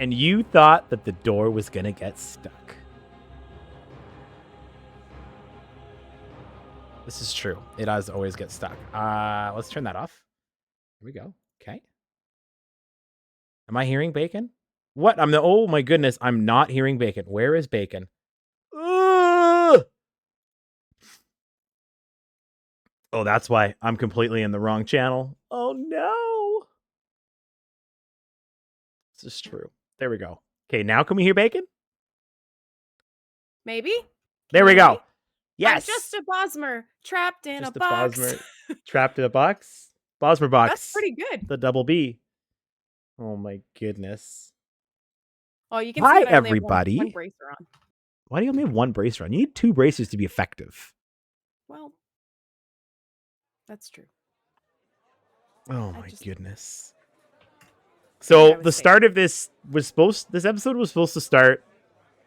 and you thought that the door was gonna get stuck. This is true. It does always get stuck. Let's turn that off. Here we go. Okay. Am I hearing bacon? What? Oh my goodness, I'm not hearing bacon. Where is bacon? Ugh! Oh, that's why I'm completely in the wrong channel. Oh no. This is true. There we go. Okay, now can we hear bacon? Maybe. There we go. Yes. I'm just a Bosmer trapped in a box. Bosmer trapped in a box. Bosmer box. That's pretty good. The double B. Oh my goodness. Oh, you can Hi, see everybody. One bracer on. Why do you only have one bracer on? You need 2 bracers to be effective. Well, that's true. Oh my goodness. So the start of this episode was supposed to start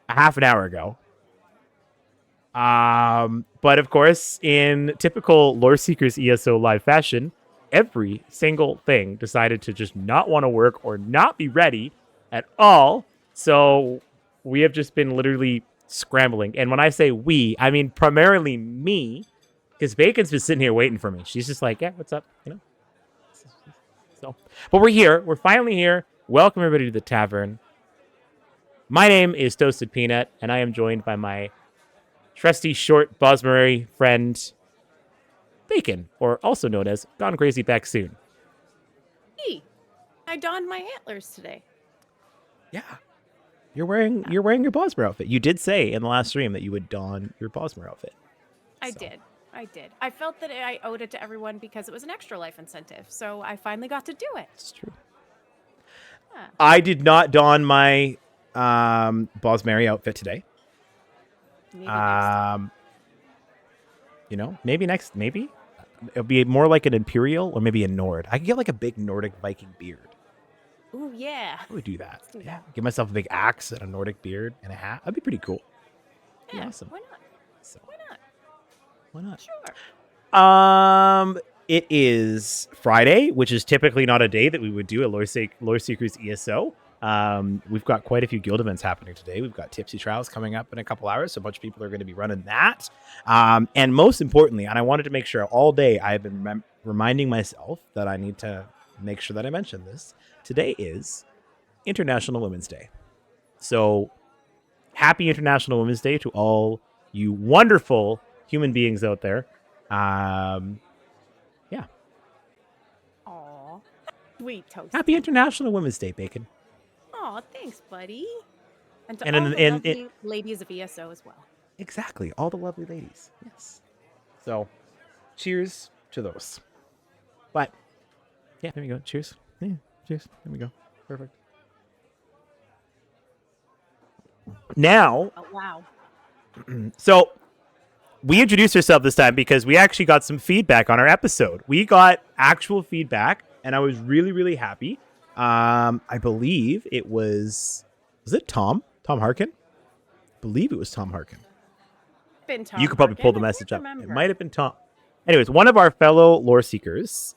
a half an hour ago. But of course, in typical Loreseekers ESO live fashion, every single thing decided to just not want to work or not be ready at all. So we have just been literally scrambling. And when I say we, I mean primarily me, because Bacon's been sitting here waiting for me. She's just like, yeah, what's up? You know? So, but we're here. We're finally here. Welcome everybody to the tavern. My name is Toasted Peanut, and I am joined by my trusty short Bosmerary friend, Bacon, or also known as Gone Crazy Back Soon. Hey, I donned my antlers today. Yeah. You're wearing your Bosmer outfit. You did say in the last stream that you would don your Bosmer outfit. I did. I felt that I owed it to everyone because it was an extra life incentive. So I finally got to do it. It's true. Yeah. I did not don my Bosmary outfit today. Maybe next time. You know, maybe it'll be more like an Imperial or maybe a Nord. I could get like a big Nordic Viking beard. Ooh, yeah. I would do that. Yeah. Give myself a big axe and a Nordic beard and a hat. That'd be pretty cool. Yeah, awesome. Why not? So, why not? Sure. It is Friday, which is typically not a day that we would do at Loreseekers ESO. We've got quite a few guild events happening today. We've got Tipsy Trials coming up in a couple hours, so a bunch of people are going to be running that. And most importantly, and I wanted to make sure all day I've been reminding myself that I need to make sure that I mention this. Today is International Women's Day. So happy International Women's Day to all you wonderful human beings out there. Yeah. Aw, sweet Toast. Happy International Women's Day, Bacon. Aw, thanks, buddy. And to all the lovely ladies of ESO as well. Exactly, all the lovely ladies. Yes. So, cheers to those. But, yeah, there we go. Cheers. Yeah, cheers. There we go. Perfect. Now. Oh, wow. So, we introduced ourselves this time because we actually got some feedback on our episode. We got actual feedback, and I was really, really happy. I believe it was it Tom? Tom Harkin? I believe it was Tom Harkin. Been Tom you could probably Harkin. pull the message up. It might have been Tom. Anyways, one of our fellow Loreseekers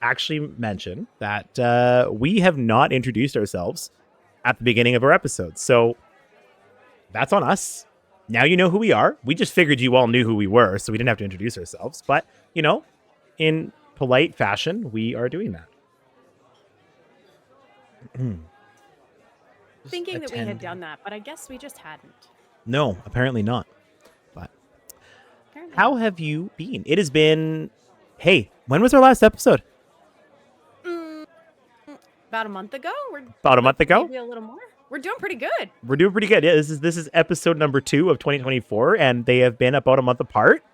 actually mentioned that we have not introduced ourselves at the beginning of our episode. So that's on us. Now you know who we are. We just figured you all knew who we were, so we didn't have to introduce ourselves. But, you know, in polite fashion, we are doing that. Thinking that we had done that, but I guess we just hadn't. No, apparently not. But how have you been? It has been... Hey, when was our last episode? About a month ago? About a month ago? Maybe a little more. We're doing pretty good. We're doing pretty good. Yeah, this is episode number 2 of 2024, and they have been about a month apart,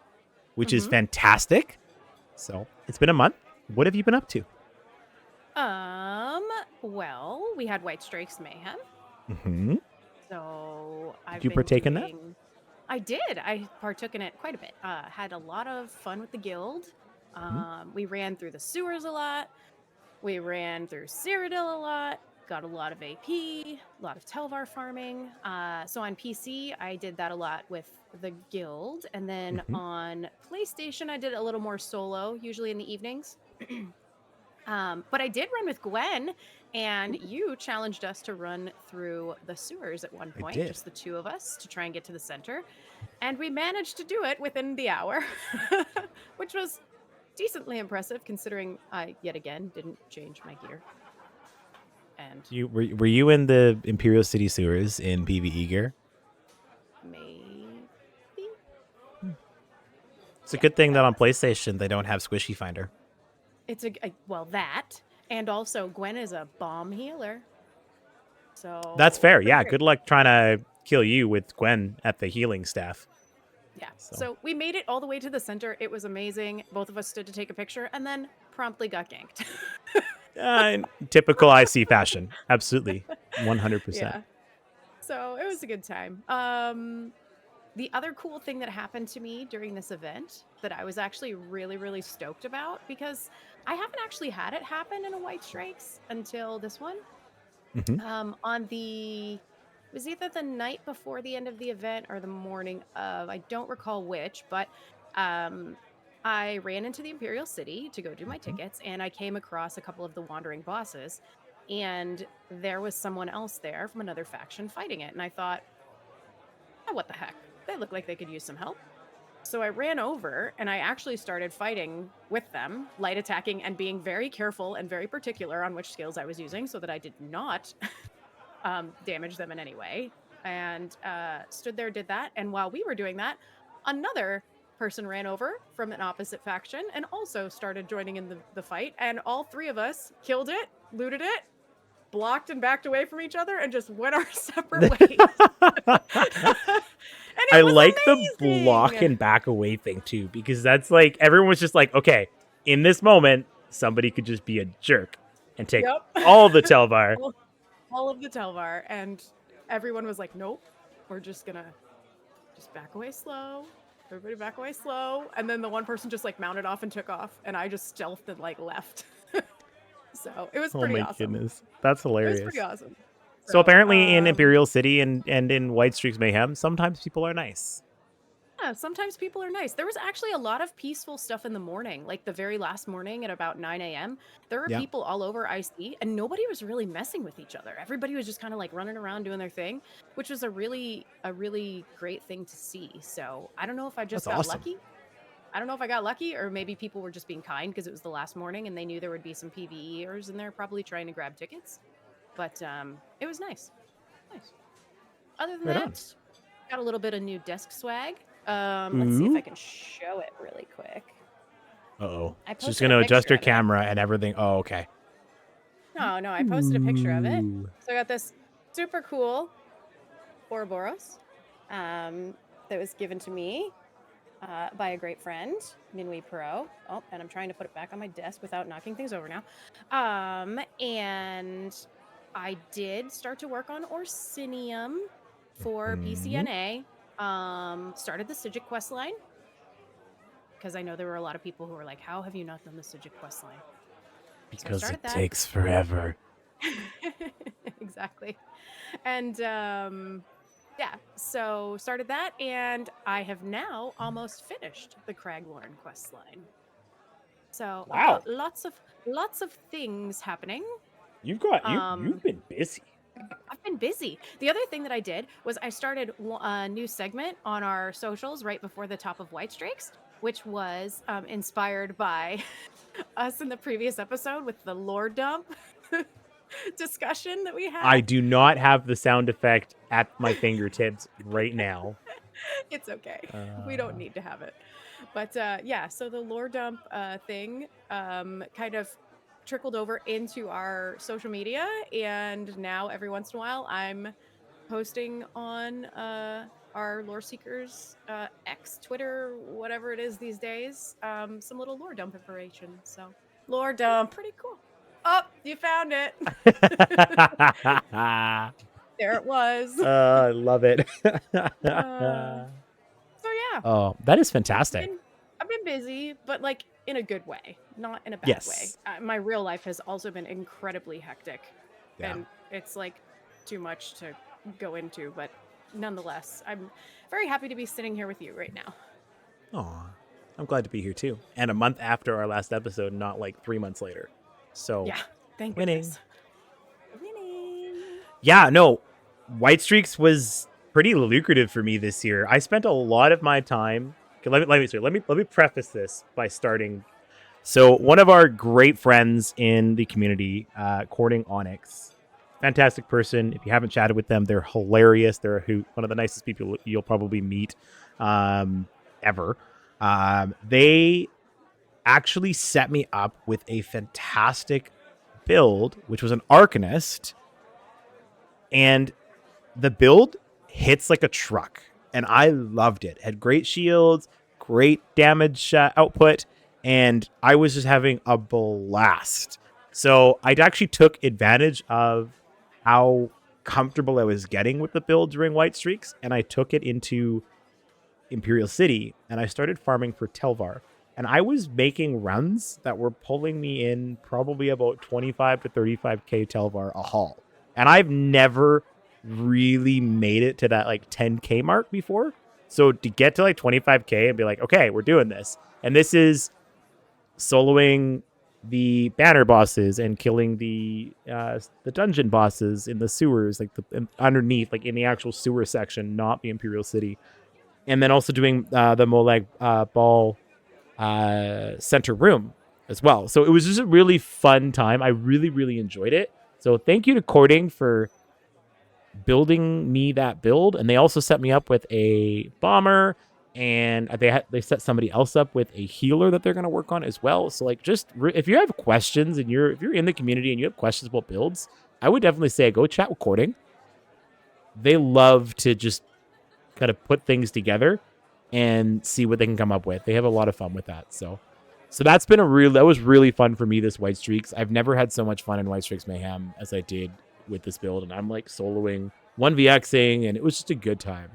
which is fantastic. So it's been a month. What have you been up to? Well, we had White Strikes Mayhem. Mm-hmm. So Did you partake in that? I did. I partook in it quite a bit. Had a lot of fun with the guild. We ran through the sewers a lot. We ran through Cyrodiil a lot. Got a lot of AP, a lot of Telvar farming. So on PC, I did that a lot with the guild. And then on PlayStation, I did a little more solo, usually in the evenings. But I did run with Gwen, and you challenged us to run through the sewers at one I point, did. just the two of us, to try and get to the center. And we managed to do it within the hour, which was decently impressive considering I, yet again, didn't change my gear. And Were you in the Imperial City sewers in PvE gear? maybe. It's a Yeah, good thing I that on was. PlayStation they don't have Squishy Finder. It's well, that. And also, Gwen is a bomb healer. That's So, fair. pretty Yeah, great. good luck trying to kill you with Gwen at the healing staff. Yeah. So, So we made it all the way to the center. It was amazing. Both of us stood to take a picture and then promptly got ganked. in typical IC fashion. Absolutely. 100%. Yeah. So it was a good time. The other cool thing that happened to me during this event that I was actually really, really stoked about, because I haven't actually had it happen in a White Strikes until this one. Hmm. On the it was either the night before the end of the event or the morning of, I don't recall which, but um I ran into the Imperial City to go do my tickets, and I came across a couple of the wandering bosses, and there was someone else there from another faction fighting it, and I thought, oh, what the heck, they look like they could use some help. So I ran over and I actually started fighting with them, light attacking and being very careful and very particular on which skills I was using so that I did not damage them in any way. And stood there, did that. And while we were doing that, another person ran over from an opposite faction and also started joining in the fight. And all three of us killed it, looted it, blocked and backed away from each other, and just went our separate ways. And I it was like the block amazing. and back away thing too, because that's like everyone was just like, okay, in this moment, somebody could just be a jerk and take Yep. all the Telvar. all, all of the Telvar. And everyone was like, nope, we're just gonna just back away slow. Everybody back away slow. And then the one person just like mounted off and took off, and I just stealthed and like left. So it was Oh pretty my awesome. goodness. That's It was pretty hilarious. awesome. So So apparently in Imperial City and in White Streaks Mayhem, sometimes people are nice. yeah, sometimes people are nice. There was actually a lot of peaceful stuff in the morning, like the very last morning at about 9 a.m. There were Yeah. people all over IC, and nobody was really messing with each other. Everybody was just kind of like running around doing their thing, which was a really great thing to see. So I don't know if I just That's got awesome. lucky. I don't know if I got lucky, or maybe people were just being kind because it was the last morning and they knew there would be some PvEers in there probably trying to grab tickets. But it was nice. Nice. Other than Right on. that, got a little bit of new desk swag. Let's see if I Ooh. can show it really quick. Uh-oh. I It's just posted a gonna adjust picture your of it. camera and everything. Oh, okay. No, I posted a picture of it. Ooh. So I got this super cool Ouroboros that was given to me by a great friend, Minwi Pro. Oh, and I'm trying to put it back on my desk without knocking things over now. And I did start to work on Orsinium for PCNA. Started the Sigic quest line, because I know there were a lot of people who were like, how have you not done the Sigic quest line? So I Because started it that. takes forever. Exactly. And yeah, so started that, and I have now almost finished the Craglorn quest line. So I've Wow. got lots of things happening. You've been busy. I've been busy. The other thing that I did was I started a new segment on our socials right before the top of White Streaks, which was inspired by us in the previous episode with the lore dump discussion that we I had. do not have the sound effect at my fingertips right now. It's okay. We don't Uh, need to have it. But yeah, so the lore dump thing kind of trickled over into our social media, and now every once in a while I'm posting on our Loreseekers X, Twitter, whatever it is these days, some little lore dump information. So lore dump, pretty cool. Oh, you found it. There it was. I love it. Uh, so yeah, Oh, that is I've fantastic. been I've been busy, but like in a good way, not in a bad way. Yes. My real life has also been incredibly hectic, Yeah. and it's like too much to go into, but nonetheless, I'm very happy to be sitting here with you right now. Aw. I'm glad to be here too. And a month after our last episode, not like 3 months later. So Yeah. Thank winning. goodness. Winning. Yeah, no, White Streaks was pretty lucrative for me this year. I spent a lot of my time. Okay, let me preface this by starting. So one of our great friends in the community, Courting Onyx, fantastic person. If you haven't chatted with them, they're hilarious. They're a hoot. One of the nicest people you'll probably meet ever. They actually set me up with a fantastic build, which was an Arcanist, and the build hits like a truck, and I loved it. Had great shields, great damage output, and I was just having a blast. So I actually took advantage of how comfortable I was getting with the build during White Streaks, and I took it into Imperial City, and I started farming for Telvar. And I was making runs that were pulling me in probably about 25 to 35k Telvar a haul. And I've never really made it to that like 10k mark before. So to get to like 25k and be like, okay, we're doing this. And this is soloing the banner bosses and killing the dungeon bosses in the sewers, like underneath, like in the actual sewer section, not the Imperial City. And then also doing the Molag Ball center room as well. So it was just a really fun time. I really, really enjoyed it. So thank you to Courting for building me that build. And they also set me up with a bomber, and they set somebody else up with a healer that they're going to work on as well. So like, just if you have questions and if you're in the community and you have questions about builds, I would definitely say go chat with Courting. They love to just kind of put things together and see what they can come up with. They have a lot of fun with that. So that was really fun for me this White Streaks. I've never had so much fun in White Streaks Mayhem as I did with this build, and I'm like soloing 1vxing, and it was just a good time.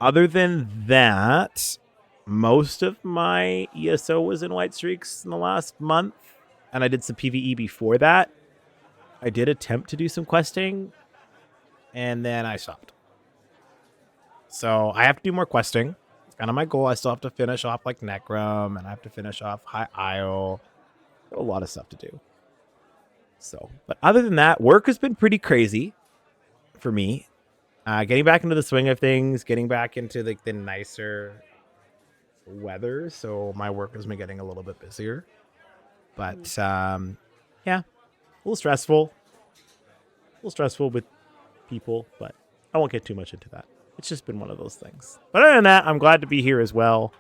Other than that, most of my ESO was in White Streaks in the last month, and I did some PvE before that. I did attempt to do some questing, and then I stopped. So I have to do more questing. It's kind of my goal. I still have to finish off like Necrom, and I have to finish off High Isle. A lot of stuff to do. So, but other than that, work has been pretty crazy for me. Getting back into the swing of things, getting back into like the nicer weather. So my work has been getting a little bit busier. But yeah, a little stressful. With people, but I won't get too much into that. It's just been one of those things. But other than that, I'm glad to be here as well.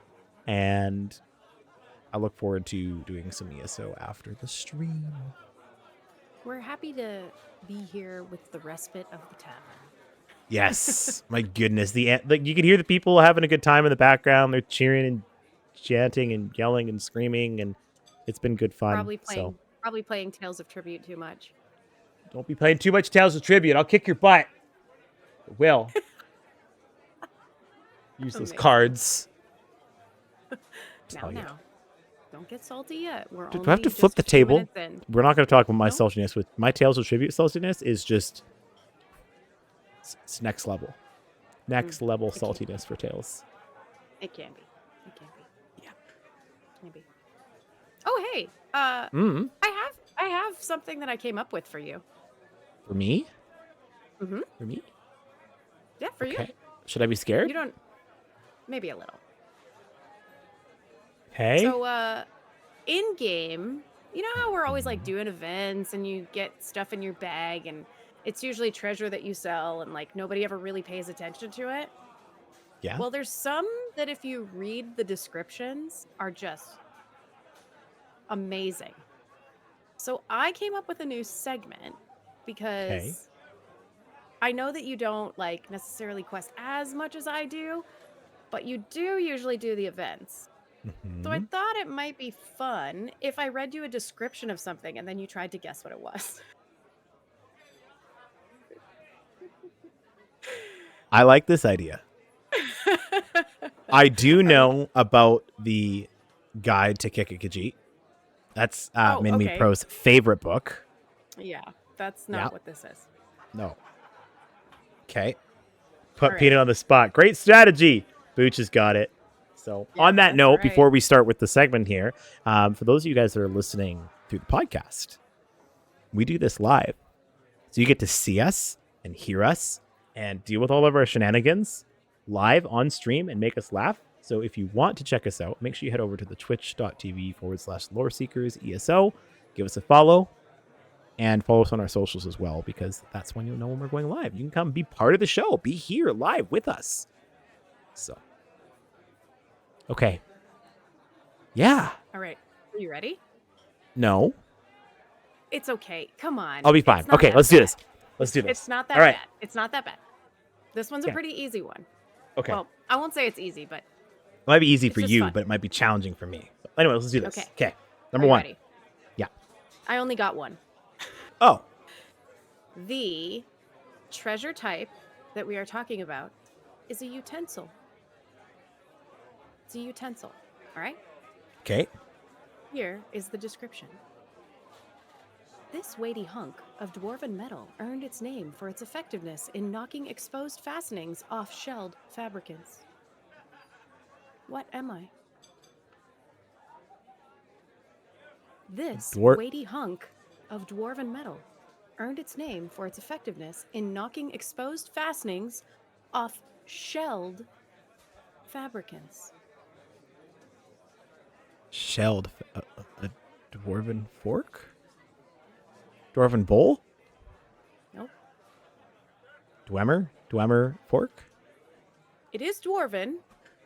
And I look forward to doing some ESO after the stream. We're happy to be here with the respite of the tavern. Yes. My goodness. You can hear the people having a good time in the background. They're cheering and chanting and yelling and screaming, and it's been good fun. Probably playing Tales of Tribute too much. Don't be playing too much Tales of Tribute. I'll kick your butt. I will. Use those cards. Now. Don't get salty yet. Do I have to flip the table? We're not going to talk about my saltiness. With my Tales of Tribute saltiness is just... It's next level. Next level saltiness for Tales. It can be. Yeah. Can be. Oh, hey. I have something that I came up with for you. For me? Mm-hmm. For me? Yeah, for you. Should I be scared? You don't... Maybe a little. Hey. So, in-game, you know how we're always, like, doing events and you get stuff in your bag and it's usually treasure that you sell and, like, nobody ever really pays attention to it? Yeah. Well, there's some that if you read the descriptions are just amazing. So I came up with a new segment because I know that you don't, like, necessarily quest as much as I do, but you do usually do the events. So I thought it might be fun if I read you a description of something and then you tried to guess what it was. I like this idea. I do know about the Guide to Kikikiji. That's Minmi Pro's favorite book. Yeah, that's not what this is. No. Okay. Put Peanut on the spot. Great strategy. Booch has got it. So Yeah, on that that's note, right. before we start with the segment here, for those of you guys that are listening through the podcast, we do this live. So you get to see us and hear us and deal with all of our shenanigans live on stream and make us laugh. So if you want to check us out, make sure you head over to the twitch.tv/Loreseekers ESO. Give us a follow and follow us on our socials as well, because that's when you'll know when we're going live. You can come be part of the show. Be here live with us. So, okay. Yeah. All right. Are you ready? No. It's okay. Come on. I'll be fine. It's not Okay, that let's do bad. this. Let's do this. It's not that All right. bad. It's not that bad. This one's a Okay. pretty easy one. Okay. Well, I won't say it's easy, but It might be easy it's for just you, fun. but it might be challenging for me. But anyway, let's do this. Okay. Okay. Are Number you one. ready? Yeah. I only got one. Oh. The treasure type that we are talking about is a utensil. It's a utensil. All right? Okay. Here is the description. This weighty hunk of dwarven metal earned its name for its effectiveness in knocking exposed fastenings off shelled fabricants. What am I? This weighty hunk of dwarven metal earned its name for its effectiveness in knocking exposed fastenings off shelled fabricants. Shelled. A dwarven fork? Dwarven bowl? Nope. Dwemer? Dwemer fork? It is dwarven.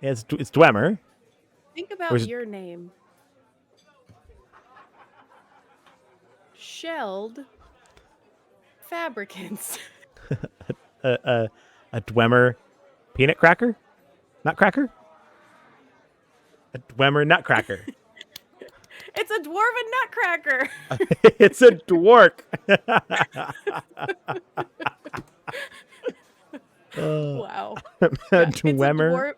Yeah, it's Dwemer. Think about your name. Shelled fabricants. A Dwemer peanut cracker? Nutcracker? A Dwemer nutcracker. It's a dwarven nutcracker. It's a dwark. Wow. Dwemer.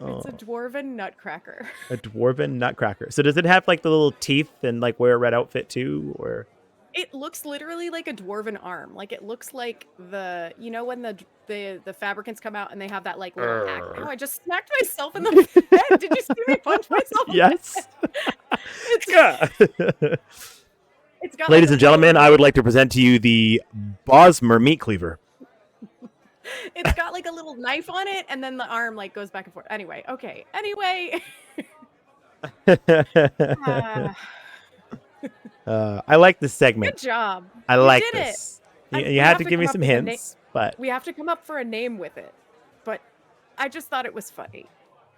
It's a dwarven nutcracker. A dwarven nutcracker. So does it have like the little teeth and like wear a red outfit too, or? It looks literally like a dwarven arm. Like it looks like when the fabricants come out and they have that like little axe. Oh, I just smacked myself in the head. Did you see me punch myself? Yes. It's got Ladies like and gentlemen, I would like to present to you the Bosmer meat cleaver. It's got like a little knife on it, and then the arm like goes back and forth. Anyway, okay. Anyway. I like this segment. Good job. I like this. You had to give me some with hints, but we have to come up for a name with it. But I just thought it was funny.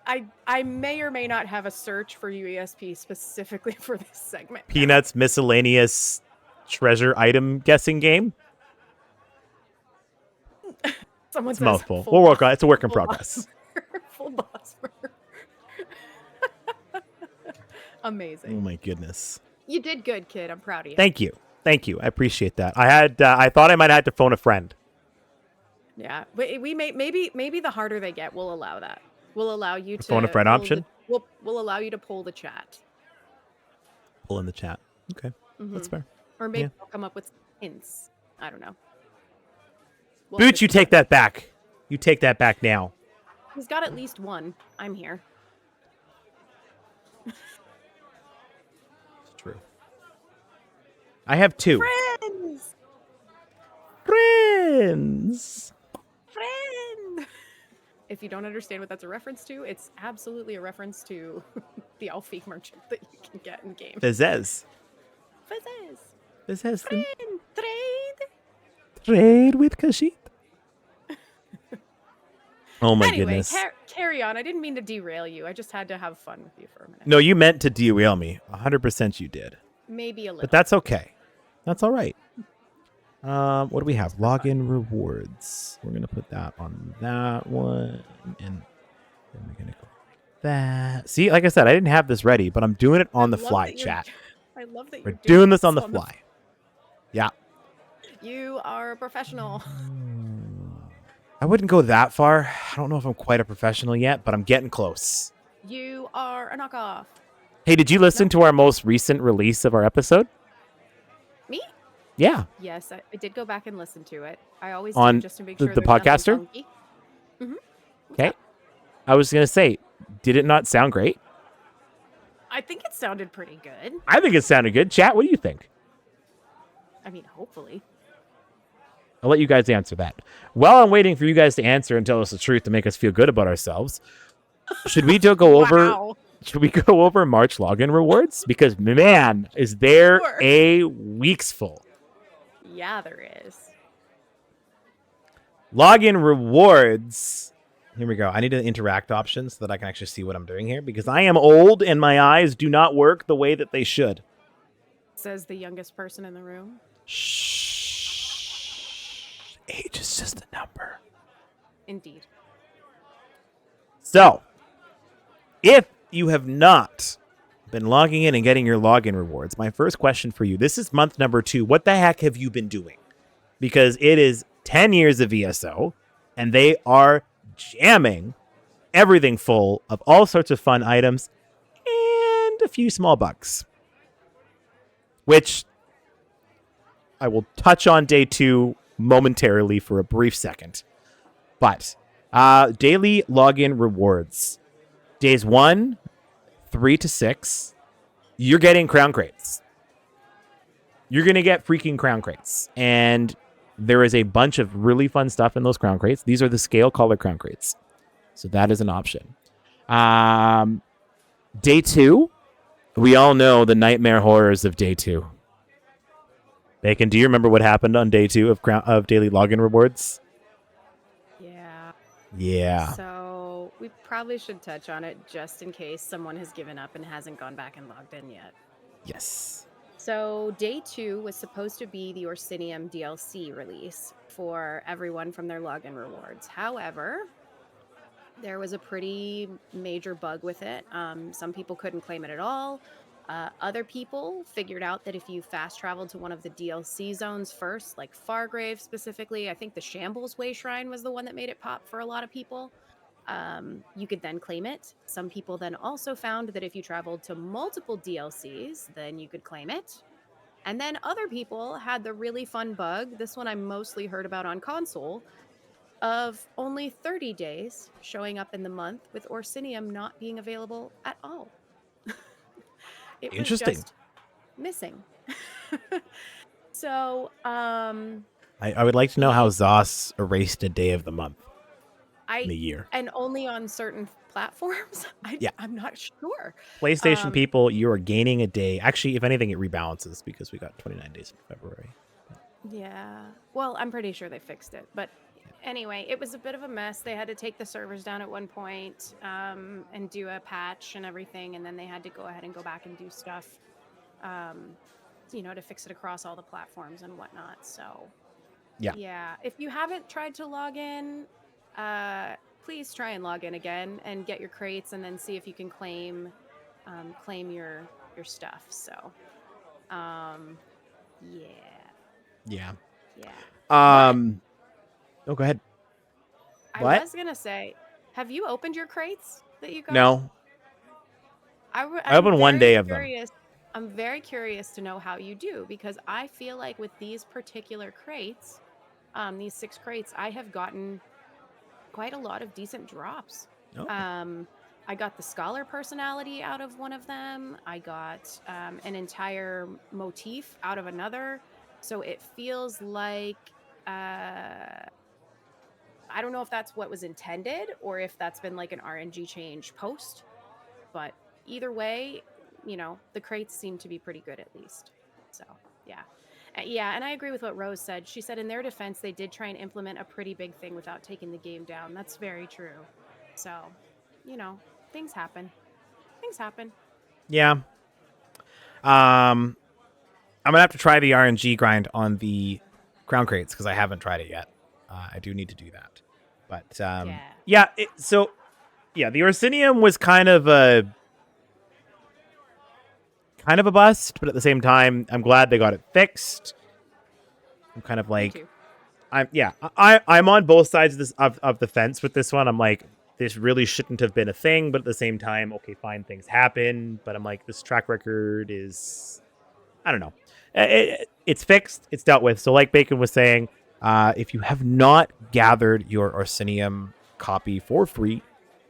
I may or may not have a search for UESP specifically for this segment. Peanuts miscellaneous treasure item guessing game. Someone It's says mouthful. We'll work on it. It's a work in progress. Full boss. Amazing. Oh my goodness. You did good, kid. I'm proud of you. Thank you. Thank you. I appreciate that. I thought I might have to phone a friend. Yeah, we may maybe the harder they get, we'll allow that. We'll allow you to phone a friend option. We'll allow you to pull the chat. Pull in the chat. Okay, that's fair. Or maybe I'll come up with hints. I don't know. Boots, you take that back. You take that back now. He's got at least one. I'm here. It's true. I have two. Friends. Friends. Friend. If you don't understand what that's a reference to, it's absolutely a reference to the Alfie merchant that you can get in game. Fizz. Friend. Trade with Kashit. Oh my goodness. Carry on. I didn't mean to derail you. I just had to have fun with you for a minute. No, you meant to derail me. 100% you did. Maybe a little. But that's okay. That's all right. What do we have? Login rewards. We're going to put that on that one. And then we're going to go like that. See, like I said, I didn't have this ready, but I'm doing it on the fly, chat. I love that We're you're doing this on the fly. Yeah. You are a professional. I wouldn't go that far. I don't know if I'm quite a professional yet, but I'm getting close. You are a knockoff. Hey, did you listen to our most recent release of our episode? Me? Yeah. Yes, I did go back and listen to it. I always On do just to make sure the there's nothing podcaster? funky. Mhm. Okay. I was going to say, did it not sound great? I think it sounded pretty good. I think it sounded good. Chat, what do you think? I mean, hopefully. I'll let you guys answer that. While I'm waiting for you guys to answer and tell us the truth to make us feel good about ourselves, should we go over? Wow. Should we go over March login rewards? Because man, is there Sure. a week's full? Yeah, there is. Login rewards. Here we go. I need an interact option so that I can actually see what I'm doing here because I am old and my eyes do not work the way that they should. Says the youngest person in the room. Shh. Age is just a number. Indeed. So, if you have not been logging in and getting your login rewards, my first question for you, this is month number 2. What the heck have you been doing? Because it is 10 years of ESO, and they are jamming everything full of all sorts of fun items and a few small bugs, which I will touch on day 2 momentarily for a brief second. But daily login rewards. Days 1, 3 to 6, you're getting crown crates. You're going to get freaking crown crates. And there is a bunch of really fun stuff in those crown crates. These are the scale color crown crates. So that is an option. Day 2, we all know the nightmare horrors of day 2. Bacon, do you remember what happened on day 2 of daily login rewards? Yeah. Yeah. So we probably should touch on it just in case someone has given up and hasn't gone back and logged in yet. Yes. So day 2 was supposed to be the Orsinium DLC release for everyone from their login rewards. However, there was a pretty major bug with it. Some people couldn't claim it at all. Other people figured out that if you fast traveled to one of the DLC zones first, like Fargrave specifically, I think the Shambles Way Shrine was the one that made it pop for a lot of people. You could then claim it. Some people then also found that if you traveled to multiple DLCs, then you could claim it. And then other people had the really fun bug, this one I mostly heard about on console, of only 30 days showing up in the month with Orsinium not being available at all. It was Interesting. just missing. So, I would like to know how Zos erased a day of the month in the year. and only on certain platforms. Yeah. I'm not sure. PlayStation people, you are gaining a day. Actually, if anything, it rebalances because we got 29 days in February. Yeah. Well, I'm pretty sure they fixed it. But anyway, it was a bit of a mess. They had to take the servers down at one point and do a patch and everything. And then they had to go ahead and go back and do stuff, to fix it across all the platforms and whatnot. So, yeah. If you haven't tried to log in, please try and log in again and get your crates and then see if you can claim your stuff. So, yeah. Yeah. Yeah. Oh, go ahead. I was gonna say, have you opened your crates that you got? No. I opened one day of them. I'm very curious to know how you do because I feel like with these particular crates, these 6 crates, I have gotten quite a lot of decent drops. Oh. I got the scholar personality out of one of them. I got an entire motif out of another. So it feels like I don't know if that's what was intended or if that's been like an RNG change post, but either way, the crates seem to be pretty good at least. So, yeah. Yeah, and I agree with what Rose said. She said in their defense, they did try and implement a pretty big thing without taking the game down. That's very true. So, things happen. Things happen. Yeah. I'm going to have to try the RNG grind on the crown crates because I haven't tried it yet. I do need to do that. But, the Orsinium was kind of a bust, but at the same time, I'm glad they got it fixed. I'm kind of like, I'm on both sides of the fence with this one. I'm like, this really shouldn't have been a thing, but at the same time, okay, fine, things happen. But I'm like, this track record is, I don't know. It's fixed. It's dealt with. So like Bacon was saying, if you have not gathered your Orsinium copy for free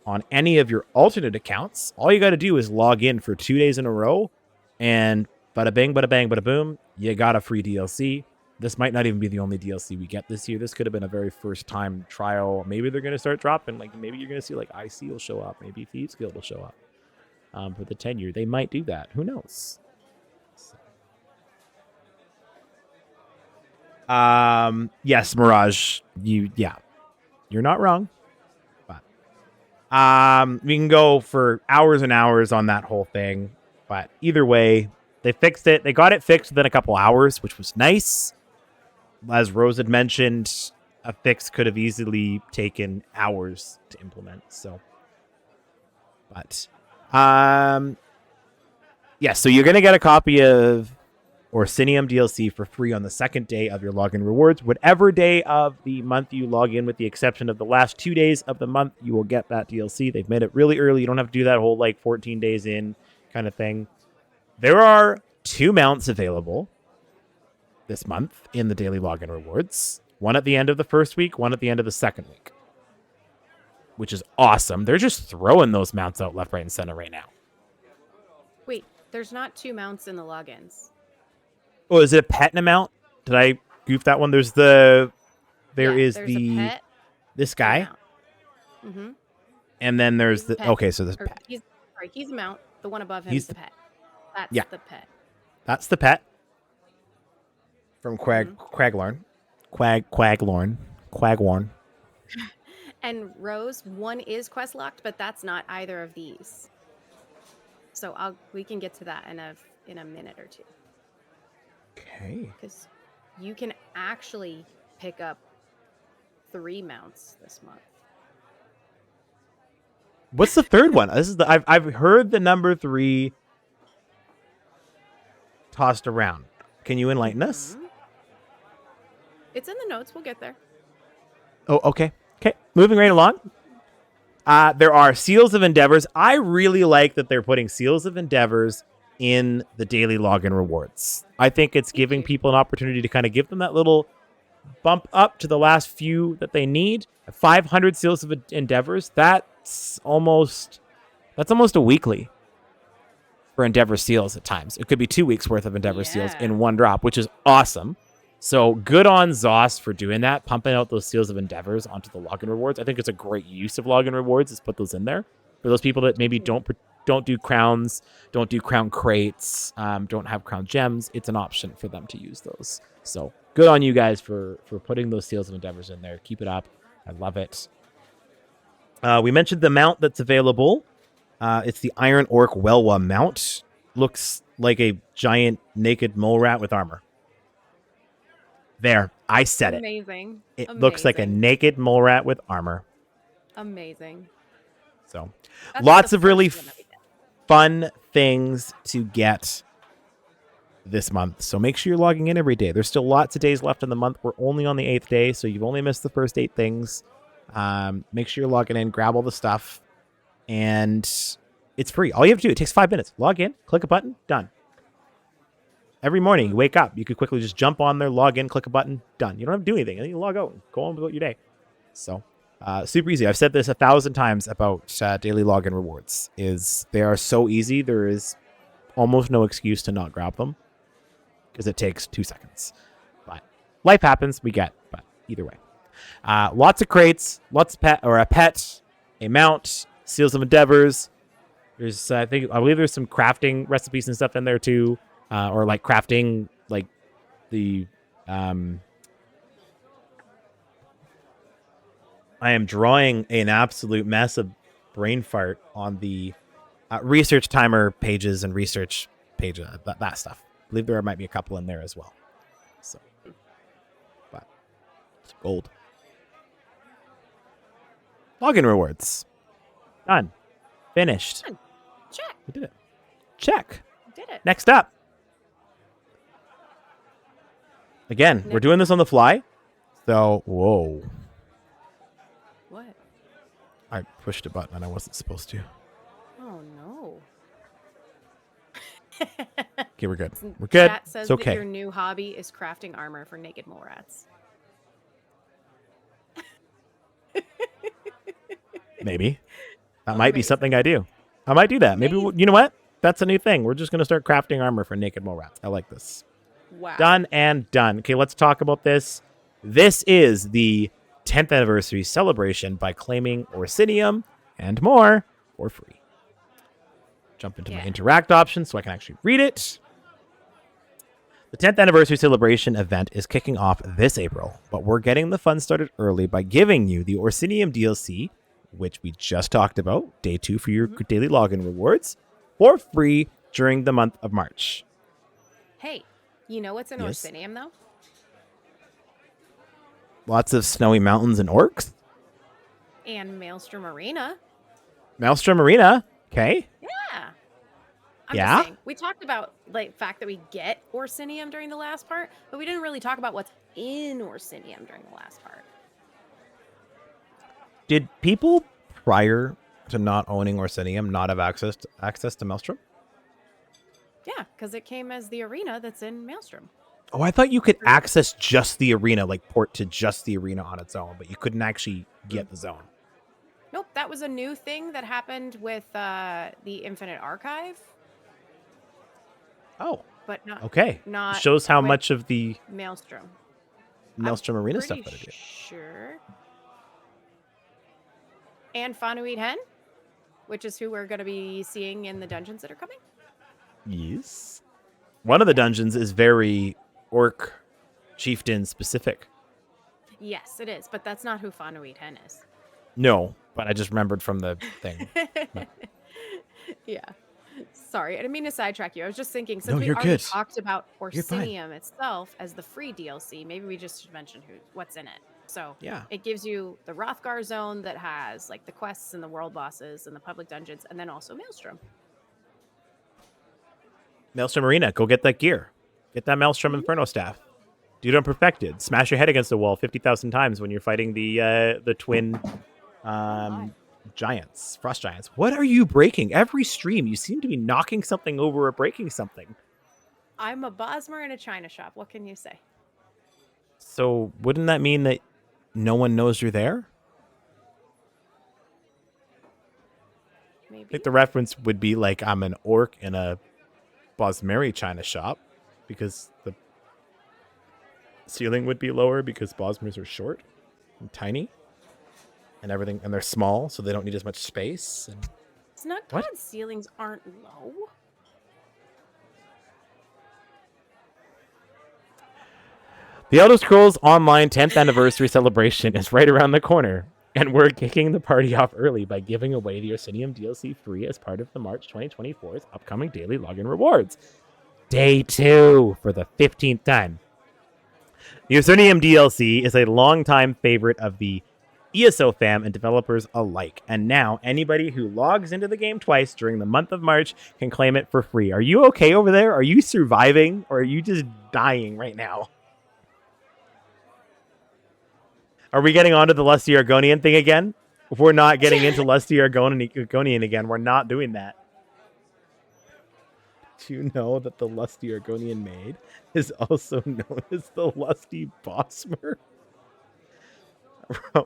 on any of your alternate accounts, all you got to do is log in for 2 days in a row, and bada bing, bada bang, bada boom, you got a free DLC. This might not even be the only DLC we get this year. This could have been a very first time trial. Maybe they're going to start dropping. Like maybe you're going to see like IC will show up. Maybe Thieves Guild will show up for the 10-year. They might do that. Who knows? Yes, Mirage. You're not wrong. But we can go for hours and hours on that whole thing. But either way, they fixed it. They got it fixed within a couple hours, which was nice. As Rose had mentioned, a fix could have easily taken hours to implement. So, but so you're gonna get a copy of Orsinium DLC for free on the second day of your login rewards. Whatever day of the month you log in, with the exception of the last 2 days of the month, you will get that DLC. They've made it really early. You don't have to do that whole like 14 days in kind of thing. There are 2 mounts available this month in the daily login rewards. One at the end of the first week, one at the end of the second week, which is awesome. They're just throwing those mounts out left, right, and center right now. Wait, there's not 2 mounts in the logins. Oh, is it a pet and a mount? Did I goof that one? There's the There's a pet, this guy. Mm-hmm. And then there's He's the a pet. okay, so this pet. He's a mount. The one above him He's is the pet. That's the pet. That's the pet. From Quaglorn. Quagworn. And Rose, one is quest locked, but that's not either of these. So we can get to that in a minute or two. Okay. Because you can actually pick up 3 mounts this month. What's the third one? This is I've heard the number 3 tossed around. Can you enlighten us? It's in the notes. We'll get there. Oh, okay. Okay, moving right along. There are Seals of Endeavors. I really like that they're putting Seals of Endeavors in the daily login rewards. I think it's giving people an opportunity to kind of give them that little bump up to the last few that they need. 500 Seals of Endeavors, that's almost a weekly for Endeavor Seals at times. It could be 2 weeks worth of Endeavor Seals in one drop, which is awesome. So good on Zos for doing that, pumping out those Seals of Endeavors onto the login rewards. I think it's a great use of login rewards is put those in there. For those people that maybe don't do crowns, don't do crown crates, don't have crown gems, it's an option for them to use those. So good on you guys for putting those Seals of Endeavors in there. Keep it up. I love it. We mentioned the mount that's available. It's the Iron Orc Welwa mount. Looks like a giant naked mole rat with armor. There, I said it. Amazing. It looks like a naked mole rat with armor. Amazing. So, lots of really fun things to get this month. So make sure you're logging in every day. There's still lots of days left in the month. We're only on the 8th day, so you've only missed the first 8 things. Make sure you're logging in, grab all the stuff, and it's free. All you have to do, it takes 5 minutes. Log in, click a button, done. Every morning you wake up, you could quickly just jump on there, log in, click a button, done. You don't have to do anything. And then you log out and go on about your day. So super easy. I've said this 1,000 times about daily login rewards. They are so easy. There is almost no excuse to not grab them because it takes 2 seconds. But life happens. We get. But either way, lots of crates, lots of a pet, a mount, Seals of Endeavors. There's I believe there's some crafting recipes and stuff in there too. Or like crafting, like the I am drawing an absolute mess of brain fart on the research timer pages and research pages, that stuff. I believe there might be a couple in there as well. So, but it's gold. Login rewards. Done. Finished. Done. Check. We did it. Check. Did it. Next up. Again, we're doing this on the fly. So, whoa. What? I pushed a button and I wasn't supposed to. Oh, no. Okay, we're good. We're good. Chat says it's okay. that your new hobby is crafting armor for naked mole rats. Maybe. That might be something I do. I might do that. Maybe, you know what? That's a new thing. We're just going to start crafting armor for naked mole rats. I like this. Wow. Done and done. Okay, let's talk about this. This is the 10th anniversary celebration by claiming Orsinium and more for free. Jump into my interact option so I can actually read it. The 10th anniversary celebration event is kicking off this April, but we're getting the fun started early by giving you the Orsinium DLC, which we just talked about, day 2 for your daily login rewards, for free during the month of March. Hey, you know what's in Orsinium, though? Lots of snowy mountains and orcs. And Maelstrom Arena. Maelstrom Arena, okay. Yeah. I'm just saying, we talked about like the fact that we get Orsinium during the last part, but we didn't really talk about what's in Orsinium during the last part. Did people prior to not owning Orsinium not have access to Maelstrom? Yeah, because it came as the arena that's in Maelstrom. Oh, I thought you could access just the arena, like port to just the arena on its own, but you couldn't actually get the zone. Nope, that was a new thing that happened with the Infinite Archive. Oh, but not okay. Not shows how much of the Maelstrom Arena stuff that it is. Sure. And Fanuit Hen, which is who we're going to be seeing in the dungeons that are coming. Yes. One of the dungeons is very orc chieftain specific. Yes, it is, but that's not who Fanuit Hen is. No, but I just remembered from the thing. Yeah. Sorry, I didn't mean to sidetrack you. I was just thinking, since we already talked about Orsinium itself as the free DLC, maybe we just should mention what's in it. So it gives you the Rothgar zone that has like the quests and the world bosses and the public dungeons, and then also Maelstrom. Maelstrom Arena, go get that gear. Get that Maelstrom Inferno staff. Do it unperfected. Smash your head against the wall 50,000 times when you're fighting the twin giants, frost giants. What are you breaking? Every stream, you seem to be knocking something over or breaking something. I'm a Bosmer in a china shop. What can you say? So wouldn't that mean that no one knows you're there? Maybe. I think the reference would be like I'm an orc in a Bosmeri china shop because the ceiling would be lower because Bosmers are short and tiny and everything, and they're small, so they don't need as much space. And Snuggod's ceilings aren't low. The Elder Scrolls Online 10th anniversary celebration is right around the corner, and we're kicking the party off early by giving away the Orsinium DLC free as part of the March 2024's upcoming daily login rewards. Day 2 for the 15th time. The Orsinium DLC is a longtime favorite of the ESO fam and developers alike, and now anybody who logs into the game twice during the month of March can claim it for free. Are you okay over there? Are you surviving, or are you just dying right now? Are we getting onto the Lusty Argonian thing again? If we're not getting into Lusty Argonian again, we're not doing that. Do you know that the Lusty Argonian maid is also known as the Lusty Bosmer? I'm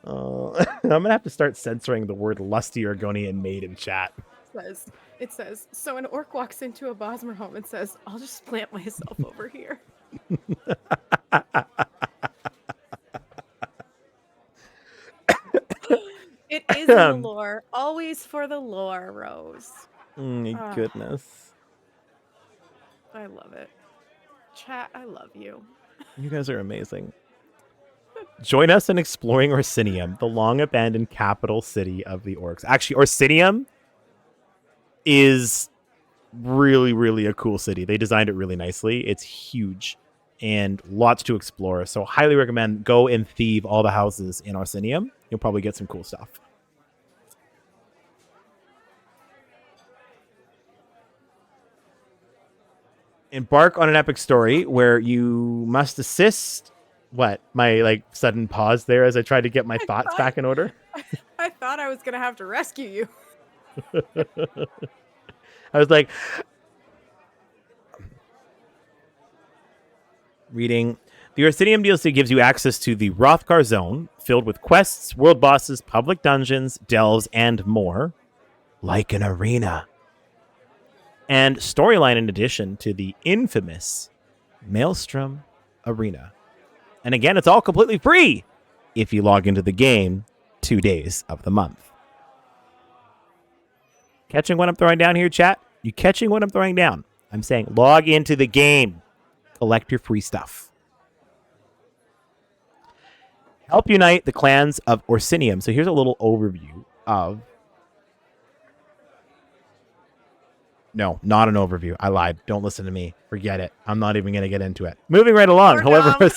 going to have to start censoring the word Lusty Argonian maid in chat. It says, so an orc walks into a Bosmer home and says, I'll just plant myself over here. It is in the lore. Always for the lore, Rose. My goodness. I love it. Chat, I love you. You guys are amazing. Join us in exploring Orsinium, the long-abandoned capital city of the orcs. Actually, Orsinium is really, really a cool city. They designed it really nicely. It's huge and lots to explore. So highly recommend go and thieve all the houses in Orsinium. You'll probably get some cool stuff. Embark on an epic story where you must assist. What? My sudden pause there as I tried to get my thoughts back in order. I thought I was going to have to rescue you. I was like, reading. The Orsinium DLC gives you access to the Hrothgar Zone, filled with quests, world bosses, public dungeons, delves, and more, like an arena. And storyline in addition to the infamous Maelstrom Arena. And again, it's all completely free if you log into the game 2 days of the month. Catching what I'm throwing down here, chat? You catching what I'm throwing down? I'm saying log into the game. Collect your free stuff. Help unite the clans of Orsinium. So here's a little overview of... No, not an overview. I lied. Don't listen to me. Forget it. I'm not even going to get into it. Moving right along. However,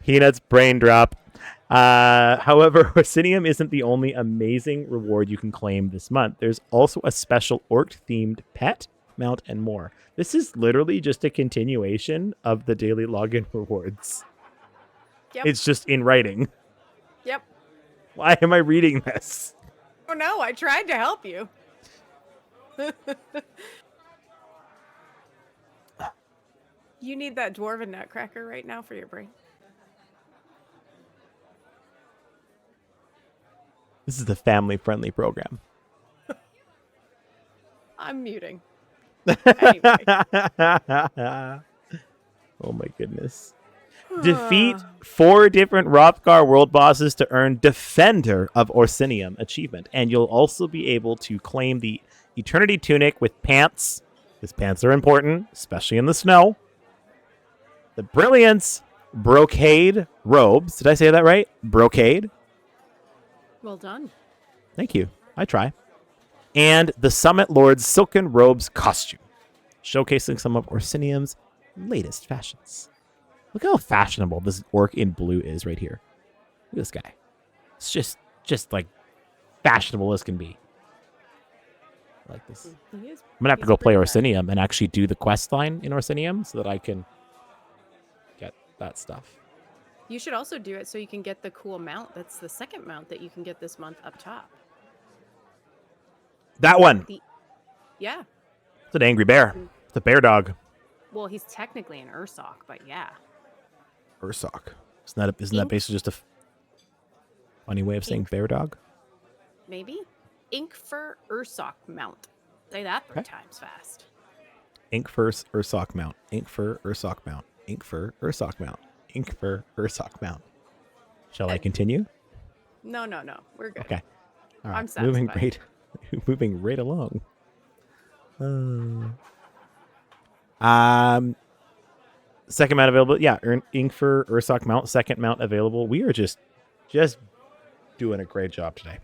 Peanuts brain drop. However, Orsinium isn't the only amazing reward you can claim this month. There's also a special orc-themed pet, mount, and more. This is literally just a continuation of the daily login rewards. Yep. It's just in writing. Yep. Why am I reading this? Oh no, I tried to help you. You need that dwarven nutcracker right now for your brain. This is the family-friendly program. I'm muting. Anyway. Oh my goodness. Defeat 4 different Hrothgar world bosses to earn Defender of Orsinium achievement. And you'll also be able to claim the Eternity Tunic with pants. Because pants are important, especially in the snow. The Brilliance Brocade robes. Did I say that right? Brocade? Well done. Thank you. I try. And the Summit Lord's Silken Robes costume, showcasing some of Orsinium's latest fashions. Look how fashionable this orc in blue is right here. Look at this guy. It's just like fashionable as can be. I like this. I'm going to have to go play Orsinium and actually do the quest line in Orsinium so that I can get that stuff. You should also do it so you can get the cool mount. That's the second mount that you can get this month up top. That one. Yeah. It's an angry bear. It's a bear dog. Well, he's technically an Ursoc, but yeah. Ursoc. Isn't that basically just a funny way of saying bear dog? Maybe. Ink Fur Ursoc mount. Say that 3 times fast. Ink Fur Ursoc mount. Ink Fur Ursoc mount. Ink Fur Ursoc mount. Ink Fur Ursoc mount. Shall I continue? No. We're good. Okay. All right. I'm satisfied. Moving right along. Second mount available. Yeah, Ink Fur Ursoc mount. Second mount available. We are just doing a great job today.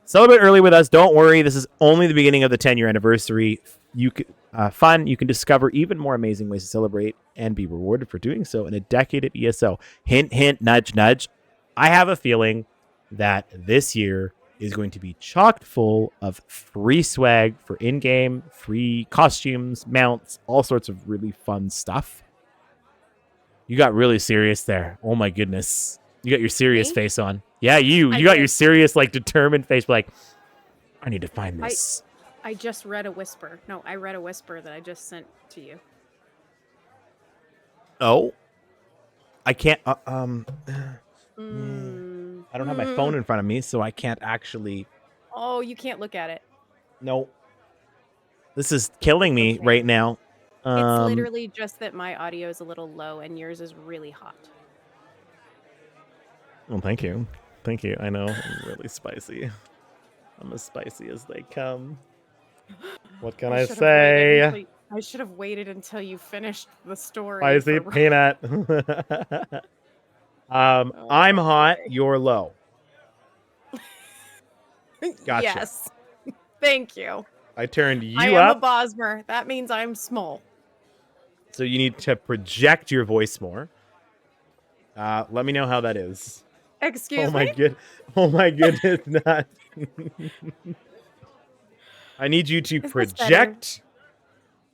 Celebrate early with us. Don't worry. This is only the beginning of the 10-year anniversary. You can fun. You can discover even more amazing ways to celebrate and be rewarded for doing so in a decade of ESO. Hint, hint, nudge, nudge. I have a feeling that this year is going to be chock full of free swag for in-game, free costumes, mounts, all sorts of really fun stuff. You got really serious there. Oh my goodness. You got your serious face on. Yeah, you got your serious, like, determined face, like, I need to find this. I just read a whisper. No, I read a whisper that I just sent to you. Oh? I can't, I don't have my phone in front of me, so I can't actually... Oh, you can't look at it. No. This is killing me right now. It's literally just that my audio is a little low and yours is really hot. Well, thank you. Thank you. I know I'm really spicy. I'm as spicy as they come. What can I say? I should have waited until you finished the story. Spicy peanut. I'm hot. You're low. Gotcha. Yes. Thank you. I turned you I am up. a Bosmer. That means I'm small. So you need to project your voice more. Let me know how that is. Excuse me? Oh my goodness, not. I need you to project.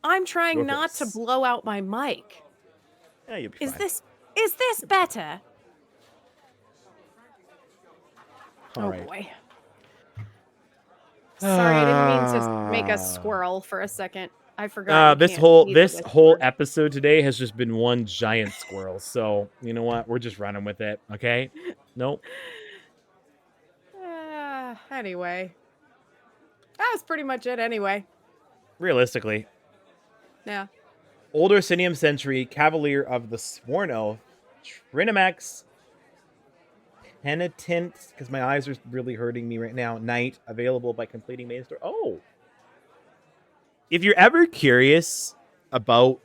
I'm trying not to blow out my mic. Yeah, you'll be Is fine. this better? All right. Boy. Sorry, I didn't mean to make us squirrel for a second. I forgot you This can't whole see the this whole Whisper. episode today has just been one giant squirrel. So you know what? We're just running with it. Okay. Nope. Anyway, that was pretty much it. Anyway, Realistically, yeah. Older Sinium Century, Cavalier of the Sworn Oath, Trinimex, Penitent, because my eyes are really hurting me right now. Knight, available by completing main store. Oh, if you're ever curious about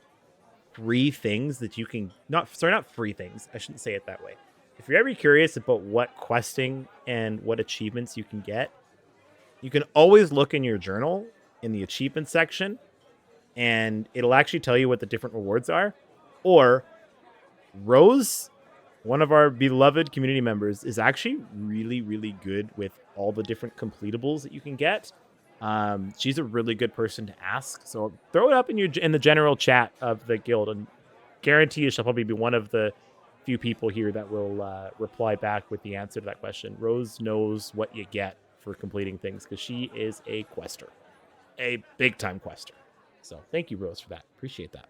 free things that you can not free things. I shouldn't say it that way. If you're ever curious about what questing and what achievements you can get, you can always look in your journal in the achievement section, and it'll actually tell you what the different rewards are. Or Rose, one of our beloved community members, is actually really, really good with all the different completables that you can get. She's a really good person to ask. So throw it up in the general chat of the guild, and guarantee you she'll probably be one of the few people here that will reply back with the answer to that question. Rose knows what you get for completing things because she is a quester, a big time quester. So thank you, Rose, for that. Appreciate that.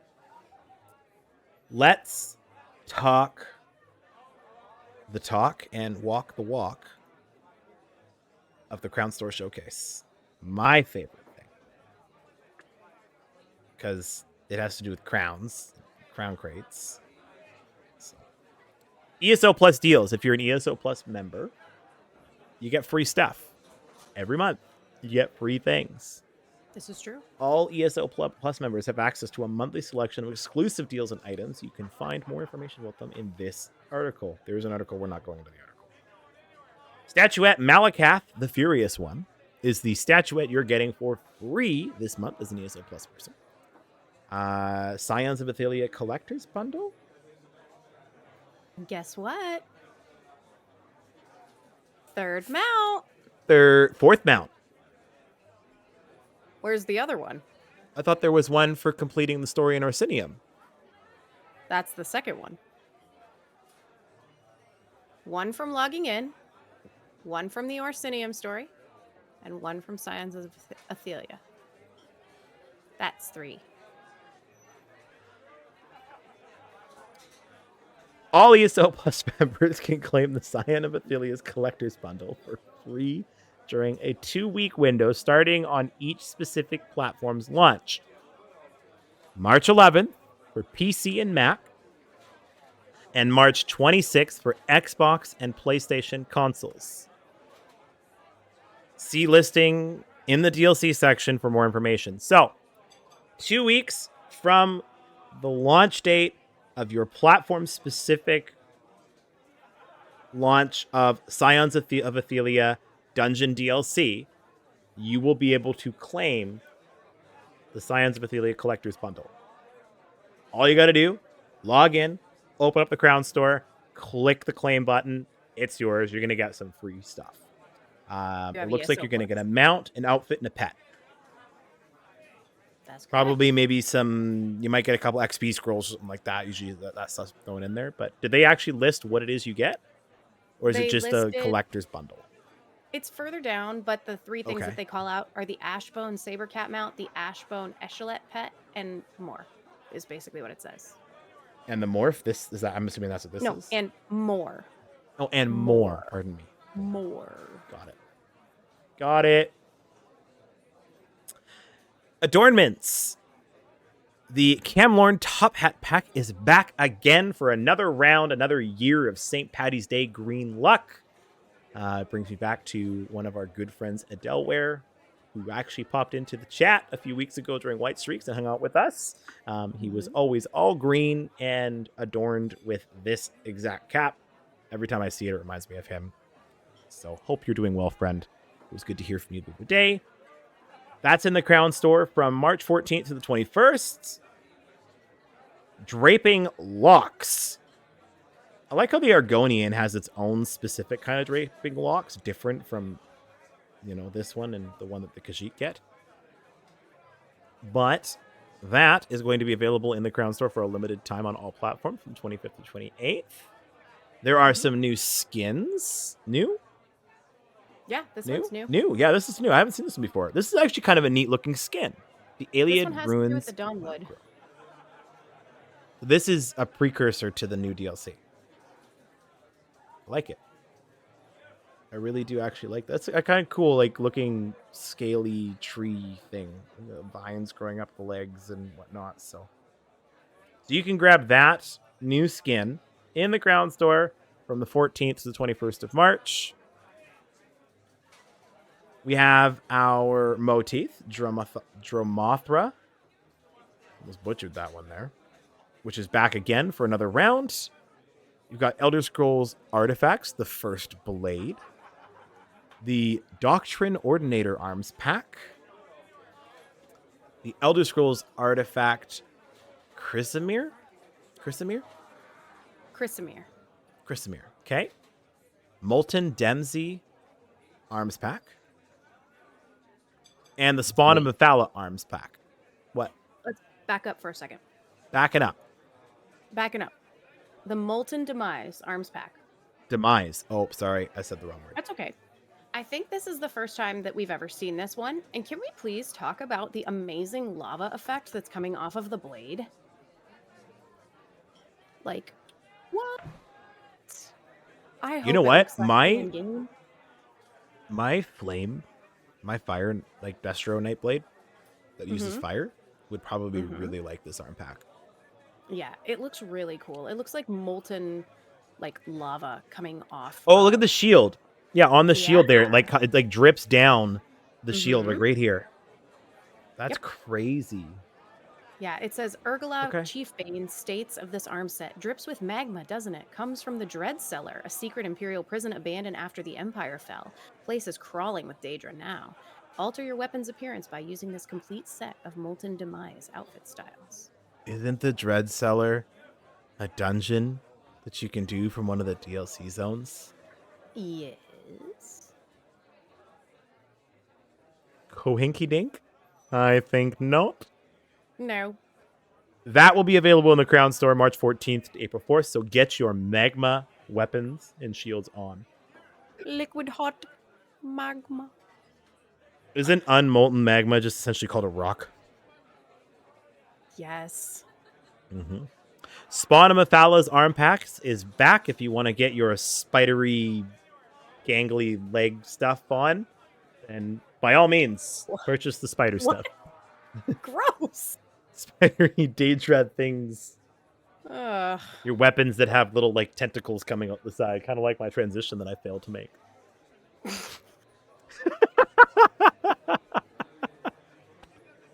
Let's talk the talk and walk the walk of the Crown Store Showcase. My favorite thing, because it has to do with crowns, crown crates. So, ESO Plus deals. If you're an ESO Plus member, you get free stuff every month. You get free things. This is true. All ESO Plus members have access to a monthly selection of exclusive deals and items. You can find more information about them in this article. There's an article. We're not going into the article. Statuette Malakath, the Furious One, is the statuette you're getting for free this month as an ESO Plus person. Scions of Ophelia Collector's Bundle. Guess what? Third mount. Fourth mount. Where's the other one? I thought there was one for completing the story in Orsinium. That's the second one. One from logging in, one from the Orsinium story, and one from Scions of Ophelia. That's 3. All ESO Plus members can claim the Scion of Ophelia's Collector's Bundle for free during a 2-week window starting on each specific platform's launch. March 11th for PC and Mac, and March 26th for Xbox and PlayStation consoles. See listing in the DLC section for more information. So, 2 weeks from the launch date of your platform-specific launch of Scions of Ophelia Dungeon DLC, you will be able to claim the Scions of Ophelia Collector's Bundle. All you got to do, log in, open up the Crown Store, click the claim button. It's yours. You're going to get some free stuff. It looks like you're going to get a mount, an outfit, and a pet. That's probably maybe some, you might get a couple XP scrolls, something like that. Usually that stuff's thrown in there. But did they actually list what it is you get? Or is it just a collector's bundle? It's further down, but the 3 things that they call out are the Ashbone Saber Cat mount, the Ashbone Echelette pet, and more, is basically what it says. And the morph? This is that? I'm assuming that's what this is. No, and more. Oh, and more. Pardon me. More. Got it. Adornments. The Camlorn Top Hat Pack is back again for another round, another year of St. Paddy's Day green luck. It brings me back to one of our good friends, Adelware, who actually popped into the chat a few weeks ago during White Streaks and hung out with us. He was always all green and adorned with this exact cap. Every time I see it, it reminds me of him. So hope you're doing well, friend. It was good to hear from you the other day. That's in the Crown Store from March 14th to the 21st. Draping Locks. I like how the Argonian has its own specific kind of draping locks, different from, this one and the one that the Khajiit get. But that is going to be available in the Crown Store for a limited time on all platforms from 25th to 28th. There are some new skins. New? Yeah, this one's new. New. Yeah, this is new. I haven't seen this one before. This is actually kind of a neat looking skin. The This one Iliad has to do with the ruins. Dawnwood. This is a precursor to the new DLC. I like it. I really do actually like that. That's a kind of cool, like looking scaly tree thing. Vines growing up the legs and whatnot. So you can grab that new skin in the Crown Store from the 14th to the 21st of March. We have our Moteeth, Dromothra. Almost butchered that one there. Which is back again for another round. You've got Elder Scrolls Artifacts, the First Blade. The Doctrine Ordinator Arms Pack. The Elder Scrolls Artifact Chrysamere. Okay. Molten Dempsey Arms Pack. And the Spawn of Methala Arms Pack. What? Let's back up for a second. Backing up. The Molten Demise Arms Pack. Demise. Oh, sorry. I said the wrong word. That's okay. I think this is the first time that we've ever seen this one. And can we please talk about the amazing lava effect that's coming off of the blade? Like, what? I hope You know it what? looks that way in game. My fire, like Destro Nightblade that uses fire, would probably really like this arm pack. Yeah, it looks really cool. It looks like molten, like lava coming off. Oh, look at the shield. Yeah, on the shield there, it like drips down the shield, like right here. That's crazy. Yeah, it says Urgalau Chiefbane states of this arm set, drips with magma, doesn't it? Comes from the Dread Cellar, a secret imperial prison abandoned after the Empire fell. Place is crawling with Daedra now. Alter your weapon's appearance by using this complete set of Molten Demise outfit styles. Isn't the Dread Cellar a dungeon that you can do from one of the DLC zones? Yes. Cohinky Dink? I think not. No. That will be available in the Crown Store March 14th to April 4th, so get your magma weapons and shields on. Liquid hot magma. Isn't unmolten magma just essentially called a rock? Yes. Spawn of Methala's arm packs is back if you want to get your spidery, gangly leg stuff on. And by all means, purchase the spider stuff. Gross. Spidery Daedra things. Your weapons that have little like tentacles coming up the side, kind of like my transition that I failed to make.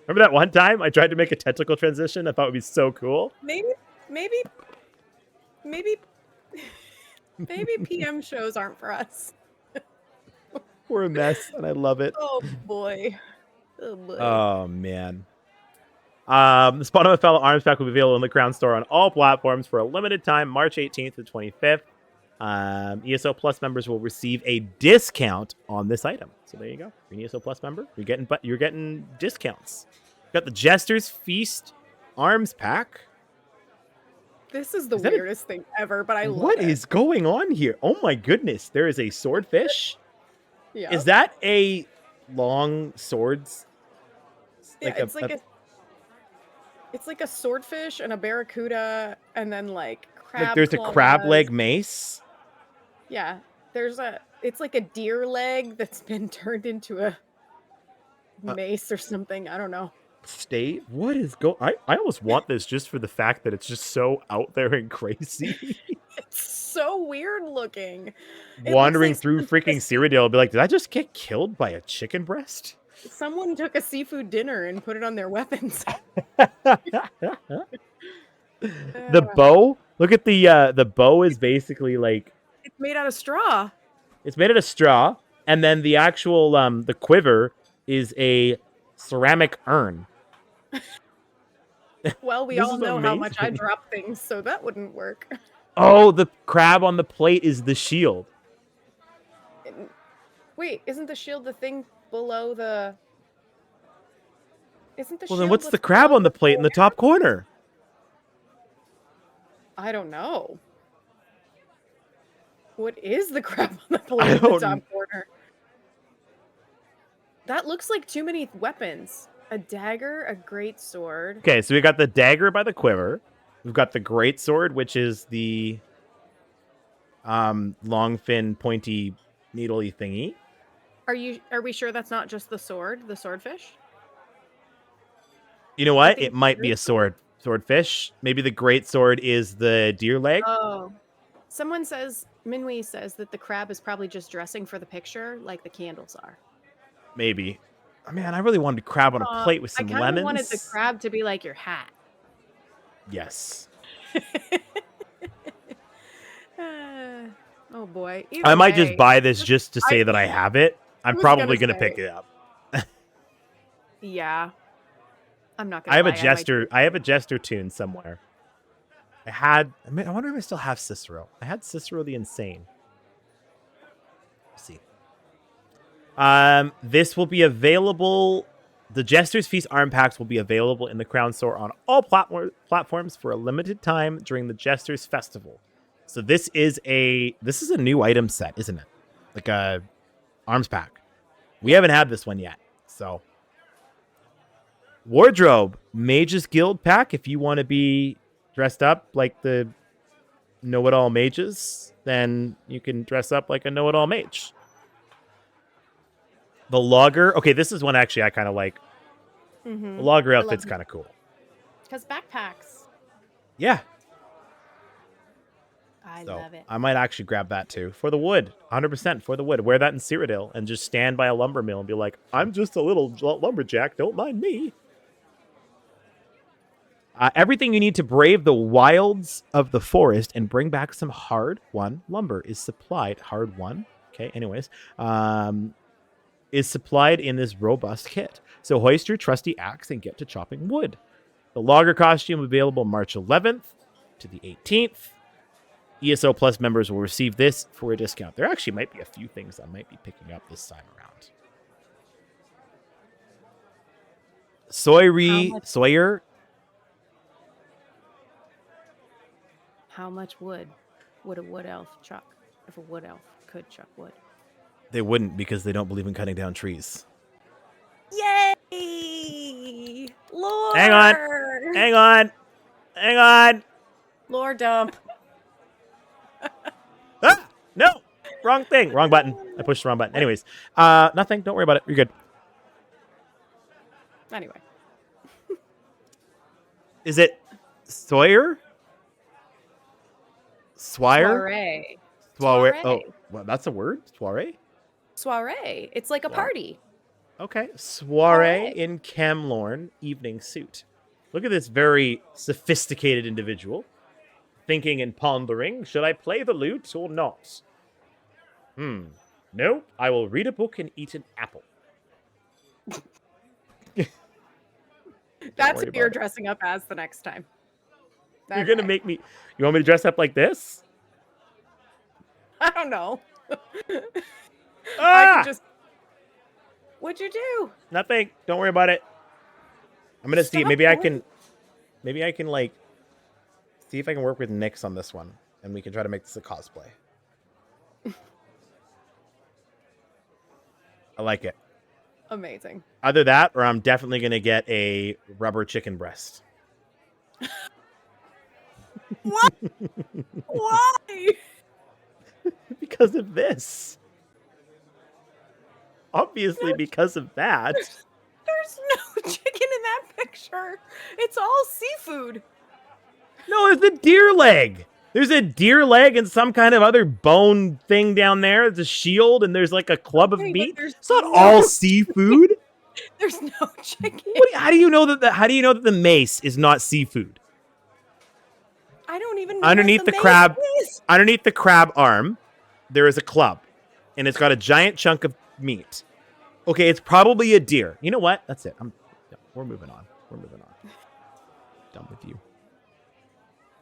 Remember that one time I tried to make a tentacle transition? I thought it would be so cool. Maybe PM shows aren't for us. We're a mess, and I love it. Oh boy. Oh man. The Spawn of Ophelia Arms Pack will be available in the Crown Store on all platforms for a limited time, March 18th to 25th. ESO Plus members will receive a discount on this item. So there you go. If you're an ESO Plus member, you're getting discounts. Got the Jesters Feast Arms Pack. This is the weirdest thing ever, but I love it. What is going on here? Oh my goodness. There is a swordfish. Yeah. Is that a long swords? Yeah, it's like a swordfish and a barracuda and then like crab. Like there's a crab leg mace. Yeah. It's like a deer leg that's been turned into a mace or something. I don't know. What is I almost want this just for the fact that it's just so out there and crazy. It's so weird looking. Wandering through freaking Cyrodiil, I'll be like, did I just get killed by a chicken breast? Someone took a seafood dinner and put it on their weapons. The bow? Look at the bow is basically like... It's made out of straw. It's made out of straw, and then the actual, the quiver is a ceramic urn. Well, we all know how much I drop things, so that wouldn't work. Oh, the crab on the plate is the shield. Wait, isn't the shield the thing below the... Isn't the shield... Well, then what's the crab on the plate in the top corner? I don't know. What is the crab on the plate in the top corner? That looks like too many weapons. A dagger, a great sword. Okay, so we got the dagger by the quiver. We've got the great sword, which is the long fin pointy needly thingy. Are we sure that's not just the sword, the swordfish? You know I what? think It might be a swordfish. Maybe the great sword is the deer leg. Oh. Someone says, Minwee says that the crab is probably just dressing for the picture like the candles are. Maybe. Oh, man, I really wanted crab on a plate with I some kind of lemons. wanted the crab to be like your hat. Yes. Oh boy. I Either might just way, buy this just to say that I have it. I'm was probably gonna going to say. pick it up. Yeah. I'm not I gonna have lie. a jester. I have a jester tune somewhere. I wonder if I still have Cicero. I had Cicero the Insane. Let's see. This will be available. The Jester's Feast arm packs will be available in the Crown Store on all platforms for a limited time during the Jesters Festival. So this is a new item set, isn't it? Like a arms pack. We haven't had this one yet. So wardrobe, Mages Guild pack. If you want to be dressed up like the know-it-all mages, then you can dress up like a know-it-all mage. The logger. Okay, this is one actually I kind of like. Mm-hmm. The logger outfit's kind of cool. Because backpacks. Yeah. I love it. I might actually grab that too. For the wood. 100% for the wood. Wear that in Cyrodiil and just stand by a lumber mill and be like, I'm just a little lumberjack. Don't mind me. Everything you need to brave the wilds of the forest and bring back some hard-won lumber is supplied. Hard-won? Okay, anyways. Is supplied in this robust kit. So hoist your trusty axe and get to chopping wood. The logger costume available March 11th to the 18th. ESO Plus members will receive this for a discount. There actually might be a few things I might be picking up this time around. Sawyer. How much wood would a wood elf chuck if a wood elf could chuck wood? They wouldn't because they don't believe in cutting down trees. Yay! Lore! Hang on! Lore dump. Ah! No! Wrong thing. Wrong button. I pushed the wrong button. Anyways, nothing. Don't worry about it. You're good. Anyway. Is it Sawyer? Soiree. Oh, well, that's a word? Soiree? Soiree. It's like a party. Okay. Soiree in Camlorn evening suit. Look at this very sophisticated individual. Thinking and pondering, should I play the lute or not? No, I will read a book and eat an apple. That's what you're dressing up as the next time. You're going to make me... You want me to dress up like this? I don't know. Ah! I can just... What'd you do? Nothing. Don't worry about it. I'm going to see. Maybe I can, like, see if I can work with Nyx on this one. And we can try to make this a cosplay. I like it. Amazing. Either that, or I'm definitely going to get a rubber chicken breast. What? Why? Because of this. Obviously, because of that. There's no chicken in that picture. It's all seafood. No, there's a deer leg. There's a deer leg and some kind of other bone thing down there. It's a shield, and there's like a club of meat. It's not all seafood. There's no chicken. How do you know that? How do you know that the mace is not seafood? I don't even know. Underneath the crab, underneath the crab arm, there is a club, and it's got a giant chunk of meat. Okay, it's probably a deer. You know what? That's it. We're moving on. Done with you.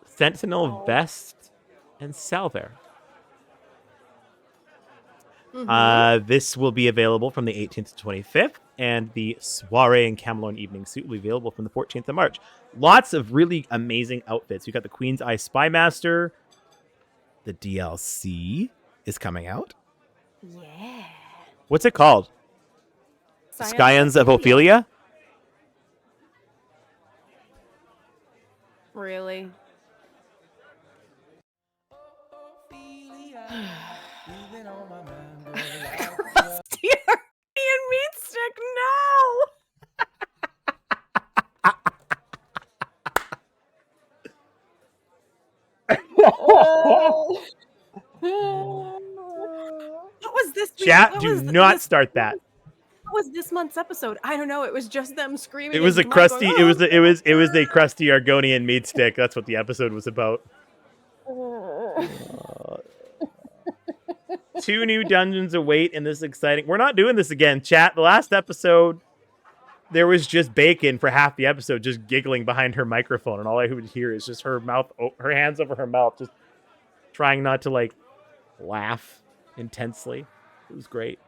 Sentinel vest and salver. This will be available from the 18th to 25th, and the Soiree and Camelorn evening suit will be available from the 14th of March. Lots of really amazing outfits. We've got the Queen's Eye Spymaster. The DLC is coming out. Yeah. What's it called? Scions of Ophelia? really? Crusty Armenian meat stick, no! What was this week? Chat, do not start that. What was this month's episode? I don't know. It was just them screaming. It was a and Mike crusty. going, It was a crusty Argonian meat stick. That's what the episode was about. 2 new dungeons await in this exciting. We're not doing this again, chat. The last episode, there was just Bacon for half the episode, just giggling behind her microphone, and all I would hear is just her mouth, her hands over her mouth, just trying not to like laugh intensely. It was great.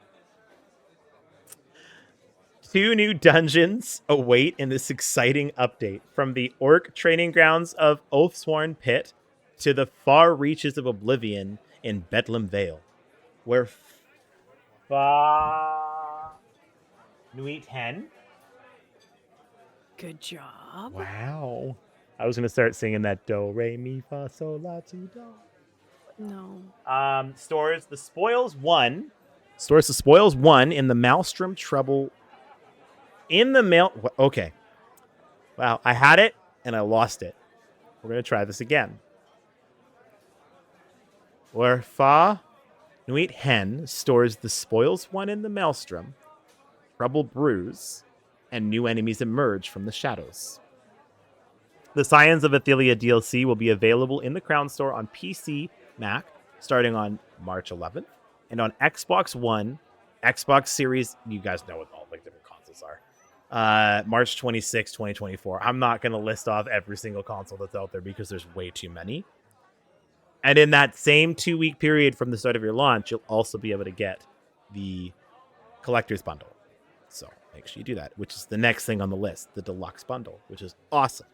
2 new dungeons await in this exciting update, from the orc training grounds of Oathsworn Pit to the far reaches of Oblivion in Bedlam Vale, where Nuit 10. good job. Wow. I was going to start singing that do, re, mi, fa, sol, la, ti, do. No. Stores the spoils 1 in the Maelstrom Trouble. Okay. Wow, I had it and I lost it. We're going to try this again. Where Fa Nuit Hen stores the spoils 1 in the Maelstrom, Trouble brews, and new enemies emerge from the shadows. The Scions of Ophelia DLC will be available in the Crown Store on PC, Mac, starting on March 11th, and on Xbox One, Xbox Series, you guys know what all the different consoles are, March 26, 2024. I'm not going to list off every single console that's out there because there's way too many. And in that same 2-week period from the start of your launch, you'll also be able to get the Collector's Bundle. So make sure you do that, which is the next thing on the list, the Deluxe Bundle, which is awesome.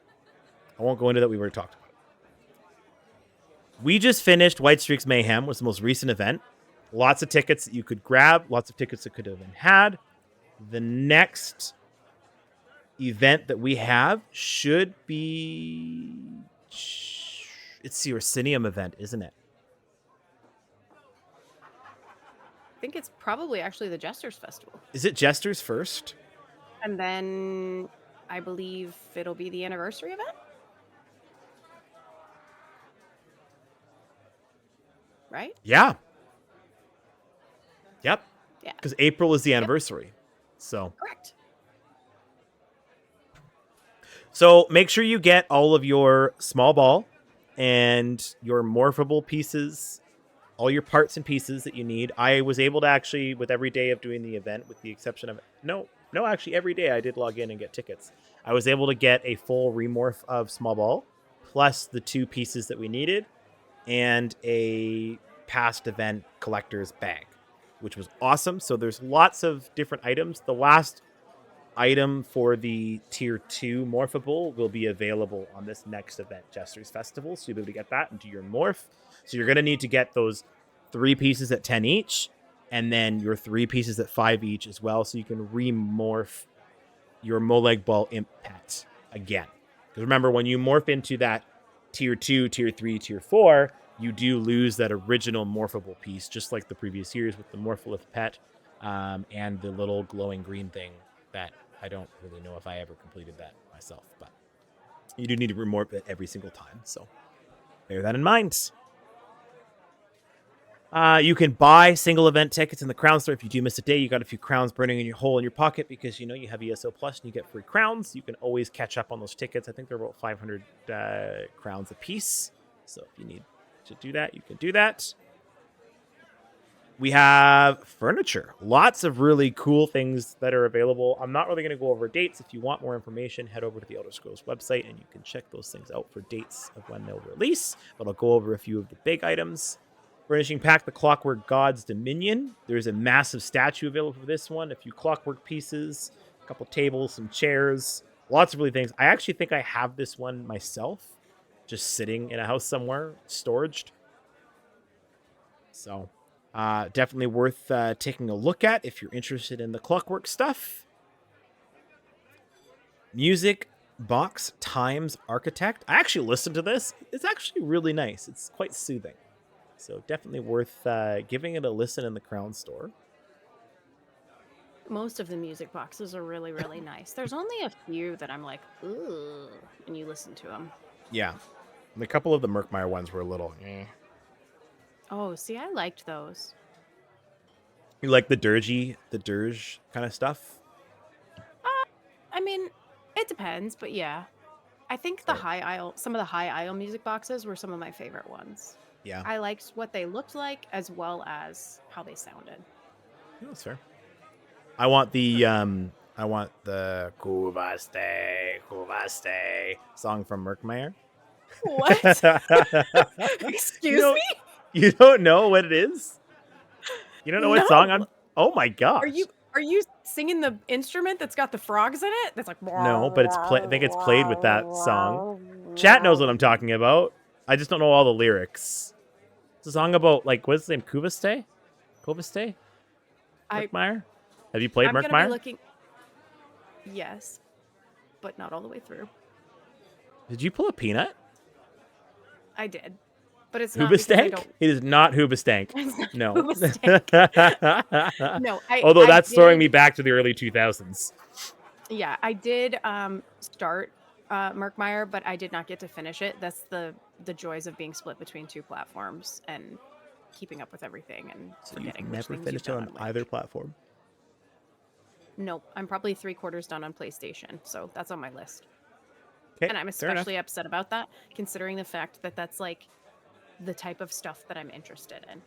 I won't go into that. We've already talked about it. We just finished White Streaks Mayhem, was the most recent event. Lots of tickets that you could grab, lots of tickets that could have been had. The next event that we have should be... It's the Orsinium event, isn't it? I think it's probably actually the Jesters Festival. Is it Jesters first? And then I believe it'll be the anniversary event. Right? Yeah. Yep. Yeah. Because April is the anniversary. So. Correct. So make sure you get all of your small ball and your morphable pieces, all your parts and pieces that you need. I was able to actually, with every day of doing the event, with the exception of actually every day I did log in and get tickets. I was able to get a full remorph of small ball, plus the 2 pieces that we needed, and a past event collector's bag, which was awesome. So there's lots of different items. The last item for the tier 2 morphable will be available on this next event, Jesters Festival. So you'll be able to get that into your morph. So you're going to need to get those 3 pieces at 10 each, and then your 3 pieces at 5 each as well. So you can remorph your Moleg Ball Imp pet again. Because remember, when you morph into that tier 2, tier 3, tier 4, you do lose that original morphable piece, just like the previous years with the Morpholith pet and the little glowing green thing that I don't really know if I ever completed that myself, but you do need to remorph it every single time, so bear that in mind. You can buy single event tickets in the Crown Store. If you do miss a day, you got a few crowns burning in your hole in your pocket because you have ESO Plus and you get free crowns. You can always catch up on those tickets. I think they're about 500 crowns a piece. So if you need to do that, you can do that. We have furniture. Lots of really cool things that are available. I'm not really going to go over dates. If you want more information, head over to the Elder Scrolls website and you can check those things out for dates of when they'll release. But I'll go over a few of the big items. Furnishing pack, the Clockwork God's Dominion. There's a massive statue available for this one. A few clockwork pieces, a couple tables, some chairs, lots of really things. I actually think I have this one myself, just sitting in a house somewhere, storaged. So definitely worth taking a look at if you're interested in the clockwork stuff. Music Box Times Architect. I actually listened to this. It's actually really nice. It's quite soothing. So definitely worth giving it a listen in the Crown store. Most of the music boxes are really, really nice. There's only a few that I'm like, ooh, when you listen to them. Yeah. And a couple of the Merkmeyer ones were a little, eh. Oh, see, I liked those. You like the dirge kind of stuff? I mean, it depends, but yeah. I think some of the high aisle music boxes were some of my favorite ones. Yeah. I liked what they looked like as well as how they sounded. Yeah, that's fair. I want the Kuvaste song from Merkmeyer. What? Excuse me? You don't know what it is? You don't know what song No. Oh my gosh. Are you singing the instrument that's got the frogs in it? That's like No, but I think it's played with that song. Chat knows what I'm talking about. I just don't know all the lyrics. It's a song about, like, what's his name? Kuvaste? Merkmeyer? Have you played I'm Merkmeyer? Gonna be looking... Yes, but not all the way through. Did you pull a peanut? I did. But it's not because I don't... It is not Hoobastank. No. No, Although that's throwing me back to the early 2000s. Yeah, I did start Merkmeyer, but I did not get to finish it. That's the joys of being split between two platforms and keeping up with everything and forgetting which things you've done on either platform? Nope. I'm probably 3/4 done on PlayStation, so that's on my list. Okay, and I'm especially upset about that, considering the fact that that's like the type of stuff that I'm interested in.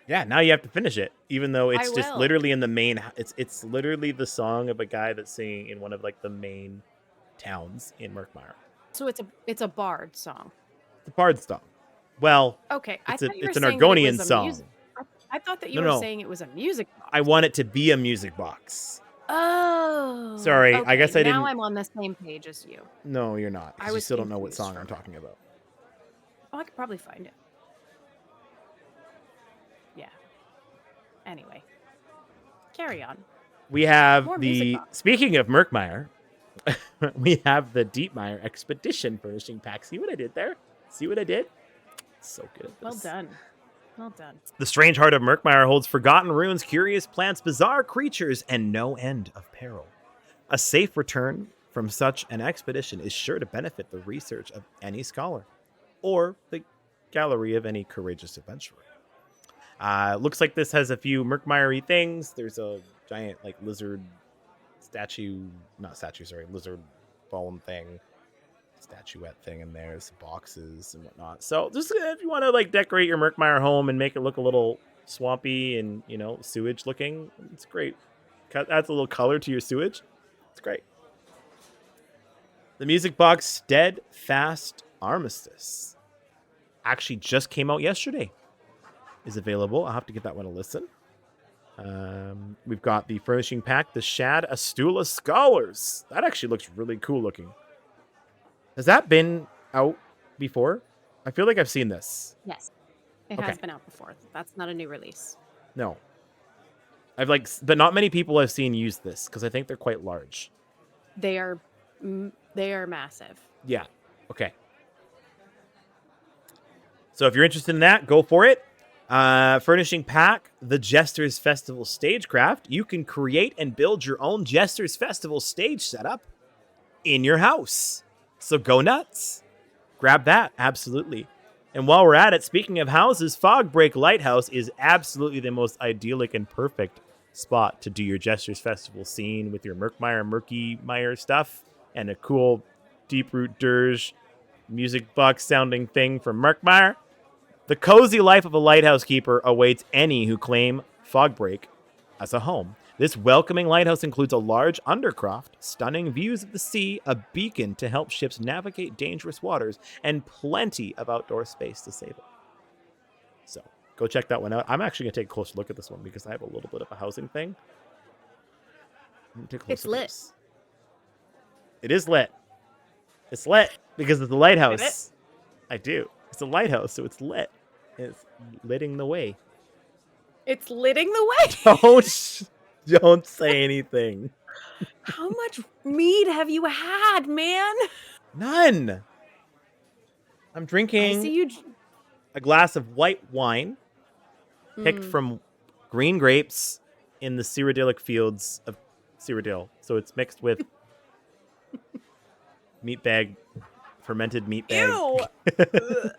Yeah, now you have to finish it, even though it's just will. literally in the main. It's literally the song of a guy that's singing in one of, like, the main towns in Merkmeyer. So it's a bard song. It's a bard song. Well, okay, it's an Argonian song. I thought that you were saying it was a music box. I want it to be a music box. Oh. Sorry, okay, I guess I didn't. Now I'm on the same page as you. No, you're not. You still don't know what song I'm talking about. Oh, I could probably find it. Yeah. Anyway. Carry on. We have speaking of Merkmeyer, we have the Deepmeyer Expedition furnishing pack. See what I did there? See what I did? So good at this. Well done. Well done. The Strange Heart of Merkmeyer holds forgotten runes, curious plants, bizarre creatures, and no end of peril. A safe return from such an expedition is sure to benefit the research of any scholar, or the gallery of any courageous adventurer. Looks like this has a few Merkmeyer-y things. There's a giant, like, lizard lizard bone thing. Statuette thing in there, some boxes and whatnot. So just if you want to, like, decorate your Merkmeyer home and make it look a little swampy and, sewage looking, it's great. Adds a little color to your sewage. It's great. The music box Steadfast Armistice actually just came out yesterday. Is available. I'll have to give that one a listen. We've got the furnishing pack, the Shad Astula Scholars. That actually looks really cool looking. Has that been out before? I feel like I've seen this. Yes. It has been out before. That's not a new release. No. But not many people I've seen use this because I think they're quite large. They are massive. Yeah. Okay. So if you're interested in that, go for it. Furnishing pack, the Jesters Festival Stagecraft. You can create and build your own Jesters Festival stage setup in your house. So go nuts. Grab that. Absolutely. And while we're at it, speaking of houses, Fogbreak Lighthouse is absolutely the most idyllic and perfect spot to do your Jesters Festival scene with your Murky-Meyer stuff and a cool deep root dirge music box sounding thing from Merkmeyer. The cozy life of a lighthouse keeper awaits any who claim Fogbreak as a home. This welcoming lighthouse includes a large undercroft, stunning views of the sea, a beacon to help ships navigate dangerous waters, and plenty of outdoor space to save it. So, go check that one out. I'm actually going to take a closer look at this one because I have a little bit of a housing thing. It's lit. It is lit. It's lit because it's a lighthouse. Is it? I do. It's a lighthouse, so it's lit. It's litting the way. It's litting the way? Don't say anything. How much mead have you had, man? None. I'm I drinking see you. a glass of white wine picked from green grapes in the Cyrodiilic fields of Cyrodiil. So it's mixed with fermented meat bag. Ew. Ugh.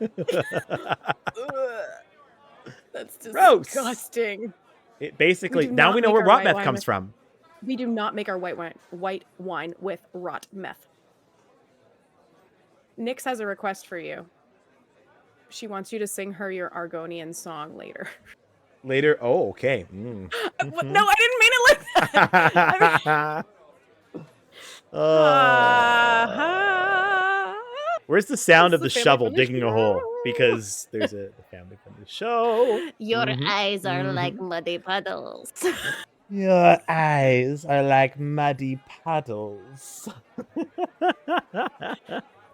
That's Gross. disgusting. It basically, do now not we know make where our rot white meth wine comes with- from. We do not make our white wine with rot meth. Nyx has a request for you. She wants you to sing her your Argonian song later. Later, oh, okay. No, I didn't mean it like that. Where's the sound It's of the family shovel from the digging a hole? Because there's the family from the show. Your eyes are like muddy puddles. Your eyes are like muddy puddles.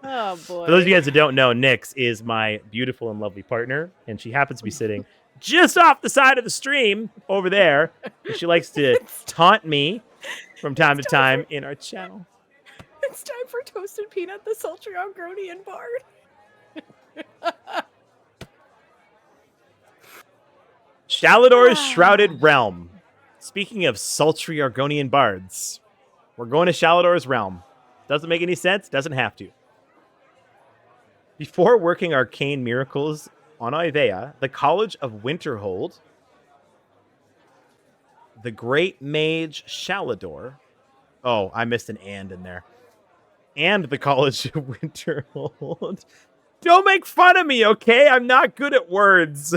Oh boy. For those of you guys who don't know, Nyx is my beautiful and lovely partner, and she happens to be sitting just off the side of the stream over there. And she likes to taunt me from time to time in our channel. It's time for Toasted Peanut, the sultry Argonian bard. Shalador's Shrouded Realm. Speaking of sultry Argonian bards, we're going to Shalador's Realm. Doesn't make any sense, doesn't have to. Before working arcane miracles on Ivea, the College of Winterhold, the Great Mage Shalador. Oh, I missed an and in there. And the College of Winterhold. Don't make fun of me, okay? I'm not good at words.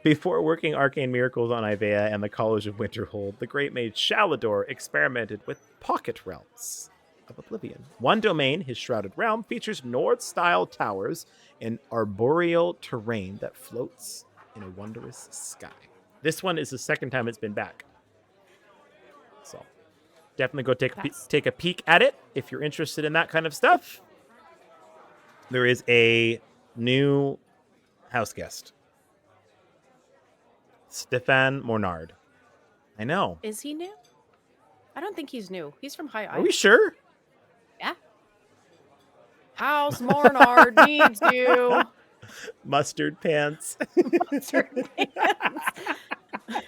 Before working arcane miracles on Ivea and the College of Winterhold, the Great Mage Shalador experimented with pocket realms of Oblivion. One domain, his Shrouded Realm, features Nord-style towers and arboreal terrain that floats in a wondrous sky. This one is the second time it's been back. So definitely go take a peek at it if you're interested in that kind of stuff. There is a new house guest. Stefan Mornard. I know. Is he new? I don't think he's new. He's from High Are Island. we sure? Yeah. House Mornard needs you. Mustard pants. Mustard pants.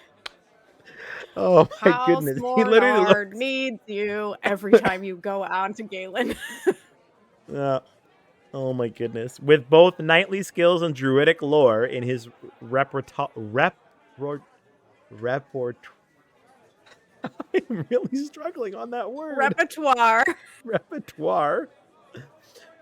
Oh my House goodness. He literally Mornard needs you every time you go out to Galen. Oh my goodness. With both knightly skills and druidic lore in his repertoire. I'm really struggling on that word. Repertoire.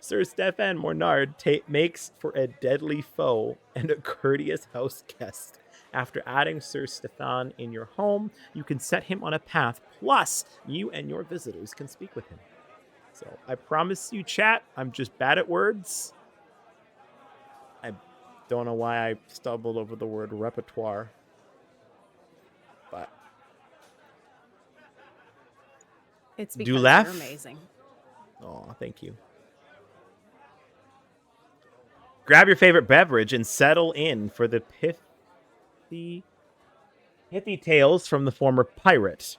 Sir Stefan Mornard makes for a deadly foe and a courteous house guest. After adding Sir Stefan in your home, you can set him on a path, plus you and your visitors can speak with him. So I promise you, chat, I'm just bad at words. I don't know why I stumbled over the word repertoire. But It's Do because laugh? you're amazing. oh, thank you. Grab your favorite beverage and settle in for the pithy tales from the former pirate,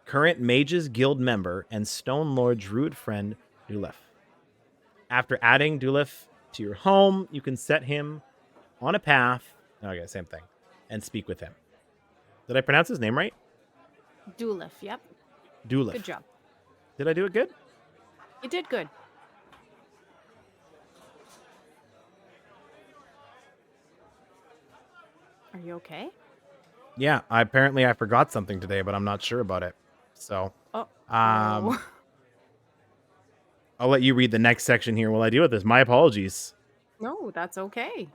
current Mages Guild member, and Stone Lord Druid friend Dulef. After adding Dulef to your home, you can set him on a path. Okay, same thing. And speak with him. Did I pronounce his name right? Dulef, yep. Dulef. Good job. Did I do it good? You did good. Are you okay? Yeah, apparently I forgot something today, but I'm not sure about it. So, Oh. I'll let you read the next section here while I deal with this. My apologies. No, that's okay.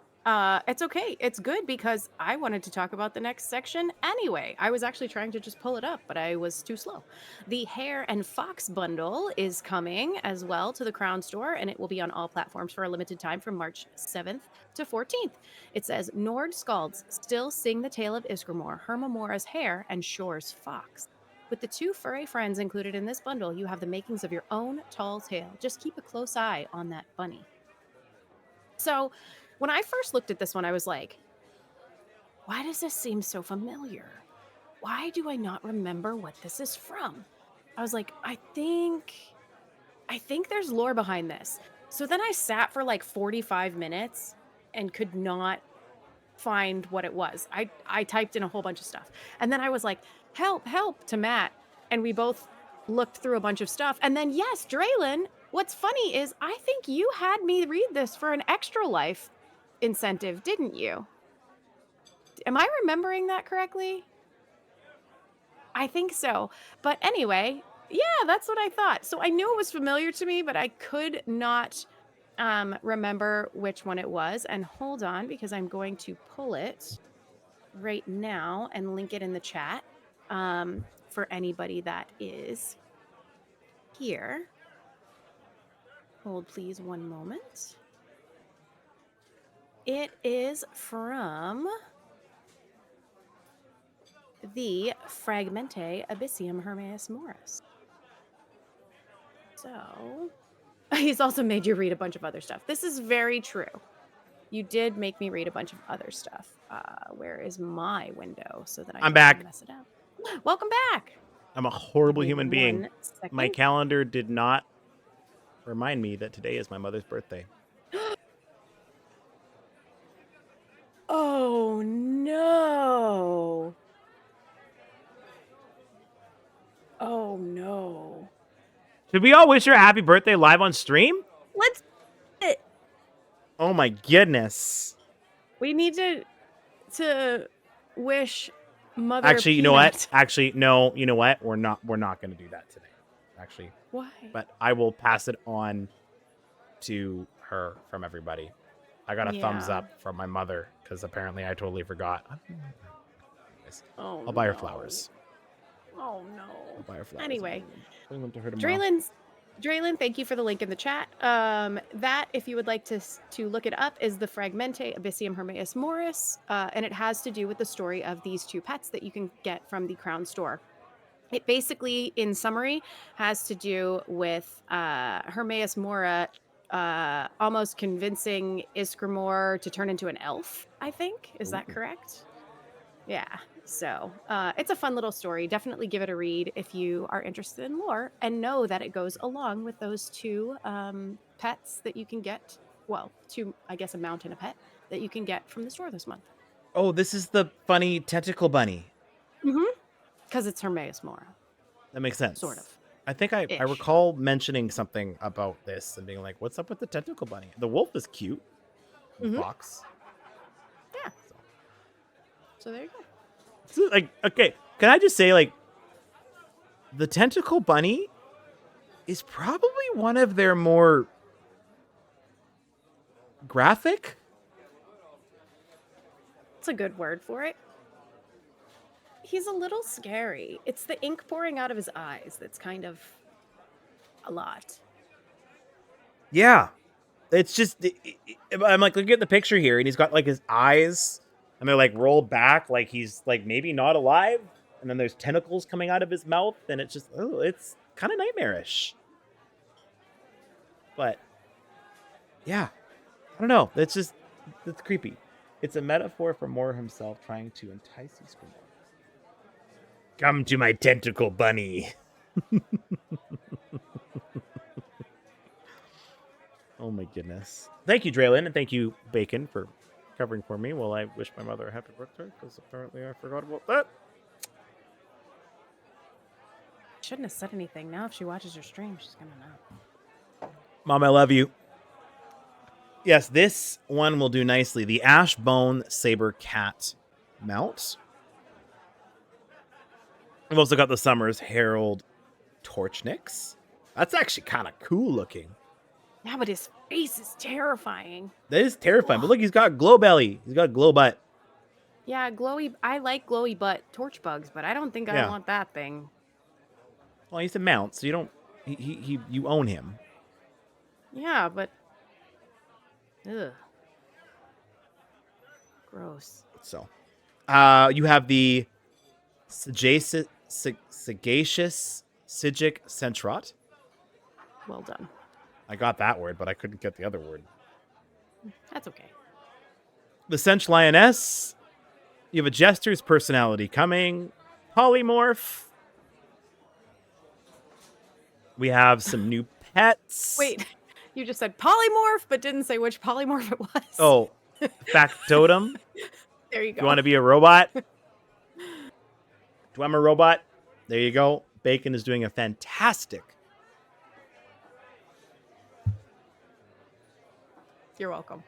It's okay. It's good because I wanted to talk about the next section anyway. I was actually trying to just pull it up, but I was too slow. The Hare and Fox bundle is coming as well to the Crown Store, and it will be on all platforms for a limited time from March 7th to 14th. It says, Nord Scalds still sing the tale of Isgramor, Hermamora's hare, and Shore's fox. With the two furry friends included in this bundle, you have the makings of your own tall tale. Just keep a close eye on that bunny. So when I first looked at this one, I was like, why does this seem so familiar? Why do I not remember what this is from? I was like, I think there's lore behind this. So then I sat for like 45 minutes and could not find what it was. I typed in a whole bunch of stuff. And then I was like, help to Matt. And we both looked through a bunch of stuff. And then yes, Draylin, what's funny is I think you had me read this for an extra life incentive, didn't you? Am I remembering that correctly? I think so. But anyway, yeah, that's what I thought. So I knew it was familiar to me, but I could not remember which one it was. And hold on, because I'm going to pull it right now and link it in the chat for anybody that is here. Hold please 1 moment. It is from the Fragmente Abyssium Hermaeus Morris. So, he's also made you read a bunch of other stuff. This is very true. You did make me read a bunch of other stuff. Where is my window so that I I'm don't back. mess it up? Welcome back. I'm a horrible Give me human being. 1 second. My calendar did not remind me that today is my mother's birthday. Oh no. Oh no. Should we all wish her a happy birthday live on stream? Let's Oh my goodness. we need to wish Mother Actually, you know what? Peanut. Actually, no, you know what? We're not going to do that today. Actually, Why? but I will pass it on to her from everybody. I got a thumbs Yeah. up from my mother because apparently I totally forgot. Oh, I'll buy her no. flowers. Oh no. I'll buy her flowers. Anyway, bring them to her tomorrow. Draylin, thank you for the link in the chat. That, if you would like to look it up, is the Fragmente Abyssium Hermaeus Morris, and it has to do with the story of these 2 pets that you can get from the Crown store. It basically, in summary, has to do with Hermaeus Mora almost convincing Iskramor to turn into an elf, I think. Is that correct? Yeah. So it's a fun little story. Definitely give it a read if you are interested in lore, and know that it goes along with those 2 pets that you can get. Well, 2, I guess, a mount and a pet that you can get from the store this month. Oh, this is the funny tentacle bunny. Mm-hmm. Because it's Hermaeus Mora. That makes sense. Sort of. I think I Ish. recall mentioning something about this and being like, what's up with the tentacle bunny? The wolf is cute. The fox. Yeah. So there you go. So, like, okay, can I just say, like, the tentacle bunny is probably one of their more graphic. It's a good word for it. He's a little scary. It's the ink pouring out of his eyes that's kind of a lot. Yeah. It's just, I'm like, look at the picture here, and he's got, like, his eyes, and they're, like, rolled back, like he's, like, maybe not alive, and then there's tentacles coming out of his mouth, and it's just, oh, it's kind of nightmarish. But, yeah. I don't know. It's creepy. It's a metaphor for Moore himself trying to entice these criminals. Come to my tentacle bunny. Oh my goodness. Thank you, Draylin, and thank you, Bacon, for covering for me while I wish my mother a happy birthday, because apparently I forgot about that. Shouldn't have said anything. Now if she watches your stream, she's gonna know. Mom, I love you. Yes, this one will do nicely. The Ashbone Saber Cat mount. I've also got the Summers Herald Torchniks. That's actually kind of cool looking. Yeah, but his face is terrifying. That is terrifying. But look, he's got glow belly. He's got glow butt. Yeah, glowy. I like glowy butt torch bugs, but I don't think I want that thing. Well, he's a mount, so you don't. You own him. Yeah, but ugh, gross. So, you have the Sagacious Sigic Centrot. Well done. I got that word, but I couldn't get the other word. That's okay. The Cinch Lioness, You have a Jester's personality coming. Polymorph. We have some new pets. Wait, you just said polymorph, but didn't say which polymorph it was. Oh, factotum. There you go. You want to be a robot? Do I'm a robot? There you go. Bacon is doing a fantastic. You're welcome.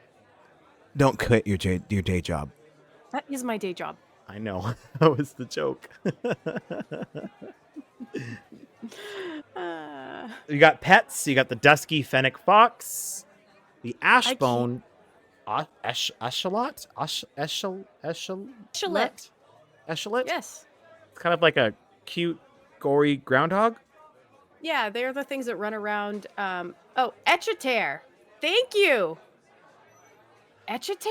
Don't quit your day job. That is my day job. I know. That was the joke. You got pets. You got the dusky fennec fox, the ashbone, echelot, echelot. Yes. It's kind of like a cute, gory groundhog. Yeah, they're the things that run around. Oh, Etchater. Thank you. Etchater?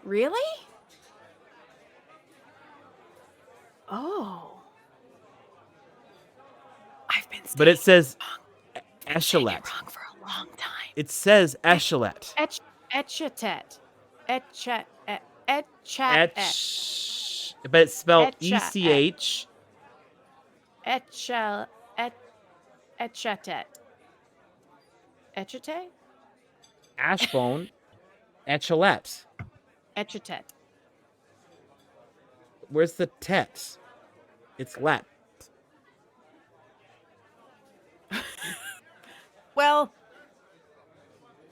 Really? Oh. I've been But it says saying it echelot. wrong for a long time. It says echelot. Etchatet. Etchat. But it's spelled Etcha- ECH. Etchatet. Etchate? Ashbone. Echelot. Etchatet. Where's the tet? It's let. Well,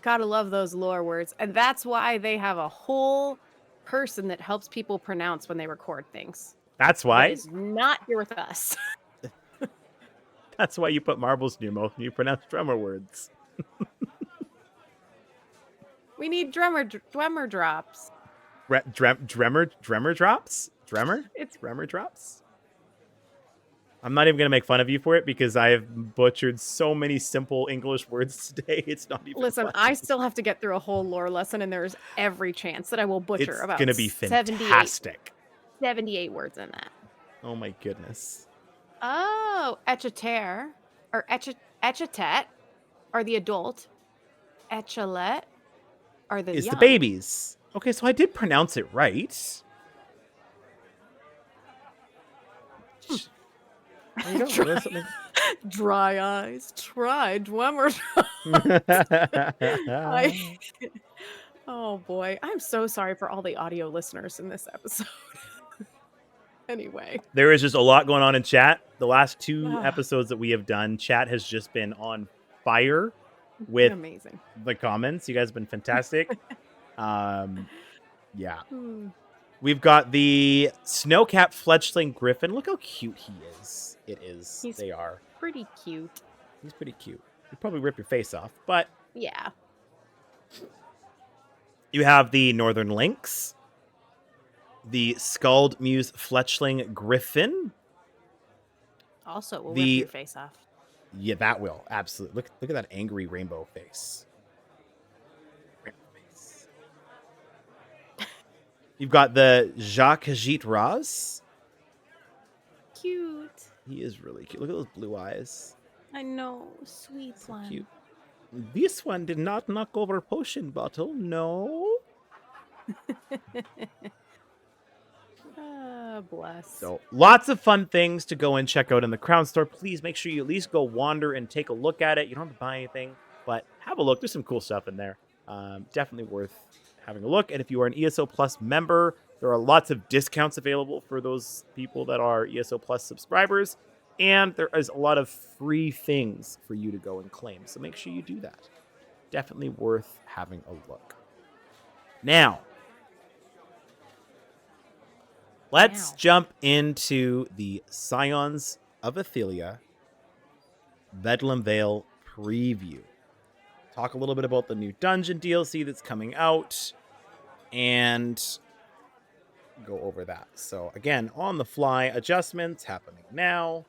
gotta love those lore words. And that's why they have a whole person that helps people pronounce when they record things. That's That why. is not here with us. That's why you put marbles in your mouth and you pronounce drummer words. We need drummer drops. Drummer drops? Drummer? It's Drummer drops? I'm not even going to make fun of you for it because I have butchered so many simple English words today. It's not even listen, funny. I still have to get through a whole lore lesson, and there's every chance that I will butcher It's about going to be 78 fantastic. 78 words in that. Oh my goodness. Oh, Etchater or Etchatet are the adult. Echelet are the It's young. the babies. Okay, so I did pronounce it right. There you go. There's something. Dry eyes. Try Dwemer. Oh boy, I'm so sorry for all the audio listeners in this episode. Anyway, There is just a lot going on in chat. The last two Ah. episodes that we have done, chat has just been on fire it's with amazing. the comments. You guys have been fantastic. Yeah. Hmm. We've got the snow-capped fledgling griffin. Look how cute he is. It is. He's- They are. Pretty cute. He's pretty cute. He'd probably rip your face off. But Yeah. you have the northern lynx, the scald muse fletchling griffin. Also, we'll The- rip your face off. Yeah, that will. Absolutely. Look at that angry rainbow face. Rainbow face. You've got the Jacques Hagit Raz. Cute. He is really cute. Look at those blue eyes. I know. Sweet So one. cute. This one did not knock over potion bottle. No. Ah, bless. So lots of fun things to go and check out in the Crown Store. Please make sure you at least go wander and take a look at it. You don't have to buy anything, but have a look. There's some cool stuff in there. Definitely worth having a look. And if you are an ESO Plus member, there are lots of discounts available for those people that are ESO Plus subscribers. And there is a lot of free things for you to go and claim. So make sure you do that. Definitely worth having a look. Now, let's jump into the Scions of Ophelia Bedlam Vale preview. Talk a little bit about the new dungeon DLC that's coming out and go over that. So again, on the fly adjustments happening now.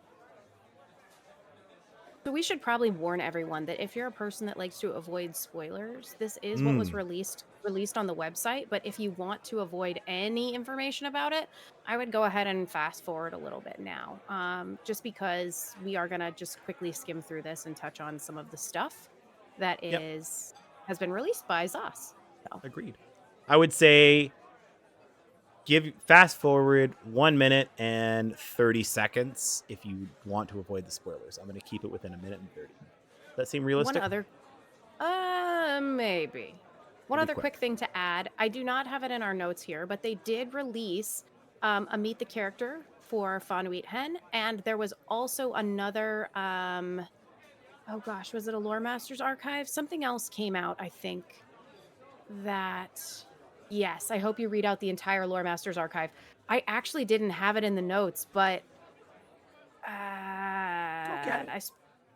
So we should probably warn everyone that if you're a person that likes to avoid spoilers, this is what was released on the website. But if you want to avoid any information about it, I would go ahead and fast forward a little bit now, just because we are gonna just quickly skim through this and touch on some of the stuff that has been released by ZOS. So. Agreed. I would say fast forward 1 minute and 30 seconds if you want to avoid the spoilers. I'm going to keep it within 1 minute and 30. Does that seem realistic? Maybe. One Pretty other quick. quick thing to add. I do not have it in our notes here, but they did release a Meet the Character for Fanuit Hen, and there was also another, oh gosh, was it a Lore Masters archive? Something else came out, I think, that, yes, I hope you read out the entire Lore Masters archive. I actually didn't have it in the notes, but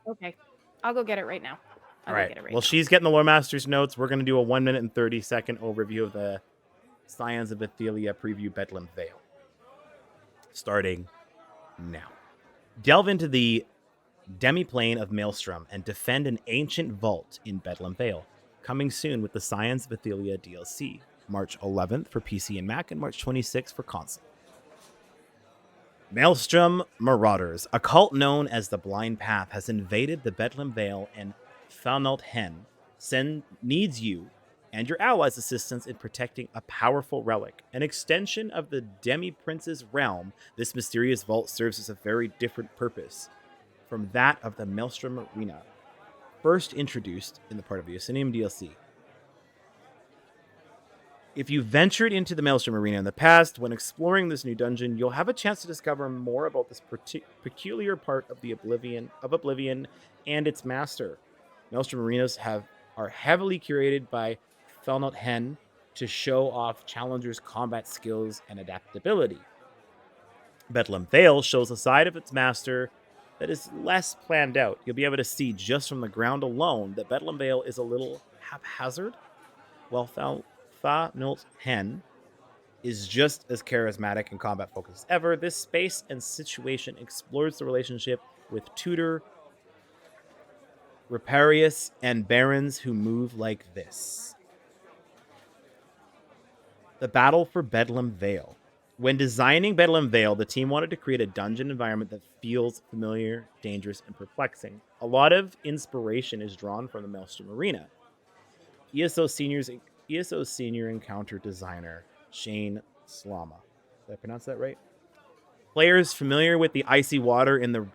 okay, I'll go get it right now. All right. Get it right Well, now. she's getting the Lore Master's notes. We're going to do a 1 minute and 30-second overview of the Scions of Ophelia preview Bedlam Vale. Starting now. Delve into the demiplane of Maelstrom and defend an ancient vault in Bedlam Vale. Coming soon with the Scions of Ophelia DLC. March 11th for PC and Mac and March 26th for console. Maelstrom Marauders, a cult known as the Blind Path, has invaded the Bedlam Vale, and Fanuit Hen needs you and your allies' assistance in protecting a powerful relic. An extension of the Demi-Prince's realm, this mysterious vault serves as a very different purpose from that of the Maelstrom Arena, first introduced in the part of the Asinium DLC. If you ventured into the Maelstrom Arena in the past, when exploring this new dungeon, you'll have a chance to discover more about this peculiar part of the Oblivion and its master. Maelstrom Arenas are heavily curated by Fanuit Hen to show off challengers' combat skills and adaptability. Bedlam Vale shows a side of its master that is less planned out. You'll be able to see just from the ground alone that Bedlam Vale is a little haphazard, while Fanuit Hen is just as charismatic and combat focused as ever. This space and situation explores the relationship with Tudor, Riparius, and barons who move like this. The battle for Bedlam Vale. When designing Bedlam Vale, the team wanted to create a dungeon environment that feels familiar, dangerous, and perplexing. A lot of inspiration is drawn from the Maelstrom Arena. ESO senior encounter designer Shane Slama. Did I pronounce that right? Players familiar with the icy water in the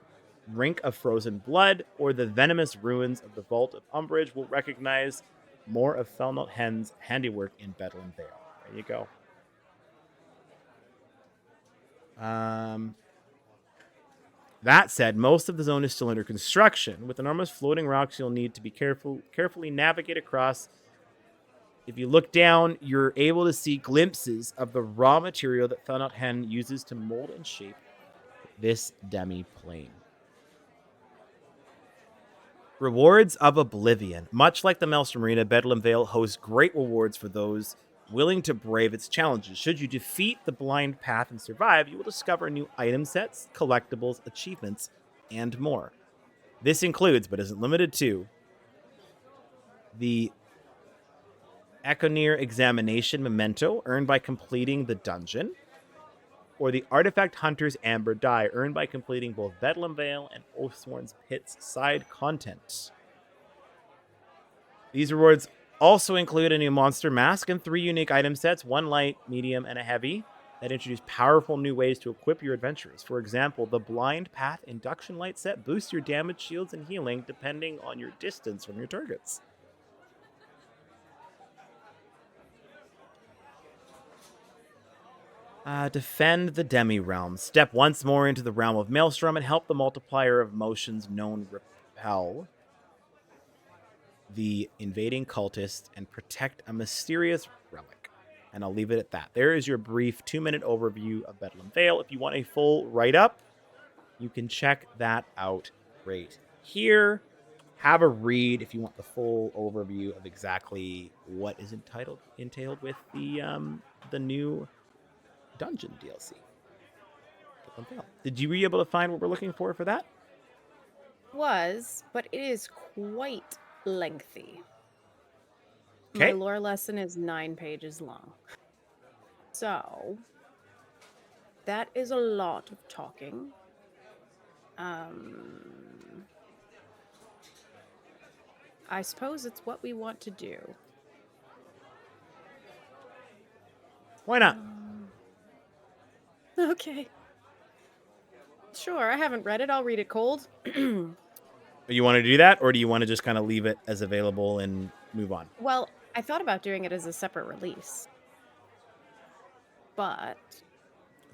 Rink of Frozen Blood or the venomous ruins of the Vault of Umbrage will recognize more of Fanuit Hen's handiwork in Bedlam Vale. There you go. That said, most of the zone is still under construction. With enormous floating rocks, you'll need to be carefully navigate across. If you look down, you're able to see glimpses of the raw material that Fanuit Hen uses to mold and shape this demi-plane. Rewards of Oblivion. Much like the Maelstrom Arena, Bedlam Vale hosts great rewards for those willing to brave its challenges. Should you defeat the Blind Path and survive, you will discover new item sets, collectibles, achievements, and more. This includes, but isn't limited to, the Econir Examination Memento, earned by completing the dungeon, or the Artifact Hunter's Amber Die, earned by completing both Bedlam Vale and Oathsworn's Pit's side content. These rewards also include a new monster mask and 3 unique item sets, 1 light, medium, and a heavy, that introduce powerful new ways to equip your adventurers. For example, the Blind Path Induction Light set boosts your damage, shields, and healing depending on your distance from your targets. Defend the Demi-Realm. Step once more into the realm of Maelstrom and help the multiplier of motions known repel the invading cultists and protect a mysterious relic. And I'll leave it at that. There is your brief 2-minute overview of Bedlam Vale. If you want a full write-up, you can check that out right here. Have a read if you want the full overview of exactly what is entailed with the new dungeon DLC. Did you be able to find what we're looking for that? But it is quite lengthy. Okay. My lore lesson is 9 pages long. So, that is a lot of talking. I suppose it's what we want to do. Why not? Okay. Sure, I haven't read it. I'll read it cold. You want to do that, or do you want to just kind of leave it as available and move on? Well, I thought about doing it as a separate release, but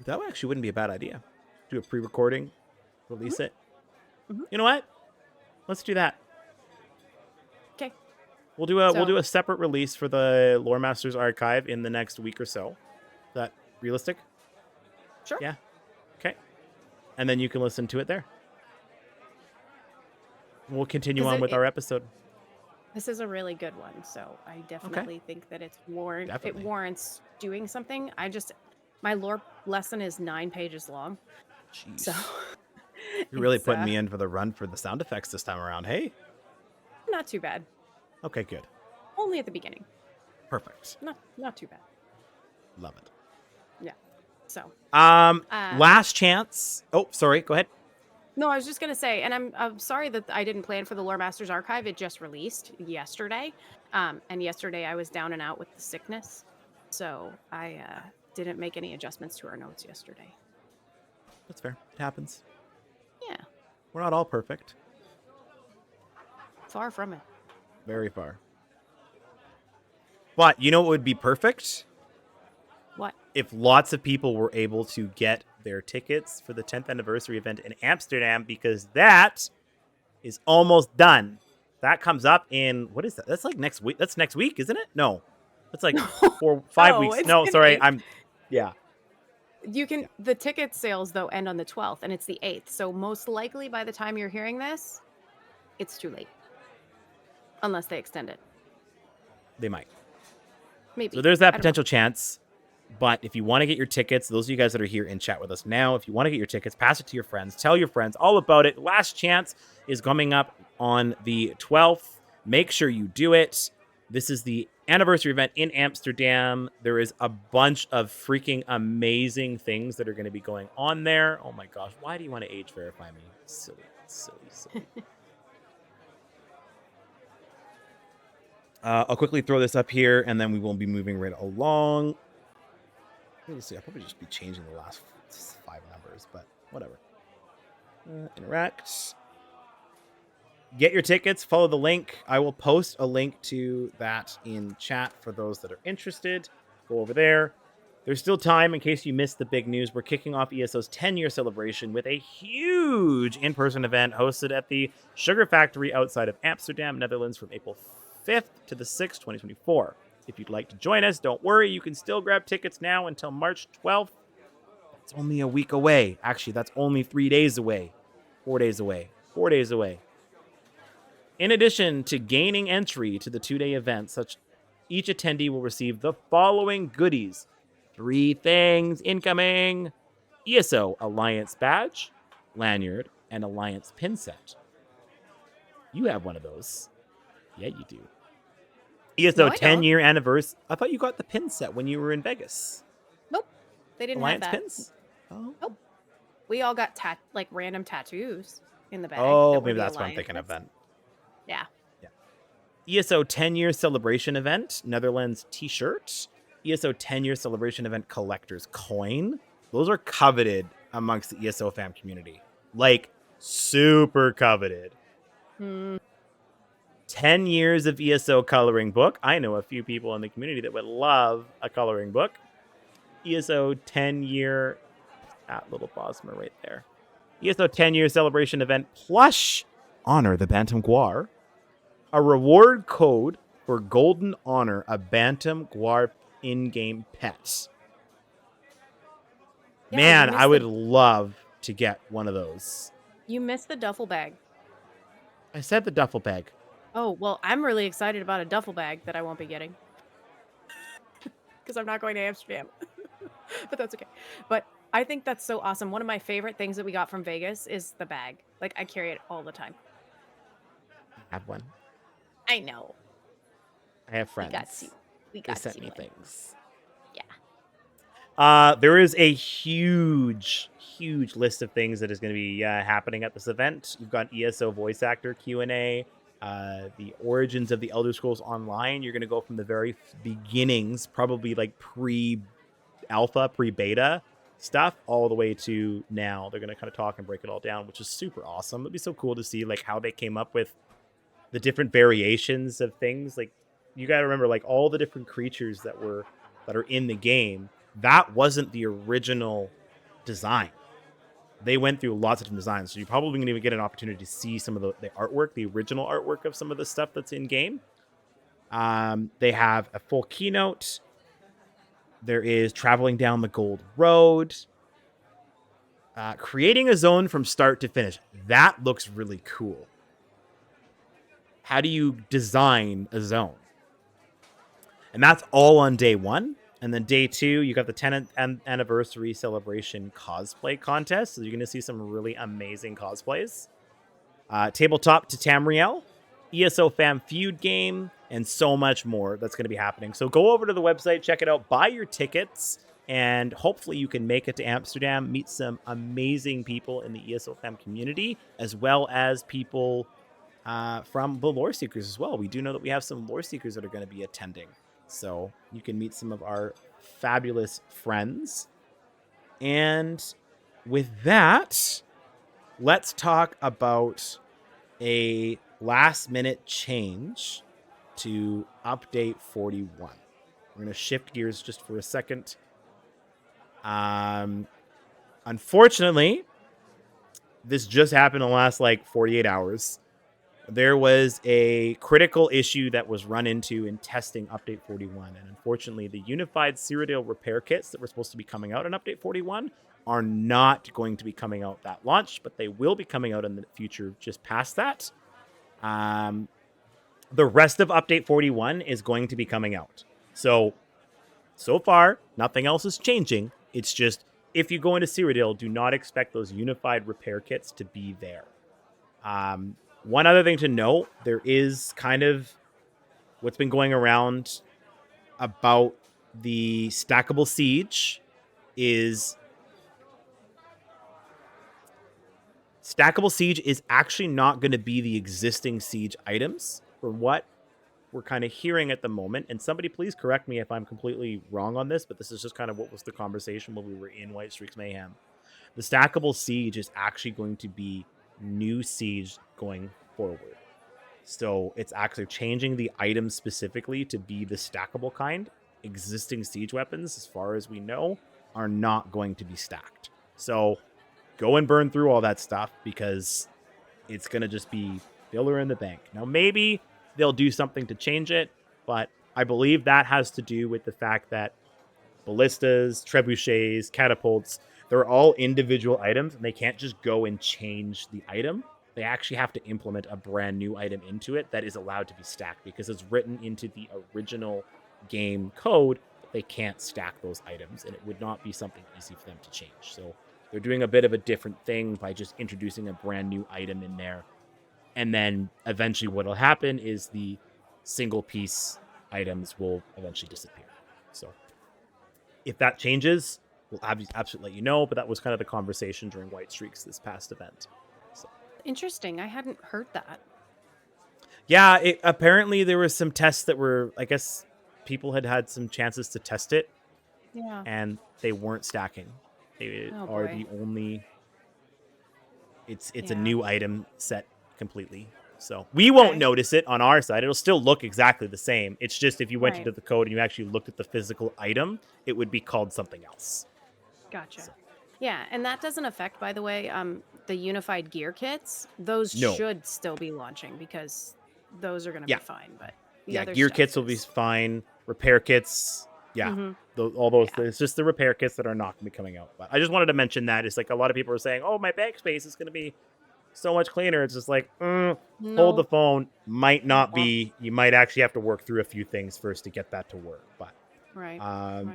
That actually wouldn't be a bad idea. Do a pre-recording, release it. Mhm. You know what? Let's do that. okay. We'll do a So- separate release for the Lore Masters archive in the next week or so. Is that realistic? Sure. Yeah. Okay. And then you can listen to it there. We'll continue 'Cause on it- with it- our episode. This is a really good one, so I definitely think that it Definitely. warrants doing something. My lore lesson is 9 pages long, Jeez. so You're really it's, putting me in for the run for the sound effects this time around. Hey. not too bad. Okay, good. Only at the beginning. Perfect. Not too bad. Love it. So Last chance. Oh, sorry. Go ahead. no, I was just gonna say, and I'm sorry that I didn't plan for the Lore Masters archive. It just released yesterday, and yesterday I was down and out with the sickness, so I didn't make any adjustments to our notes yesterday. That's fair. It happens. Yeah, We're not all perfect. far from it. Very far. But you know what would be perfect? What? If lots of people were able to get their tickets for the 10th anniversary event in Amsterdam, because that is almost done. That comes up in, what is that? That's like next week. That's next week, isn't it? No. That's like 5 No, weeks. it's No, in sorry. April. Yeah. You can the ticket sales though end on the 12th, and it's the 8th. So most likely by the time you're hearing this, it's too late, unless they extend it. They might. Maybe. So there's that I don't know. potential chance. But if you want to get your tickets, those of you guys that are here in chat with us now, if you want to get your tickets, pass it to your friends. Tell your friends all about it. Last chance is coming up on the 12th. Make sure you do it. This is the anniversary event in Amsterdam. There is a bunch of freaking amazing things that are going to be going on there. Oh my gosh. Why do you want to age verify me? Silly, silly, silly. I'll quickly throw this up here, and then we will be moving right along. Let's see, I'll probably just be changing the last 5 numbers, but whatever. Interact. Get your tickets. Follow the link. I will post a link to that in chat for those that are interested. Go over there. There's still time in case you missed the big news. We're kicking off ESO's 10-year celebration with a huge in-person event hosted at the Sugar Factory outside of Amsterdam, Netherlands from April 5th to the 6th, 2024. If you'd like to join us, don't worry. You can still grab tickets now until March 12th. That's only a week away. Actually, that's only 3 days away. 4 days away. 4 days away. In addition to gaining entry to the 2-day event, each attendee will receive the following goodies. 3 things incoming. ESO Alliance Badge, Lanyard, and Alliance Pin Set. You have one of those. Yeah, you do. ESO No, I don't. 10-year anniversary. I thought you got the pin set when you were in Vegas. Nope. They didn't Alliance have that. pins? Oh, Nope. We all got random tattoos in the bag. oh that were maybe the that's what I'm thinking of alliances. then. Yeah. ESO 10-year celebration event, Netherlands t-shirt. ESO 10-year celebration event collector's coin. Those are coveted amongst the ESO fam community. Like, super coveted. Hmm. 10 years of ESO coloring book. I know a few people in the community that would love a coloring book. ESO 10-year... little Bosmer right there. ESO 10-year celebration event plush. Honor the Bantam Guar. A reward code for Golden Honor a Bantam Guar in-game pet. Yeah, Man, you I would missed love to get one of those. You missed the duffel bag. I said the duffel bag. Oh, well, I'm really excited about a duffel bag that I won't be getting. Because I'm not going to Amsterdam. But that's okay. But I think that's so awesome. One of my favorite things that we got from Vegas is the bag. Like, I carry it all the time. I have one. I know. I have We friends. got you. We They got sent you me one. things. Yeah. There is a huge list of things that is going to be happening at this event. You've got ESO voice actor Q&A, the origins of the Elder Scrolls Online. You're going to go from the very beginnings, probably like pre-alpha, pre-beta, stuff all the way to now. They're going to kind of talk and break it all down, which is super awesome. It'd be so cool to see like how they came up with the different variations of things. Like you got to remember like all the different creatures that are in the game. That wasn't the original design. They went through lots of different designs. So you're probably going to get an opportunity to see some of the artwork, the original artwork of some of the stuff that's in game. They have a full keynote. There is traveling down the gold road. Creating a zone from start to finish. That looks really cool. How do you design a zone? And that's all on day 1. And then day 2, you got the 10th anniversary celebration cosplay contest. So you're going to see some really amazing cosplays. Tabletop to Tamriel, ESO Fam Feud game, and so much more that's going to be happening. So go over to the website, check it out, buy your tickets, and hopefully you can make it to Amsterdam, meet some amazing people in the ESO Fam community, as well as people from the Loreseekers as well. We do know that we have some Loreseekers that are going to be attending. So you can meet some of our fabulous friends. And with that, let's talk about a last-minute change to update 41. We're going to shift gears just for a second. Unfortunately, this just happened in the last, 48 hours. There was a critical issue that was run into in testing Update 41. And unfortunately, the unified Cyrodiil repair kits that were supposed to be coming out in Update 41 are not going to be coming out that launch, but they will be coming out in the future just past that. The rest of Update 41 is going to be coming out. So far, nothing else is changing. It's just, if you go into Cyrodiil, do not expect those unified repair kits to be there. One other thing to note, there is kind of what's been going around about the stackable siege is actually not going to be the existing siege items from what we're kind of hearing at the moment. And somebody please correct me if I'm completely wrong on this, but this is just kind of what was the conversation when we were in White Streaks Mayhem. The stackable siege is actually going to be new siege going forward. So it's actually changing the items specifically to be the stackable kind. Existing siege weapons, as far as we know, are not going to be stacked. So go and burn through all that stuff because it's going to just be filler in the bank. Now, maybe they'll do something to change it, but I believe that has to do with the fact that ballistas, trebuchets, catapults, they're all individual items, and they can't just go and change the item. They actually have to implement a brand new item into it that is allowed to be stacked because it's written into the original game code that they can't stack those items, and it would not be something easy for them to change. So they're doing a bit of a different thing by just introducing a brand new item in there. And then eventually what will happen is the single piece items will eventually disappear. So if that changes, we'll absolutely let you know. But that was kind of the conversation during White Streaks this past event. So Interesting. I hadn't heard that. yeah, apparently there were some tests that were, I guess, people had some chances to test it. Yeah. And they weren't stacking. They are the only. It's a new item set completely. So we won't notice it on our side. It'll still look exactly the same. It's just if you went into the code and you actually looked at the physical item, it would be called something else. Gotcha. So. Yeah, and that doesn't affect, by the way, the unified gear kits. Those should still be launching because those are going to be fine. But the other gear kits will be fine. Repair kits, all those. It's just the repair kits that are not going to be coming out. But I just wanted to mention that it's like a lot of people are saying, "Oh, my backspace is going to be so much cleaner." It's just like, hold the phone. Might not be. You might actually have to work through a few things first to get that to work. But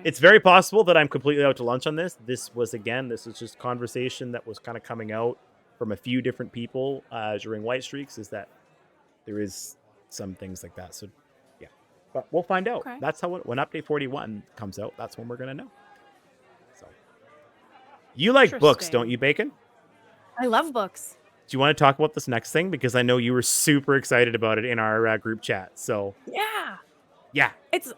it's very possible that I'm completely out to lunch on this. This was just conversation that was kind of coming out from a few different people during White Streaks. Is that there is some things like that. So yeah, but we'll find out. Okay. That's how when Update 41 comes out, that's when we're gonna know. So you like books, don't you, Bacon? I love books. Do you want to talk about this next thing? Because I know you were super excited about it in our group chat. So Yeah. It's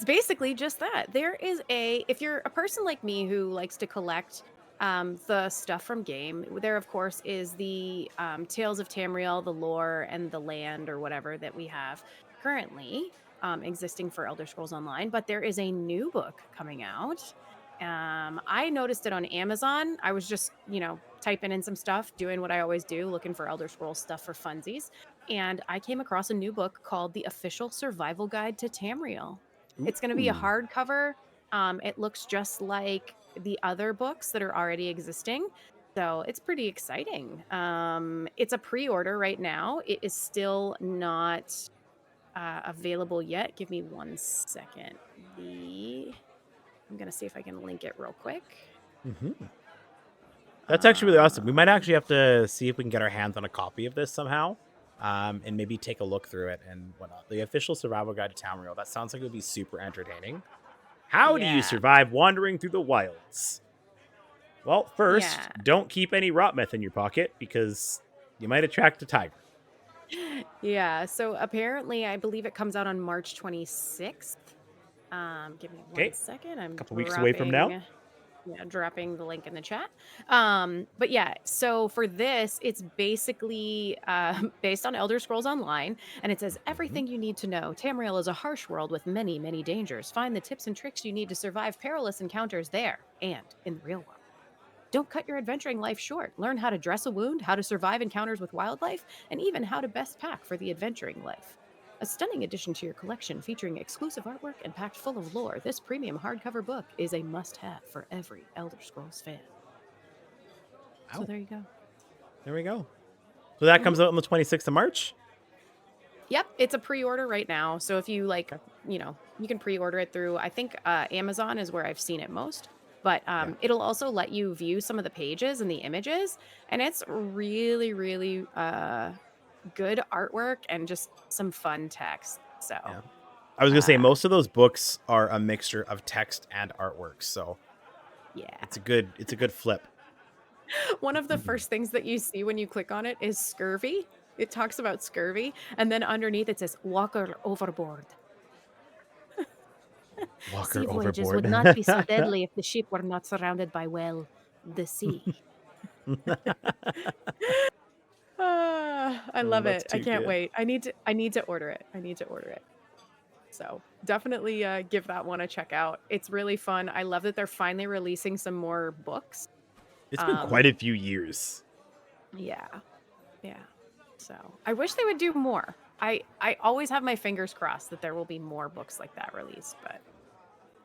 basically just that. If you're a person like me who likes to collect the stuff from game, there of course is the Tales of Tamriel, the lore and the land or whatever that we have currently existing for Elder Scrolls Online, but there is a new book coming out. I noticed it on Amazon. I was just, typing in some stuff, doing what I always do, looking for Elder Scrolls stuff for funsies. And I came across a new book called The Official Survival Guide to Tamriel. It's going to be a Ooh. hardcover. It looks just like the other books that are already existing. So it's pretty exciting. It's a pre-order right now. It is still not available yet. Give me 1 second. I'm going to see if I can link it real quick. Mm-hmm. That's actually really awesome. We might actually have to see if we can get our hands on a copy of this somehow, and maybe take a look through it and whatnot. The Official Survival Guide to Tamriel. That sounds like it would be super entertaining. How do you Yeah. survive wandering through the wilds? Well, first, Yeah. don't keep any rot meth in your pocket because you might attract a tiger. Yeah, so apparently I believe it comes out on March 26th. Give me Okay. 1 second. I'm Couple weeks away from now. dropping the link in the chat. But yeah, so for this, it's basically based on Elder Scrolls Online, and it says everything you need to know. Tamriel is a harsh world with many, many dangers. Find the tips and tricks you need to survive perilous encounters there and in the real world. Don't cut your adventuring life short. Learn how to dress a wound, how to survive encounters with wildlife, and even how to best pack for the adventuring life. A stunning addition to your collection featuring exclusive artwork and packed full of lore, this premium hardcover book is a must-have for every Elder Scrolls fan. So Ow. there you go. There we go. So that comes out on the 26th of March? Yep, it's a pre-order right now. So if you you can pre-order it through, I think Amazon is where I've seen it most. But it'll also let you view some of the pages and the images. And it's really, really good artwork and just some fun text. So Yeah. I was going to say, most of those books are a mixture of text and artwork. So yeah. it's a good flip. One of the first things that you see when you click on it is scurvy. It talks about scurvy. And then underneath it says, Walker overboard. Walker Sea voyages overboard. would not be so deadly if the ship were not surrounded by, well, the sea. I love that's it. I too can't good. wait. I need to order it. So definitely give that one a check out. It's really fun. I love that they're finally releasing some more books. It's been quite a few years. Yeah. So I wish they would do more. I always have my fingers crossed that there will be more books like that released, but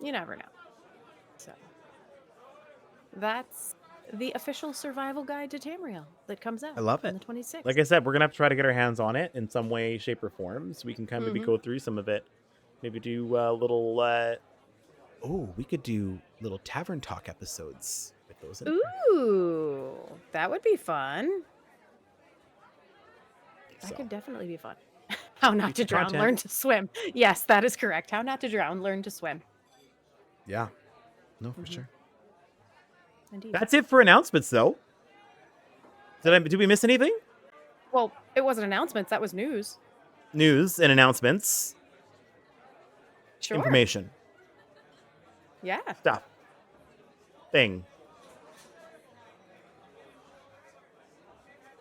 you never know. So that's the official survival guide to Tamriel that comes out. I love on it. the 26th. Like I said, we're going to have to try to get our hands on it in some way, shape, or form so we can kind of maybe go through some of it. Maybe do a little... we could do little tavern talk episodes with those in. Ooh, that would be fun. That So, could definitely be fun. How not to Future drown, content. learn to swim. Yes, that is correct. How not to drown, learn to swim. yeah. No, for sure. Indeed. That's it for announcements, though. Did we miss anything? Well, it wasn't announcements. That was news. News and announcements. Sure. Information. Yeah. Stuff. Thing.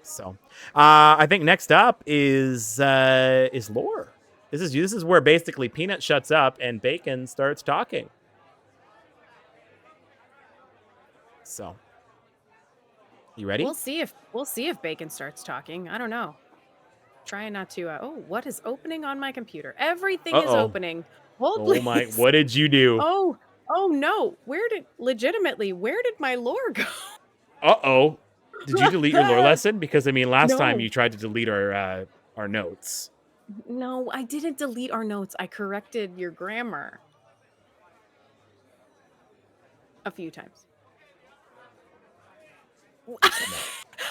So, I think next up is lore. This is where basically Peanut shuts up and Bacon starts talking. So, you ready? We'll see if Bacon starts talking. I don't know. Trying not to. What is opening on my computer? Everything is opening. Hold, Oh my! please. What did you do? Oh no! Where did my lore go? Uh-oh. Did you delete your lore lesson? Because I mean, last time No. you tried to delete our notes. No, I didn't delete our notes. I corrected your grammar a few times.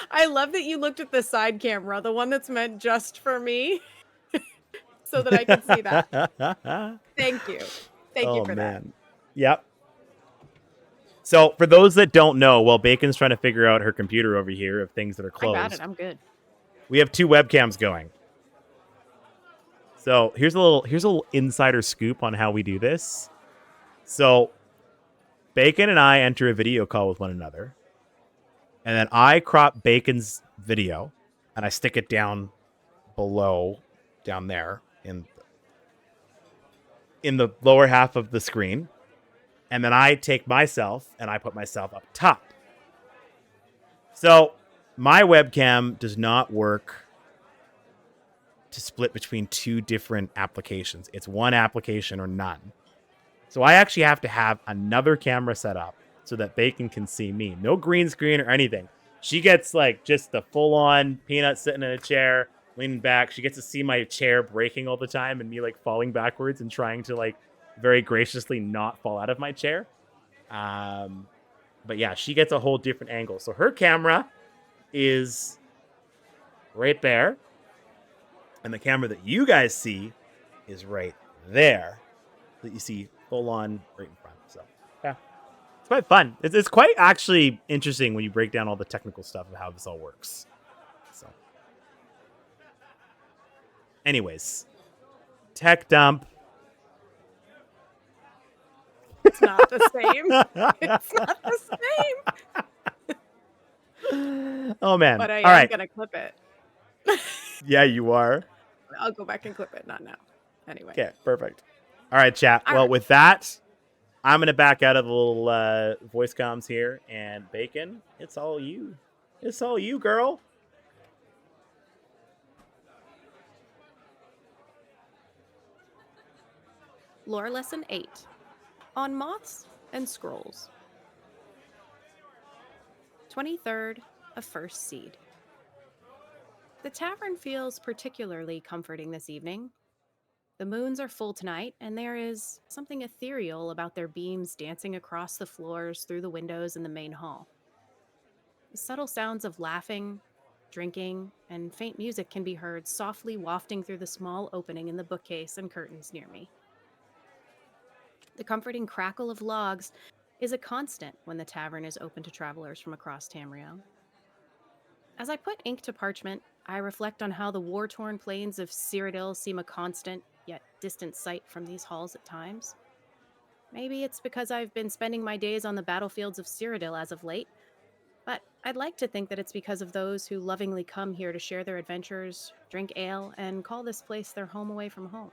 I love that you looked at the side camera, the one that's meant just for me, so that I could see that. Thank you. Thank you for that. Yep. So, for those that don't know, while Bacon's trying to figure out her computer over here of things that are I closed, got it. I'm good. we have two webcams going. So here's a little insider scoop on how we do this. So Bacon and I enter a video call with one another, and then I crop Bacon's video and I stick it down below, down there in the lower half of the screen, and then I take myself and I put myself up top. So my webcam does not work to split between two different applications. It's one application or none. So I actually have to have another camera set up so that Bacon can see me. No green screen or anything. She gets like just the full-on Peanut sitting in a chair, leaning back. She gets to see my chair breaking all the time and me like falling backwards and trying to like very graciously not fall out of my chair. But yeah, she gets a whole different angle. So her camera is right there. And the camera that you guys see is right there. That you see full on right in front. So yeah, it's quite fun. It's quite actually interesting when you break down all the technical stuff of how this all works. So anyways, tech dump. It's not the same. It's not the same. Oh man. But I all am right. gonna clip it. Yeah, you are. I'll go back and clip it. Not now. Anyway. Okay, perfect. All right, chat. All well, right. with that, I'm going to back out of the little voice comms here. And Bacon, it's all you. It's all you, girl. Lore Lesson 8 on Moths and Scrolls. 23rd of First Seed. The tavern feels particularly comforting this evening. The moons are full tonight, and there is something ethereal about their beams dancing across the floors through the windows in the main hall. The subtle sounds of laughing, drinking, and faint music can be heard softly wafting through the small opening in the bookcase and curtains near me. The comforting crackle of logs is a constant when the tavern is open to travelers from across Tamriel. As I put ink to parchment, I reflect on how the war-torn plains of Cyrodiil seem a constant, yet distant sight from these halls at times. Maybe it's because I've been spending my days on the battlefields of Cyrodiil as of late, but I'd like to think that it's because of those who lovingly come here to share their adventures, drink ale, and call this place their home away from home.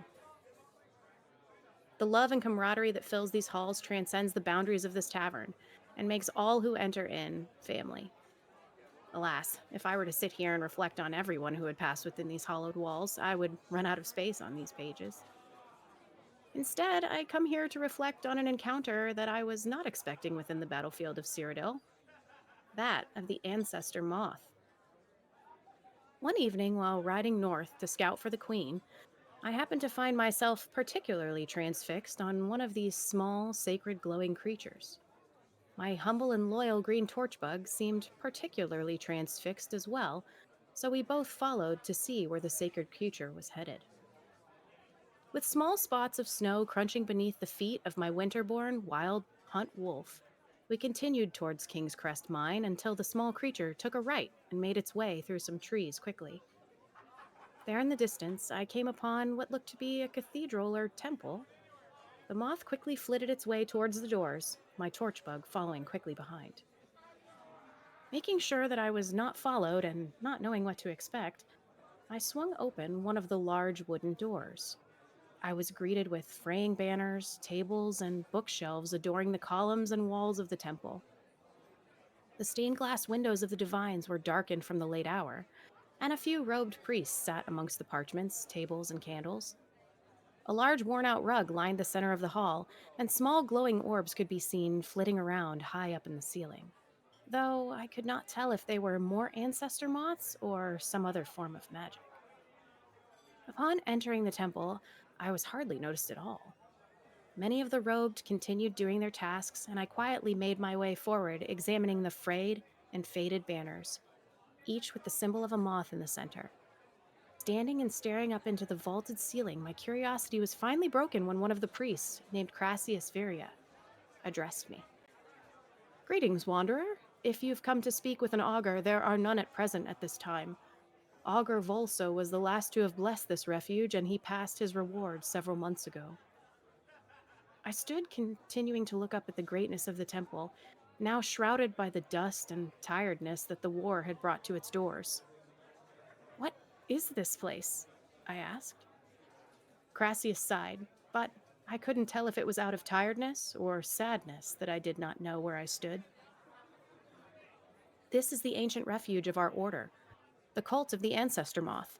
The love and camaraderie that fills these halls transcends the boundaries of this tavern and makes all who enter in family. Alas, if I were to sit here and reflect on everyone who had passed within these hollowed walls, I would run out of space on these pages. Instead, I come here to reflect on an encounter that I was not expecting within the battlefield of Cyrodiil, that of the ancestor moth. One evening, while riding north to scout for the Queen, I happened to find myself particularly transfixed on one of these small, sacred glowing creatures. My humble and loyal green torchbug seemed particularly transfixed as well, so we both followed to see where the sacred creature was headed. With small spots of snow crunching beneath the feet of my winterborn wild hunt wolf, we continued towards King's Crest Mine until the small creature took a right and made its way through some trees quickly. There in the distance, I came upon what looked to be a cathedral or temple. The moth quickly flitted its way towards the doors, my torchbug following quickly behind. Making sure that I was not followed and not knowing what to expect, I swung open one of the large wooden doors. I was greeted with fraying banners, tables, and bookshelves adoring the columns and walls of the temple. The stained glass windows of the divines were darkened from the late hour, and a few robed priests sat amongst the parchments, tables, and candles. A large worn-out rug lined the center of the hall, and small glowing orbs could be seen flitting around high up in the ceiling, though I could not tell if they were more ancestor moths or some other form of magic. Upon entering the temple, I was hardly noticed at all. Many of the robed continued doing their tasks, and I quietly made my way forward, examining the frayed and faded banners, each with the symbol of a moth in the center. Standing and staring up into the vaulted ceiling, my curiosity was finally broken when one of the priests, named Crassius Viria, addressed me. "Greetings, Wanderer. If you've come to speak with an augur, there are none at present at this time. Augur Volso was the last to have blessed this refuge, and he passed his reward several months ago. I stood continuing to look up at the greatness of the temple, now shrouded by the dust and tiredness that the war had brought to its doors. What is this place? I asked. Crassius sighed, but I couldn't tell if it was out of tiredness or sadness that I did not know where I stood. This is the ancient refuge of our order, the cult of the ancestor moth.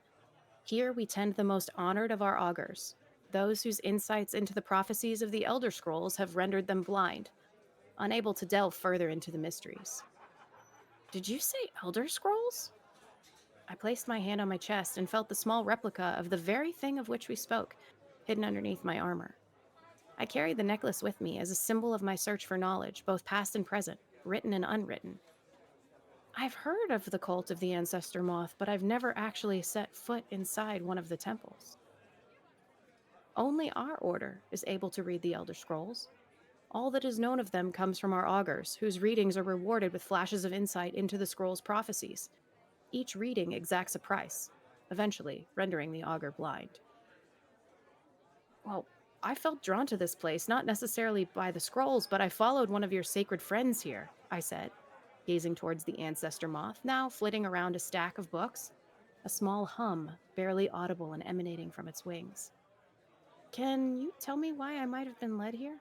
Here we tend the most honored of our augurs, those whose insights into the prophecies of the Elder Scrolls have rendered them blind, unable to delve further into the mysteries. Did you say Elder Scrolls? I placed my hand on my chest and felt the small replica of the very thing of which we spoke, hidden underneath my armor. I carried the necklace with me as a symbol of my search for knowledge, both past and present, written and unwritten. I've heard of the cult of the ancestor moth, but I've never actually set foot inside one of the temples. Only our order is able to read the Elder Scrolls. All that is known of them comes from our augurs, whose readings are rewarded with flashes of insight into the scroll's prophecies. Each reading exacts a price, eventually rendering the augur blind. Well, I felt drawn to this place, not necessarily by the scrolls, but I followed one of your sacred friends here, I said, gazing towards the ancestor moth, now flitting around a stack of books, a small hum barely audible and emanating from its wings. Can you tell me why I might have been led here?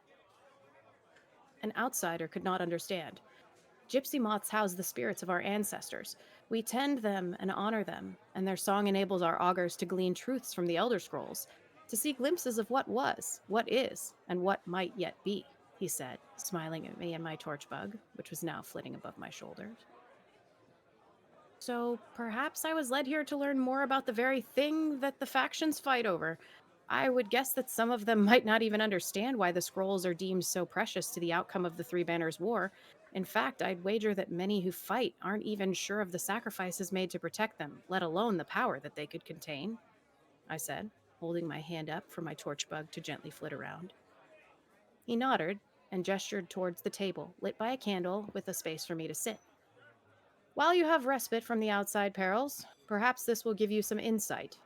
An outsider could not understand. Gypsy moths house the spirits of our ancestors. We tend them and honor them, and their song enables our augurs to glean truths from the Elder Scrolls, to see glimpses of what was, what is, and what might yet be, he said, smiling at me and my torch bug, which was now flitting above my shoulders. So perhaps I was led here to learn more about the very thing that the factions fight over. I would guess that some of them might not even understand why the scrolls are deemed so precious to the outcome of the Three Banners War. In fact, I'd wager that many who fight aren't even sure of the sacrifices made to protect them, let alone the power that they could contain, I said, holding my hand up for my torch bug to gently flit around. He nodded and gestured towards the table, lit by a candle with a space for me to sit. While you have respite from the outside perils, perhaps this will give you some insight.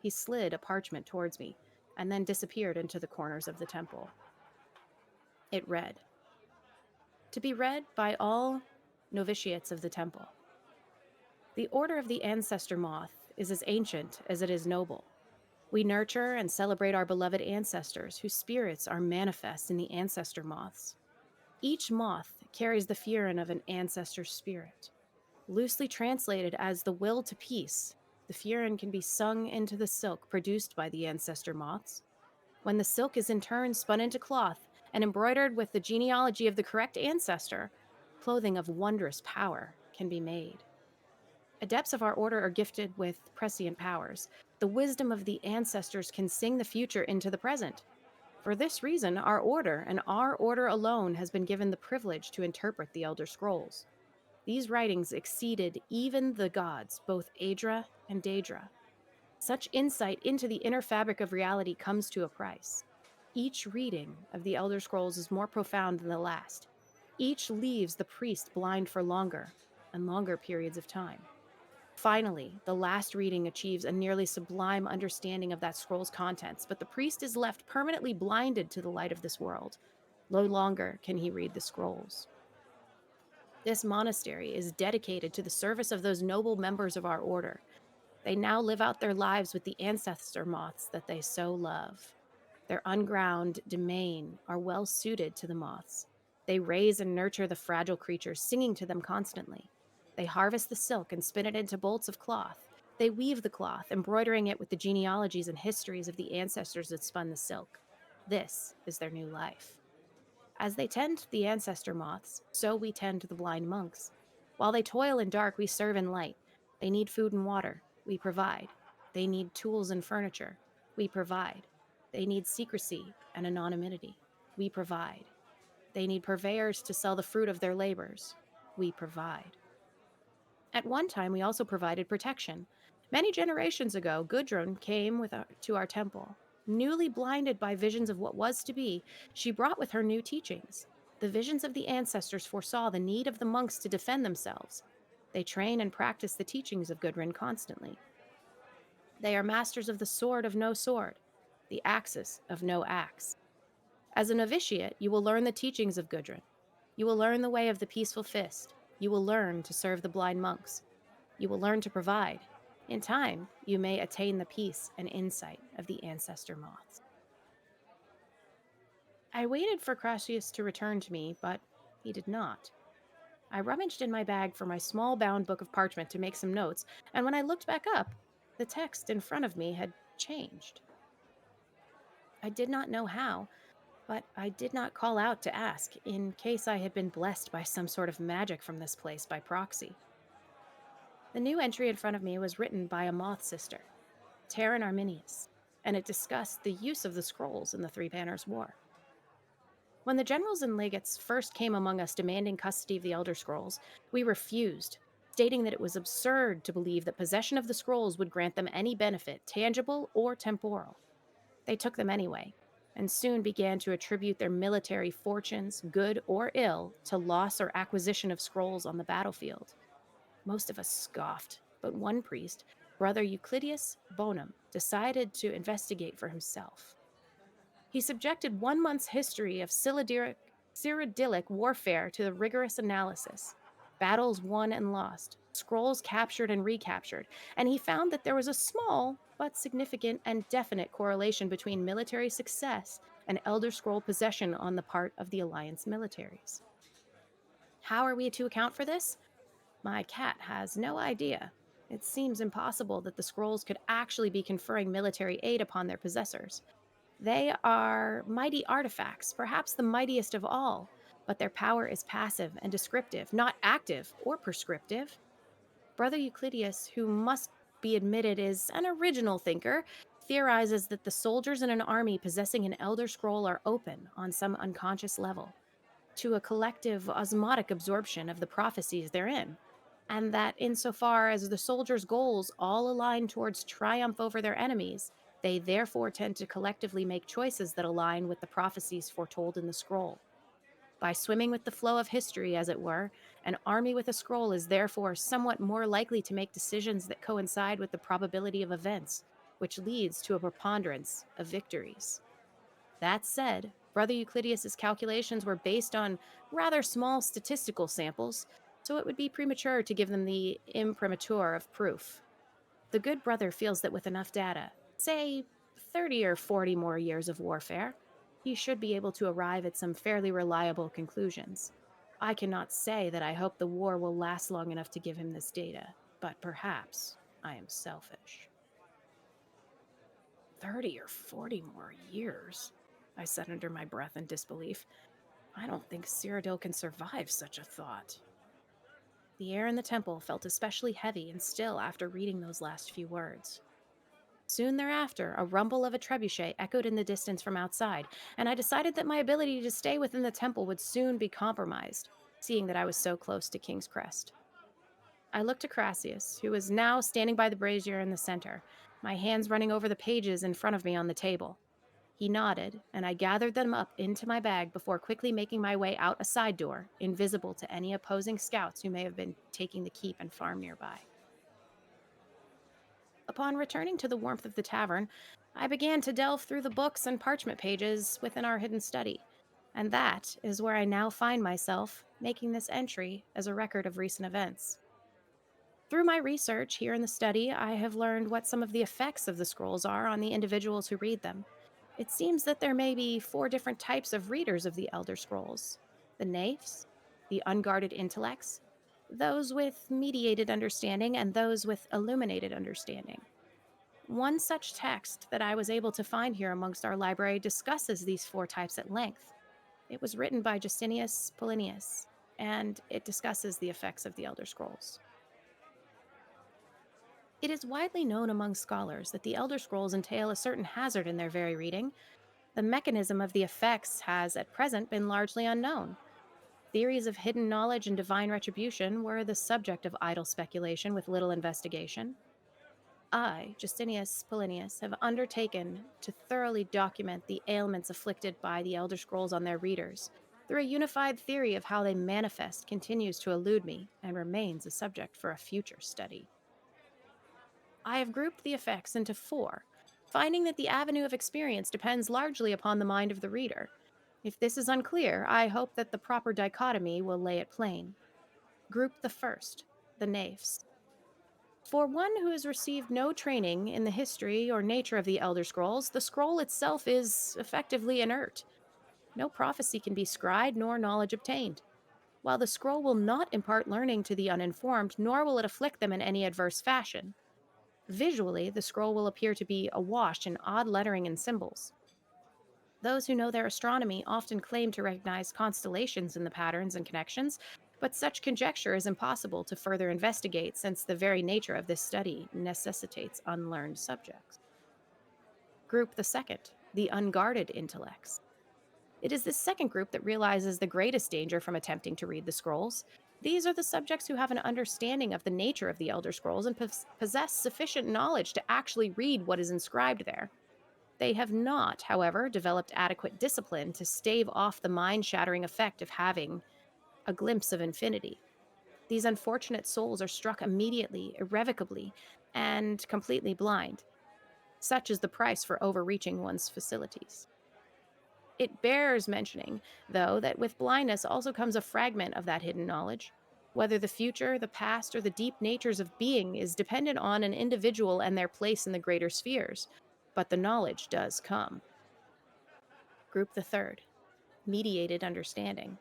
He slid a parchment towards me, and then disappeared into the corners of the temple. It read, "To be read by all novitiates of the temple. The order of the ancestor moth is as ancient as it is noble. We nurture and celebrate our beloved ancestors, whose spirits are manifest in the ancestor moths. Each moth carries the furin of an ancestor's spirit. Loosely translated as the will to peace, the furin can be sung into the silk produced by the ancestor moths. When the silk is in turn spun into cloth and embroidered with the genealogy of the correct ancestor, clothing of wondrous power can be made. Adepts of our order are gifted with prescient powers. The wisdom of the ancestors can sing the future into the present. For this reason, our order, and our order alone, has been given the privilege to interpret the Elder Scrolls. These writings exceeded even the gods, both Aedra and Daedra. Such insight into the inner fabric of reality comes to a price. Each reading of the Elder Scrolls is more profound than the last. Each leaves the priest blind for longer and longer periods of time. Finally, the last reading achieves a nearly sublime understanding of that scroll's contents, but the priest is left permanently blinded to the light of this world. No longer can he read the scrolls. This monastery is dedicated to the service of those noble members of our order. They now live out their lives with the ancestor moths that they so love. Their unground domain are well suited to the moths. They raise and nurture the fragile creatures, singing to them constantly. They harvest the silk and spin it into bolts of cloth. They weave the cloth, embroidering it with the genealogies and histories of the ancestors that spun the silk. This is their new life. As they tend the ancestor moths, so we tend the blind monks. While they toil in dark, we serve in light. They need food and water. We provide. They need tools and furniture. We provide. They need secrecy and anonymity. We provide. They need purveyors to sell the fruit of their labors. We provide. At one time, we also provided protection. Many generations ago, Gudrun came to our temple. Newly blinded by visions of what was to be, she brought with her new teachings. The visions of the ancestors foresaw the need of the monks to defend themselves. They train and practice the teachings of Gudrun constantly. They are masters of the sword of no sword, the axis of no axe. As a novitiate, you will learn the teachings of Gudrun. You will learn the way of the peaceful fist. You will learn to serve the blind monks. You will learn to provide. In time, you may attain the peace and insight of the ancestor moths. I waited for Crassius to return to me, but he did not. I rummaged in my bag for my small bound book of parchment to make some notes, and when I looked back up, the text in front of me had changed. I did not know how, but I did not call out to ask, in case I had been blessed by some sort of magic from this place by proxy. The new entry in front of me was written by a moth sister, Terran Arminius, and it discussed the use of the scrolls in the Three Banners War. When the generals and legates first came among us demanding custody of the Elder Scrolls, we refused, stating that it was absurd to believe that possession of the scrolls would grant them any benefit, tangible or temporal. They took them anyway, and soon began to attribute their military fortunes, good or ill, to loss or acquisition of scrolls on the battlefield. Most of us scoffed, but one priest, Brother Euclidius Bonum, decided to investigate for himself. He subjected 1 month's history of Cyrodiilic warfare to the rigorous analysis, battles won and lost, scrolls captured and recaptured, and he found that there was a small but significant and definite correlation between military success and Elder Scroll possession on the part of the Alliance militaries. How are we to account for this? My cat has no idea. It seems impossible that the scrolls could actually be conferring military aid upon their possessors. They are mighty artifacts, perhaps the mightiest of all, but their power is passive and descriptive, not active or prescriptive. Brother Euclidius, who must be admitted is an original thinker, theorizes that the soldiers in an army possessing an Elder Scroll are open, on some unconscious level, to a collective osmotic absorption of the prophecies therein, and that insofar as the soldiers' goals all align towards triumph over their enemies, they therefore tend to collectively make choices that align with the prophecies foretold in the scroll. By swimming with the flow of history, as it were, an army with a scroll is therefore somewhat more likely to make decisions that coincide with the probability of events, which leads to a preponderance of victories. That said, Brother Euclidius's calculations were based on rather small statistical samples, so it would be premature to give them the imprimatur of proof. The good brother feels that with enough data, say 30 or 40 more years of warfare, he should be able to arrive at some fairly reliable conclusions. I cannot say that I hope the war will last long enough to give him this data, but perhaps I am selfish. 30 or 40 more years, I said under my breath in disbelief. I don't think Cyrodiil can survive such a thought. The air in the temple felt especially heavy and still after reading those last few words. Soon thereafter, a rumble of a trebuchet echoed in the distance from outside, and I decided that my ability to stay within the temple would soon be compromised, seeing that I was so close to King's Crest. I looked to Crassius, who was now standing by the brazier in the center, my hands running over the pages in front of me on the table. He nodded, and I gathered them up into my bag before quickly making my way out a side door, invisible to any opposing scouts who may have been taking the keep and farm nearby. Upon returning to the warmth of the tavern, I began to delve through the books and parchment pages within our hidden study, and that is where I now find myself, making this entry as a record of recent events. Through my research here in the study, I have learned what some of the effects of the scrolls are on the individuals who read them. It seems that there may be 4 different types of readers of the Elder Scrolls: the naifs, the unguarded intellects, those with mediated understanding, and those with illuminated understanding. One such text that I was able to find here amongst our library discusses these 4 types at length. It was written by Justinius Polinius, and it discusses the effects of the Elder Scrolls. It is widely known among scholars that the Elder Scrolls entail a certain hazard in their very reading. The mechanism of the effects has, at present, been largely unknown. Theories of hidden knowledge and divine retribution were the subject of idle speculation with little investigation. I, Justinius Polinius, have undertaken to thoroughly document the ailments afflicted by the Elder Scrolls on their readers, through a unified theory of how they manifest continues to elude me and remains a subject for a future study. I have grouped the effects into 4, finding that the avenue of experience depends largely upon the mind of the reader. If this is unclear, I hope that the proper dichotomy will lay it plain. Group the first, the Naifs. For one who has received no training in the history or nature of the Elder Scrolls, the scroll itself is effectively inert. No prophecy can be scried nor knowledge obtained. While the scroll will not impart learning to the uninformed, nor will it afflict them in any adverse fashion. Visually, the scroll will appear to be awash in odd lettering and symbols. Those who know their astronomy often claim to recognize constellations in the patterns and connections, but such conjecture is impossible to further investigate since the very nature of this study necessitates unlearned subjects. Group the second, the unguarded intellects. It is this second group that realizes the greatest danger from attempting to read the scrolls. These are the subjects who have an understanding of the nature of the Elder Scrolls and possess sufficient knowledge to actually read what is inscribed there. They have not, however, developed adequate discipline to stave off the mind shattering effect of having a glimpse of infinity. These unfortunate souls are struck immediately, irrevocably, and completely blind. Such is the price for overreaching one's facilities. It bears mentioning, though, that with blindness also comes a fragment of that hidden knowledge. Whether the future, the past, or the deep natures of being is dependent on an individual and their place in the greater spheres, but the knowledge does come. Group the third, mediated understanding.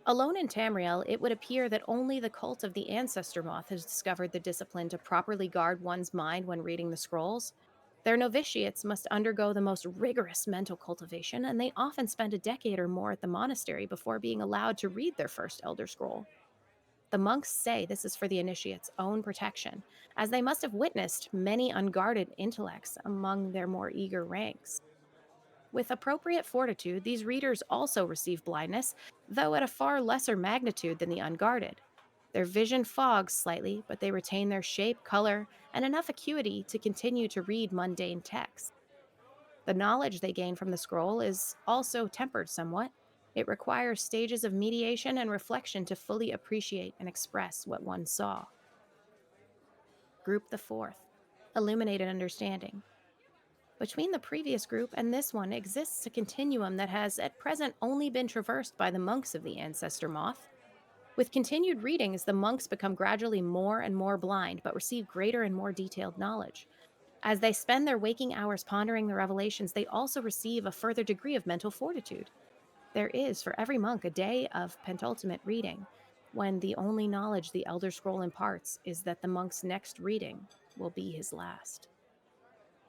Alone in Tamriel, it would appear that only the cult of the ancestor moth has discovered the discipline to properly guard one's mind when reading the scrolls. Their novitiates must undergo the most rigorous mental cultivation, and they often spend a decade or more at the monastery before being allowed to read their first Elder Scroll. The monks say this is for the initiate's own protection, as they must have witnessed many unguarded intellects among their more eager ranks. With appropriate fortitude, these readers also receive blindness, though at a far lesser magnitude than the unguarded. Their vision fogs slightly, but they retain their shape, color, and enough acuity to continue to read mundane text. The knowledge they gain from the scroll is also tempered somewhat. It requires stages of mediation and reflection to fully appreciate and express what one saw. Group the fourth, illuminated understanding. Between the previous group and this one exists a continuum that has at present only been traversed by the monks of the ancestor moth. With continued readings, the monks become gradually more and more blind, but receive greater and more detailed knowledge. As they spend their waking hours pondering the revelations, they also receive a further degree of mental fortitude. There is, for every monk, a day of penultimate reading, when the only knowledge the Elder Scroll imparts is that the monk's next reading will be his last.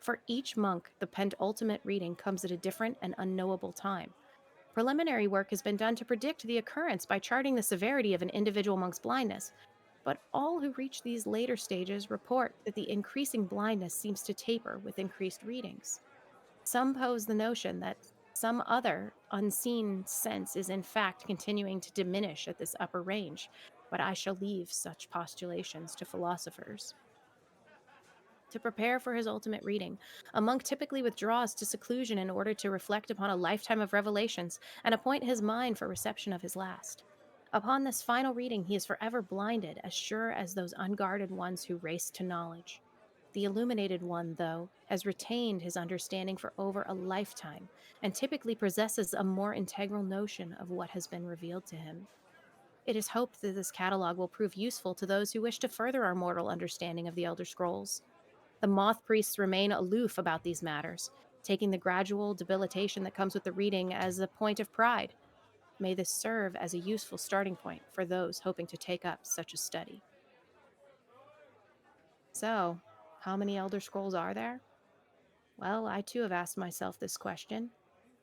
For each monk, the penultimate reading comes at a different and unknowable time. Preliminary work has been done to predict the occurrence by charting the severity of an individual monk's blindness, but all who reach these later stages report that the increasing blindness seems to taper with increased readings. Some pose the notion that some other unseen sense is in fact continuing to diminish at this upper range, but I shall leave such postulations to philosophers. To prepare for his ultimate reading, a monk typically withdraws to seclusion in order to reflect upon a lifetime of revelations and appoint his mind for reception of his last. Upon this final reading, he is forever blinded, as sure as those unguarded ones who race to knowledge. The illuminated one, though, has retained his understanding for over a lifetime and typically possesses a more integral notion of what has been revealed to him. It is hoped that this catalog will prove useful to those who wish to further our mortal understanding of the Elder Scrolls. The moth priests remain aloof about these matters, taking the gradual debilitation that comes with the reading as a point of pride. May this serve as a useful starting point for those hoping to take up such a study. So, how many Elder Scrolls are there? Well, I too have asked myself this question.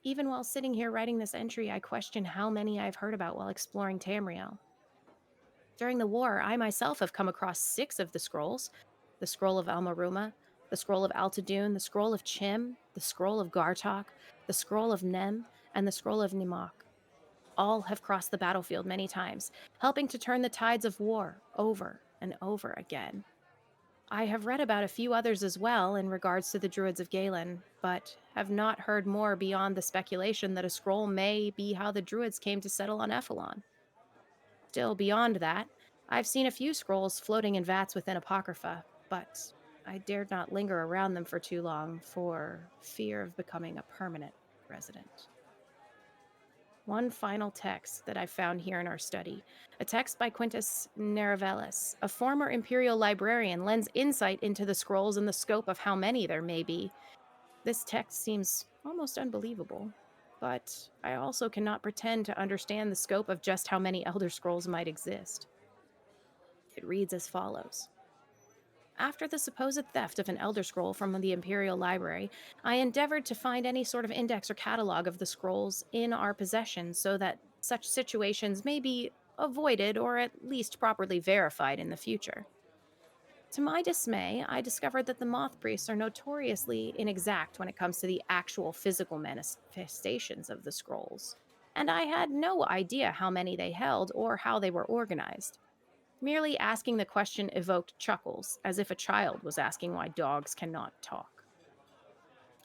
Even while sitting here writing this entry, I question how many I've heard about while exploring Tamriel. During the war, I myself have come across 6 of the scrolls: the Scroll of Almaruma, the Scroll of Altadune, the Scroll of Chim, the Scroll of Gartok, the Scroll of Nem, and the Scroll of Nimok. All have crossed the battlefield many times, helping to turn the tides of war over and over again. I have read about a few others as well in regards to the Druids of Galen, but have not heard more beyond the speculation that a scroll may be how the Druids came to settle on Ephelon. Still, beyond that, I've seen a few scrolls floating in vats within Apocrypha, but I dared not linger around them for too long for fear of becoming a permanent resident. One final text that I found here in our study, a text by Quintus Nerevelis, a former imperial librarian, lends insight into the scrolls and the scope of how many there may be. This text seems almost unbelievable, but I also cannot pretend to understand the scope of just how many Elder Scrolls might exist. It reads as follows. After the supposed theft of an Elder Scroll from the Imperial Library, I endeavored to find any sort of index or catalog of the scrolls in our possession so that such situations may be avoided or at least properly verified in the future. To my dismay, I discovered that the moth priests are notoriously inexact when it comes to the actual physical manifestations of the scrolls, and I had no idea how many they held or how they were organized. Merely asking the question evoked chuckles, as if a child was asking why dogs cannot talk.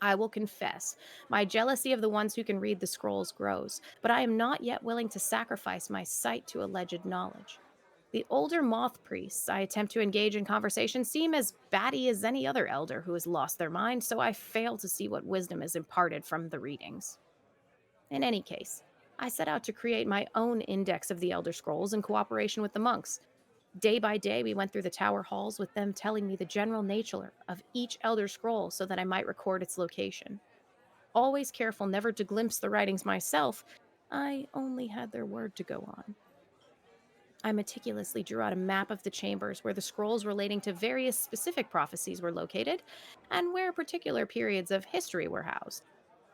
I will confess, my jealousy of the ones who can read the scrolls grows, but I am not yet willing to sacrifice my sight to alleged knowledge. The older moth priests I attempt to engage in conversation seem as batty as any other elder who has lost their mind, so I fail to see what wisdom is imparted from the readings. In any case, I set out to create my own index of the Elder Scrolls in cooperation with the monks. Day by day, we went through the tower halls with them telling me the general nature of each Elder Scroll so that I might record its location. Always careful never to glimpse the writings myself, I only had their word to go on. I meticulously drew out a map of the chambers where the scrolls relating to various specific prophecies were located, and where particular periods of history were housed.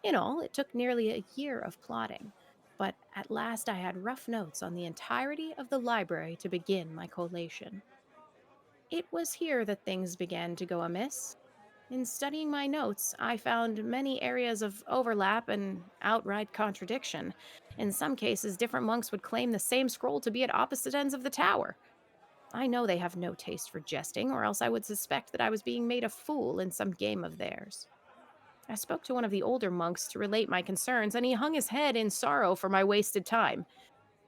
In all, it took nearly a year of plotting, but at last I had rough notes on the entirety of the library to begin my collation. It was here that things began to go amiss. In studying my notes, I found many areas of overlap and outright contradiction. In some cases, different monks would claim the same scroll to be at opposite ends of the tower. I know they have no taste for jesting, or else I would suspect that I was being made a fool in some game of theirs. I spoke to one of the older monks to relate my concerns, and he hung his head in sorrow for my wasted time.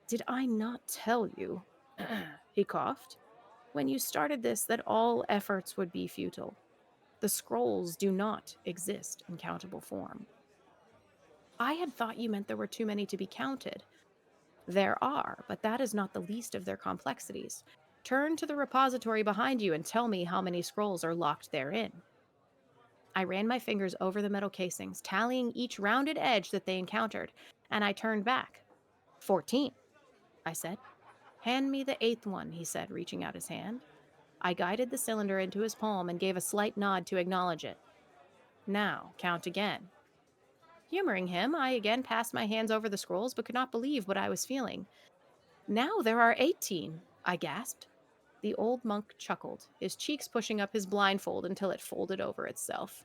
Did I not tell you, he coughed, when you started this that all efforts would be futile? The scrolls do not exist in countable form. I had thought you meant there were too many to be counted. There are, but that is not the least of their complexities. Turn to the repository behind you and tell me how many scrolls are locked therein. I ran my fingers over the metal casings, tallying each rounded edge that they encountered, and I turned back. 14, I said. Hand me the 8th one, he said, reaching out his hand. I guided the cylinder into his palm and gave a slight nod to acknowledge it. Now, count again. Humoring him, I again passed my hands over the scrolls, but could not believe what I was feeling. Now there are 18, I gasped. The old monk chuckled, his cheeks pushing up his blindfold until it folded over itself.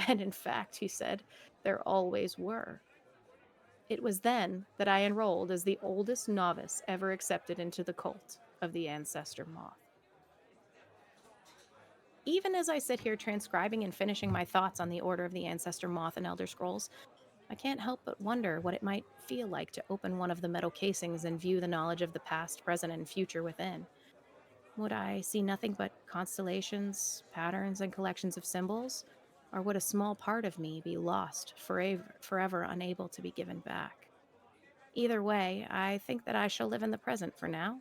And in fact, he said, there always were. It was then that I enrolled as the oldest novice ever accepted into the cult of the Ancestor Moth. Even as I sit here transcribing and finishing my thoughts on the Order of the Ancestor Moth and Elder Scrolls, I can't help but wonder what it might feel like to open one of the metal casings and view the knowledge of the past, present, and future within. Would I see nothing but constellations, patterns, and collections of symbols? Or would a small part of me be lost, forever unable to be given back? Either way, I think that I shall live in the present for now.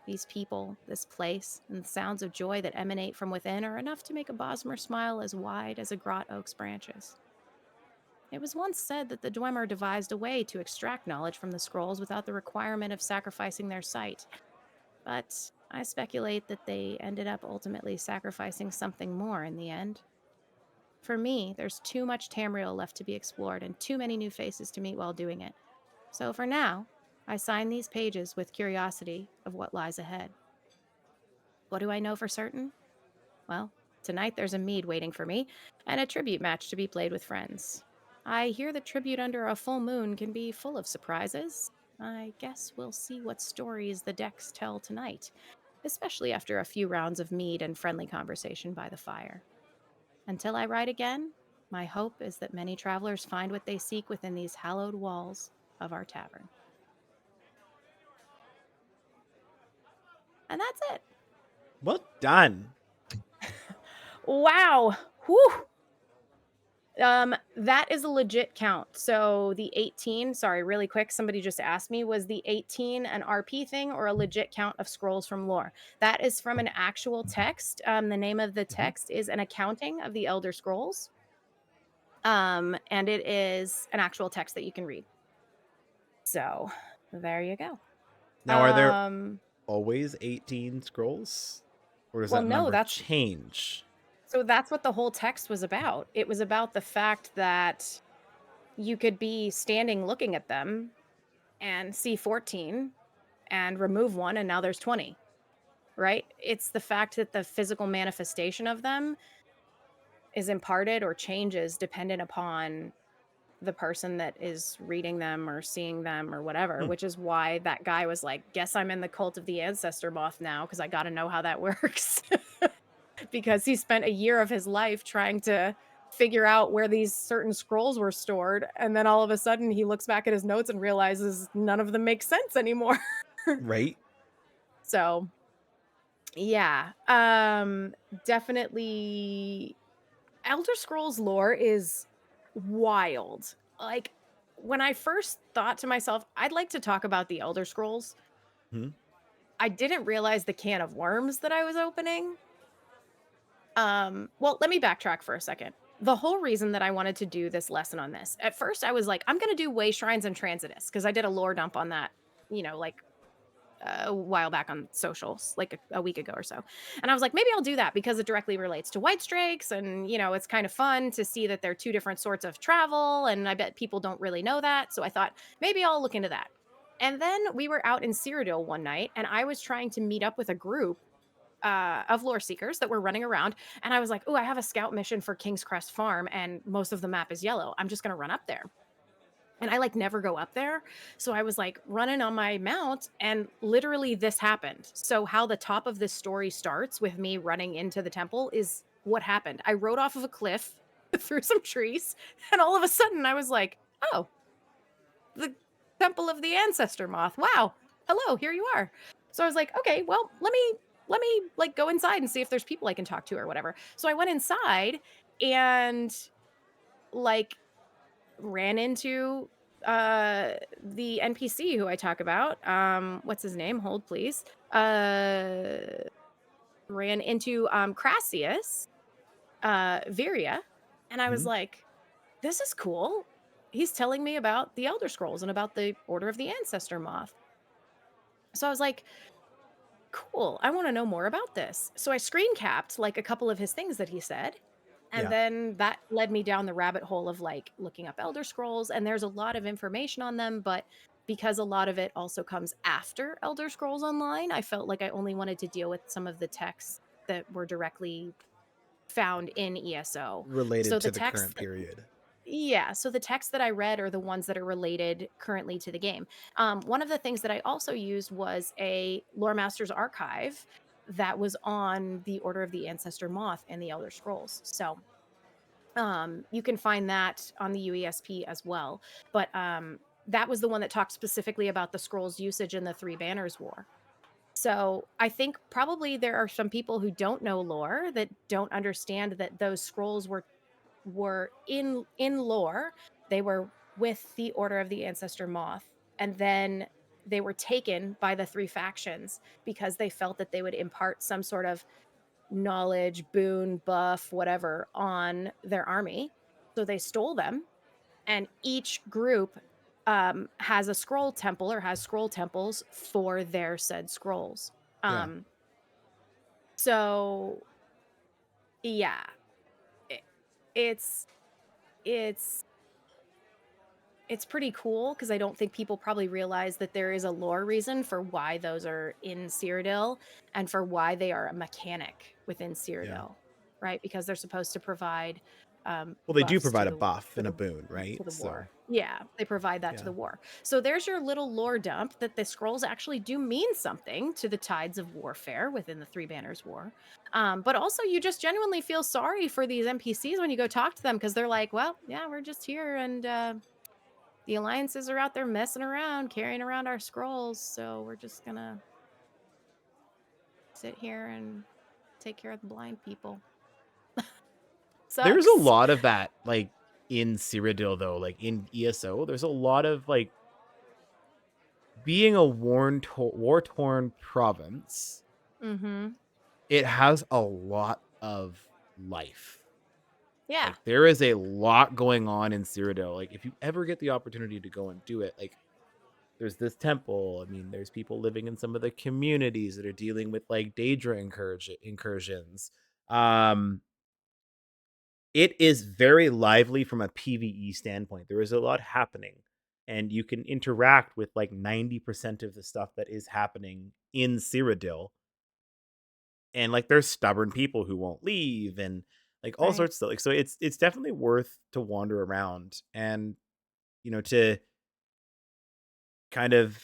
These people, this place, and the sounds of joy that emanate from within are enough to make a Bosmer smile as wide as a grot oak's branches. It was once said that the Dwemer devised a way to extract knowledge from the scrolls without the requirement of sacrificing their sight, but I speculate that they ended up ultimately sacrificing something more in the end. For me, there's too much Tamriel left to be explored and too many new faces to meet while doing it. So for now, I sign these pages with curiosity of what lies ahead. What do I know for certain? Well, tonight there's a mead waiting for me, and a tribute match to be played with friends. I hear the tribute under a full moon can be full of surprises. I guess we'll see what stories the decks tell tonight. especially after a few rounds of mead and friendly conversation by the fire. Until I write again, my hope is that many travelers find what they seek within these hallowed walls of our tavern. And that's it. Well done. Wow. Whew. That is a legit count. So the 18, sorry, really quick, somebody just asked me, was the 18 an RP thing or a legit count of scrolls from lore? That is from an actual text. The name of the text is An Accounting of the Elder Scrolls. And it is an actual text that you can read. So there you go. Now, are there always 18 scrolls? Or does Well, that no, number that's- change? So that's what the whole text was about. It was about the fact that you could be standing looking at them and see 14 and remove one, and now there's 20, right? It's the fact that the physical manifestation of them is imparted or changes dependent upon the person that is reading them or seeing them or whatever, which is why that guy was like, guess I'm in the cult of the ancestor moth now because I got to know how that works. Because he spent a year of his life trying to figure out where these certain scrolls were stored, and then all of a sudden he looks back at his notes and realizes none of them make sense anymore. Right? So yeah, definitely Elder Scrolls lore is wild. Like, when I first thought to myself, I'd like to talk about the Elder Scrolls, I didn't realize the can of worms that I was opening. Well, let me backtrack for a second. The whole reason that I wanted to do this lesson on this, at first I was like, I'm going to do Way Shrines and Transitus because I did a lore dump on that, like a while back on socials, like a week ago or so. And I was like, maybe I'll do that because it directly relates to White Strakes. And, it's kind of fun to see that they're two different sorts of travel. And I bet people don't really know that. So I thought maybe I'll look into that. And then we were out in Cyrodiil one night and I was trying to meet up with a group of Loreseekers that were running around. And I was like, oh, I have a scout mission for King's Crest Farm and most of the map is yellow. I'm just going to run up there. And I never go up there. So I was running on my mount and literally this happened. So how the top of this story starts with me running into the temple is what happened. I rode off of a cliff through some trees and all of a sudden I was like, oh, the temple of the ancestor moth. Wow. Hello, here you are. So I was like, okay, well, let me go inside and see if there's people I can talk to or whatever. So I went inside and ran into the NPC who I talk about. What's his name? Hold please. Ran into Crassius, Viria, and I was like, this is cool. He's telling me about the Elder Scrolls and about the Order of the Ancestor Moth. So I was like, cool, I want to know more about this. So I screen capped a couple of his things that he said. And then that led me down the rabbit hole of looking up Elder Scrolls. And there's a lot of information on them, but because a lot of it also comes after Elder Scrolls Online, I felt like I only wanted to deal with some of the texts that were directly found in ESO. Related So to the the text current period. Yeah, so the texts that I read are the ones that are related currently to the game. One of the things that I also used was a Lore Master's archive that was on the Order of the Ancestor Moth and the Elder Scrolls. So you can find that on the UESP as well. But that was the one that talked specifically about the scrolls usage in the Three Banners War. So I think probably there are some people who don't know lore that don't understand that those scrolls were in lore. They were with the Order of the Ancestor Moth, and then they were taken by the three factions because they felt that they would impart some sort of knowledge, boon, buff, whatever on their army. So they stole them, and each group has a scroll temple or has scroll temples for their said scrolls. So yeah, it, it's it's pretty cool because I don't think people probably realize that there is a lore reason for why those are in Cyrodiil and for why they are a mechanic within Cyrodiil, right? Because they're supposed to provide Well, they do buffs provide to a the- buff to and a the- boon, right? to the war. Yeah, they provide that to Yeah. the war. So there's your little lore dump that the scrolls actually do mean something to the tides of warfare within the Three Banners War. But also, you just genuinely feel sorry for these NPCs when you go talk to them because they're like, well, yeah, we're just here and the alliances are out there messing around, carrying around our scrolls. So we're just going to sit here and take care of the blind people. There's a Sucks. lot of that, like, in Cyrodiil, though. Like, in ESO, there's a lot of, like, being a war-torn province, Mm-hmm. it has a lot of life. Yeah. Like, there is a lot going on in Cyrodiil. Like, if you ever get the opportunity to go and do it, like, there's this temple. I mean, there's people living in some of the communities that are dealing with, like, Daedra incursions. Um, it is very lively from a PvE standpoint. There is a lot happening, and you can interact with, like, 90% of the stuff that is happening in Cyrodiil. And, like, there's stubborn people who won't leave and, like, all Right. sorts of stuff. Like, so it's definitely worth to wander around and, to kind of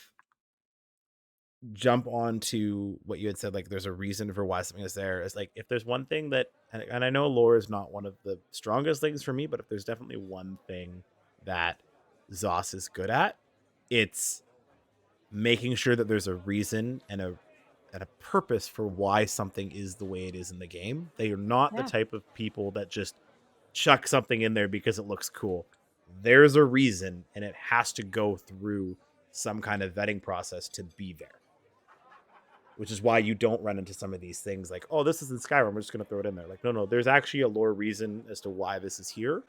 jump onto what you had said, like, there's a reason for why something is there. Is like, if there's one thing that, and I know lore is not one of the strongest things for me, but if there's definitely one thing that Zos is good at, it's making sure that there's a reason and a purpose for why something is the way it is in the game. They are not the Yeah. type of people that just chuck something in there because it looks cool. There's a reason, and it has to go through some kind of vetting process to be there. Which is why you don't run into some of these things like, oh, this is in Skyrim, we're just going to throw it in there. Like, no, there's actually a lore reason as to why this is here.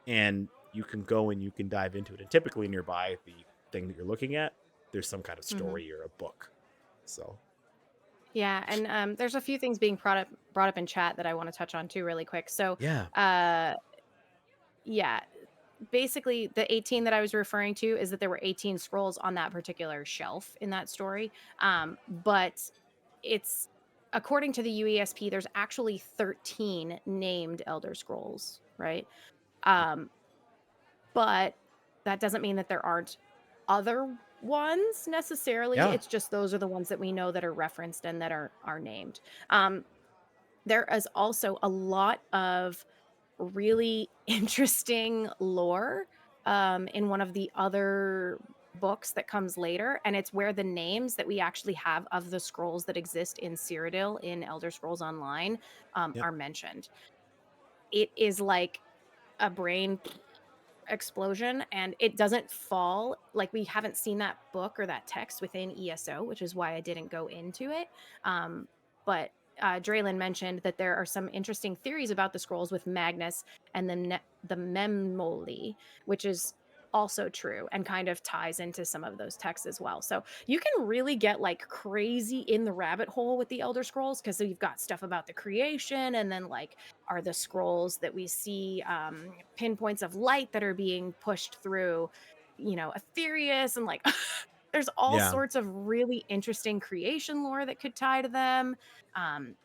And you can go and you can dive into it. And typically nearby the thing that you're looking at, there's some kind of Mm-hmm. story or a book. So, Yeah, and there's a few things being brought up in chat that I want to touch on too, really quick. So, yeah. yeah, basically the 18 that I was referring to is that there were 18 scrolls on that particular shelf in that story. But it's according to the UESP, there's actually 13 named Elder Scrolls, right? Um, but that doesn't mean that there aren't other ones necessarily. Yeah. It's just those are the ones that we know that are referenced and that are named. Um, there is also a lot of really interesting lore in one of the other books that comes later, and it's where the names that we actually have of the scrolls that exist in Cyrodiil in Elder Scrolls Online Yep. are mentioned. It is like a brain explosion, and it doesn't fall like we haven't seen that book or that text within ESO, which is why I didn't go into it. But Draylin mentioned that there are some interesting theories about the scrolls with Magnus and the Memoli, which is also true and kind of ties into some of those texts as well. So you can really get like crazy in the rabbit hole with the Elder Scrolls because you've got stuff about the creation, and then like are the scrolls that we see pinpoints of light that are being pushed through, Aetherius, and like there's all Yeah. sorts of really interesting creation lore that could tie to them,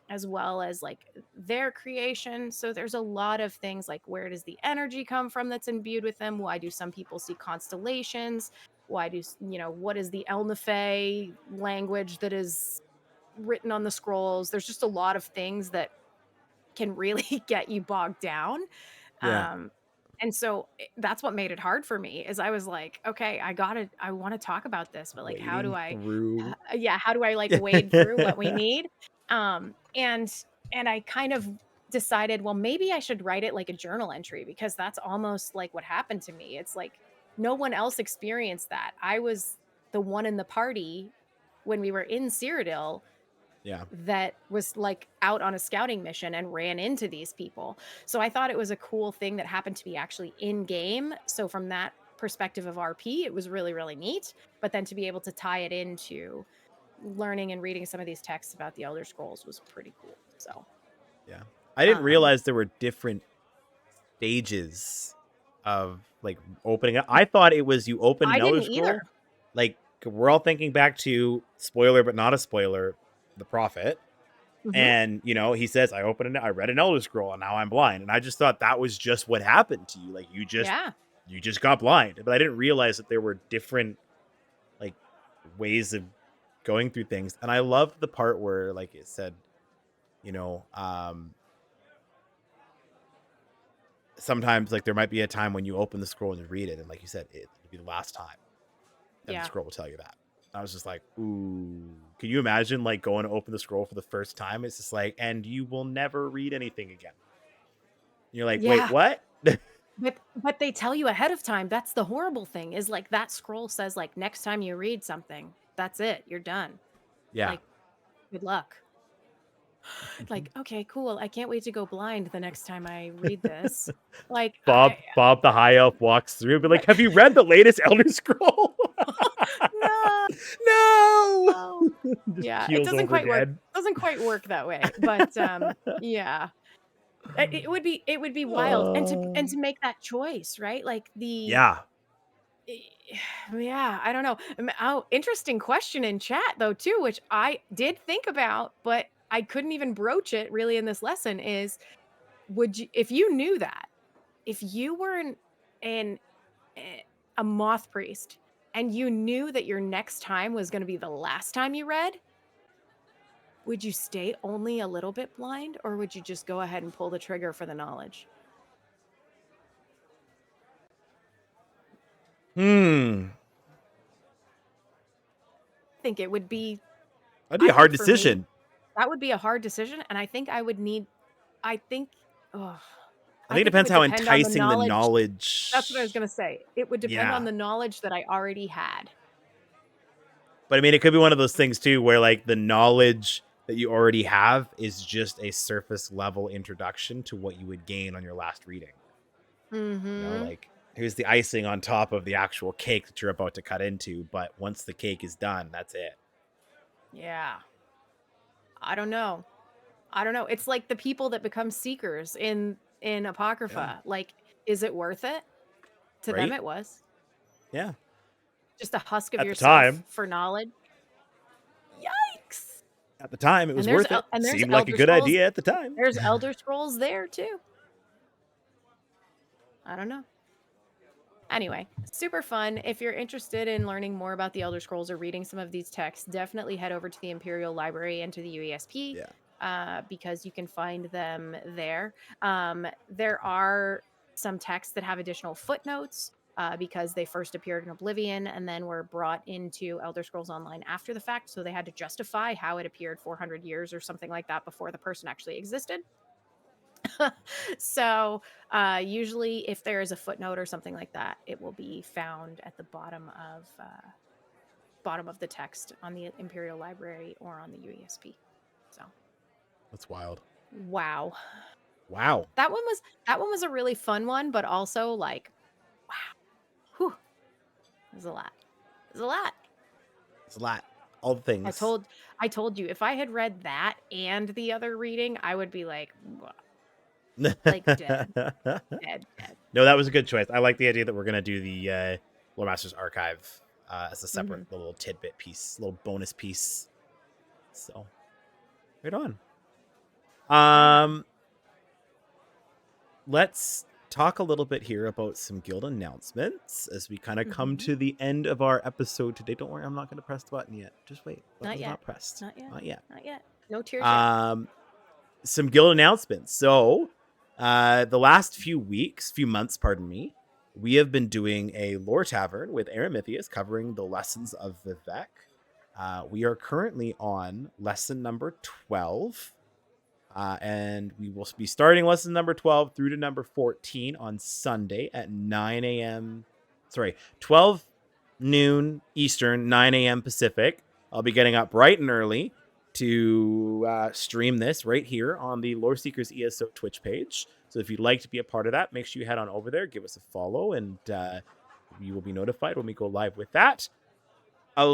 as well as like their creation. So there's a lot of things like, where does the energy come from that's imbued with them? Why do some people see constellations? Why do what is the Elnathay language that is written on the scrolls? There's just a lot of things that can really get you bogged down. Yeah. And so that's what made it hard for me, is I was like, okay, I want to talk about this, but like, how do Wading I, through. yeah, how do I like wade through what we need? And I kind of decided, well, maybe I should write it like a journal entry, because that's almost like what happened to me. It's like no one else experienced that. I was the one in the party when we were in Cyrodiil Yeah. that was like out on a scouting mission and ran into these people. So I thought it was a cool thing that happened to be actually in game. So from that perspective of RP, it was really, really neat. But then to be able to tie it into learning and reading some of these texts about the Elder Scrolls was pretty cool. So, Yeah. I didn't um, realize there were different stages of, like, opening up. I thought it was you open I an Elder didn't either. Scroll. Like, we're all thinking back to, spoiler but not a spoiler, the Prophet. Mhm. And, he says, I read an Elder Scroll and now I'm blind. And I just thought that was just what happened to you. Like, you just Yeah. you just got blind. But I didn't realize that there were different like ways of going through things. And I loved the part where like it said, you know, sometimes like there might be a time when you open the scroll and you read it, and like you said, it'll be the last time, and Yeah. the scroll will tell you that. I was just like, ooh, can you imagine like going to open the scroll for the first time? It's just like, and you will never read anything again. You're like, wait, Yeah. what? But they tell you ahead of time. That's the horrible thing, is like that scroll says like next time you read something, that's it. You're done. Yeah. Like, good luck. Like, okay, cool. I can't wait to go blind the next time I read this. Like, Bob the High Elf walks through, but like, have you read the latest Elder Scroll? no, No. no. Just Yeah, it keels doesn't over quite work. dead. Doesn't quite work that way. But yeah. It would be wild. And to make that choice, right? Like Yeah. yeah, I don't know. Oh, interesting question in chat though too, which I did think about, but I couldn't even broach it really in this lesson, is would you, if you knew that, if you were an eh, a moth priest and you knew that your next time was going to be the last time you read, would you stay only a little bit blind, or would you just go ahead and pull the trigger for the knowledge? Hmm. I think it would be That'd be I a hard think for me, decision. that would be a hard decision, and I think I would need I think oh, I think it depends would how depend on the enticing the knowledge. knowledge. That's what I was gonna say. It would depend Yeah. on the knowledge that I already had. But I mean, it could be one of those things too, where like the knowledge that you already have is just a surface level introduction to what you would gain on your last reading. You know, like here's the icing on top of the actual cake that you're about to cut into. But once the cake is done, that's it. Yeah. I don't know. It's like the people that become seekers in Apocrypha. Like, is it worth it? To them, Right? it was Yeah. just a husk of At the yourself time. for knowledge. Yikes! At the time, it was And there's worth it. and there's Seemed like a Elder good Scrolls. idea at the time. There's Elder Scrolls there too. I don't know. Anyway, super fun. If you're interested in learning more about the Elder Scrolls or reading some of these texts, definitely head over to the Imperial Library and to the UESP. Yeah. Because you can find them there. There are some texts that have additional footnotes because they first appeared in Oblivion and then were brought into Elder Scrolls Online after the fact. So they had to justify how it appeared 400 years or something like that before the person actually existed. So usually if there is a footnote or something like that, it will be found at the bottom of the text on the Imperial Library or on the UESP. So That's wild. wow. That one was a really fun one, but also like, wow. Whew. It was a lot. It's a lot. All the things. I told you, if I had read that and the other reading, I would be like like dead. No, that was a good choice. I like the idea that we're gonna do the Lore Masters Archive as a separate little tidbit piece, little bonus piece. So, right on. Let's talk a little bit here about some guild announcements as we kind of come to the end of our episode today. Don't worry, I'm not going to press the button yet. Just wait. Button's not pressed. Not yet. Not yet. Not yet. No tears yet. Some guild announcements. So, the last few months, we have been doing a lore tavern with Aramithius covering the lessons of Vivek. We are currently on lesson number 12. And we will be starting lesson number 12 through to number 14 on Sunday at 9 a.m. 12 noon Eastern, 9 a.m. Pacific. I'll be getting up bright and early to stream this right here on the Loreseekers ESO Twitch page. So if you'd like to be a part of that, make sure you head on over there, give us a follow, and you will be notified when we go live with that. A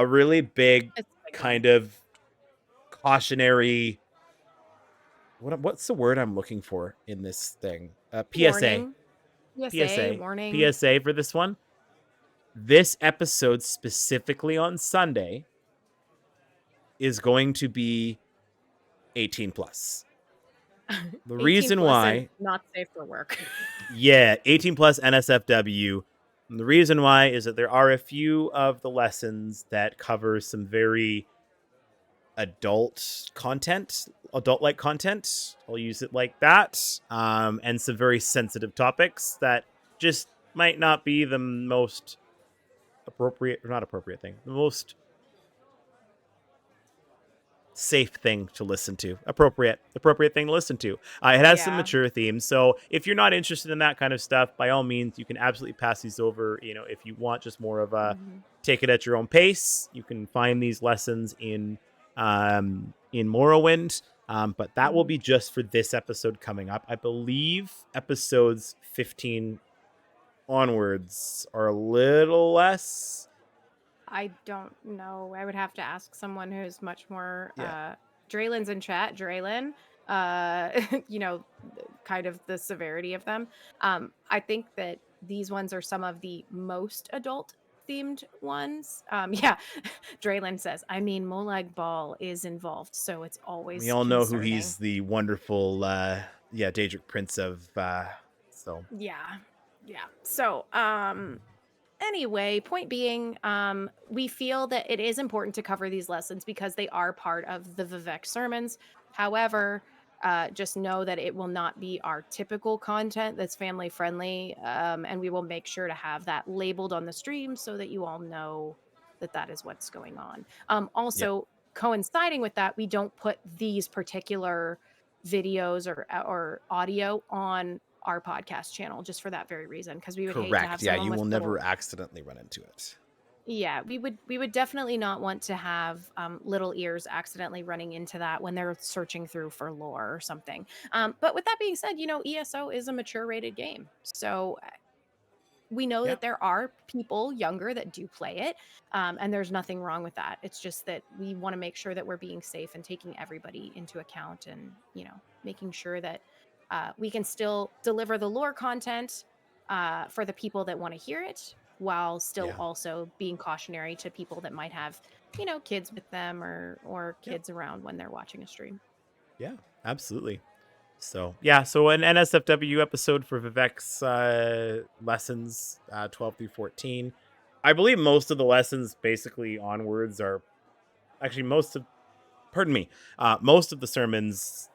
really big kind of cautionary, what's the word I'm looking for in this thing? PSA. Warning. PSA for this one. This episode specifically on Sunday is going to be 18 plus. The 18 reason plus why, and not safe for work. yeah, 18 plus NSFW. And the reason why is that there are a few of the lessons that cover some very adult content, adult-like content. I'll use it like that. And some very sensitive topics that just might not be the most appropriate, or not appropriate thing, the most safe thing to listen to, appropriate thing to listen to. It has some Yeah. mature themes, so if you're not interested in that kind of stuff, by all means you can absolutely pass these over. You know, if you want just more of a take it at your own pace, you can find these lessons in Morrowind. But that will be just for this episode coming up. I believe episodes 15 onwards are a little less. I don't know. I would have to ask someone who's much more Yeah. Draylin's in chat, Draylin. You know, kind of the severity of them. I think that these ones are some of the most adult themed ones. Yeah, Draylin says, I mean, Molag Bal is involved, so it's always We all know who concerning. he's the wonderful Daedric Prince of so Yeah. Yeah. So, anyway, point being, we feel that it is important to cover these lessons because they are part of the Vivek sermons. However, just know that it will not be our typical content that's family friendly, and we will make sure to have that labeled on the stream so that you all know that that is what's going on. Also, coinciding with that, we don't put these particular videos or audio on our podcast channel just for that very reason, because we would hate to have correct. Yeah, someone you with will little, never accidentally run into it. yeah, we would definitely not want to have little ears accidentally running into that when they're searching through for lore or something. But with that being said, you know, ESO is a mature rated game, so we know Yeah. that there are people younger that do play it, and there's nothing wrong with that. It's just that we want to make sure that we're being safe and taking everybody into account, and you know, making sure that we can still deliver the lore content for the people that want to hear it, while still Yeah. also being cautionary to people that might have, you know, kids with them or kids around when they're watching a stream. Yeah, absolutely. So yeah, so an NSFW episode for Vivek's lessons 12 through 14. I believe most of the lessons basically onwards are actually most of most of the sermons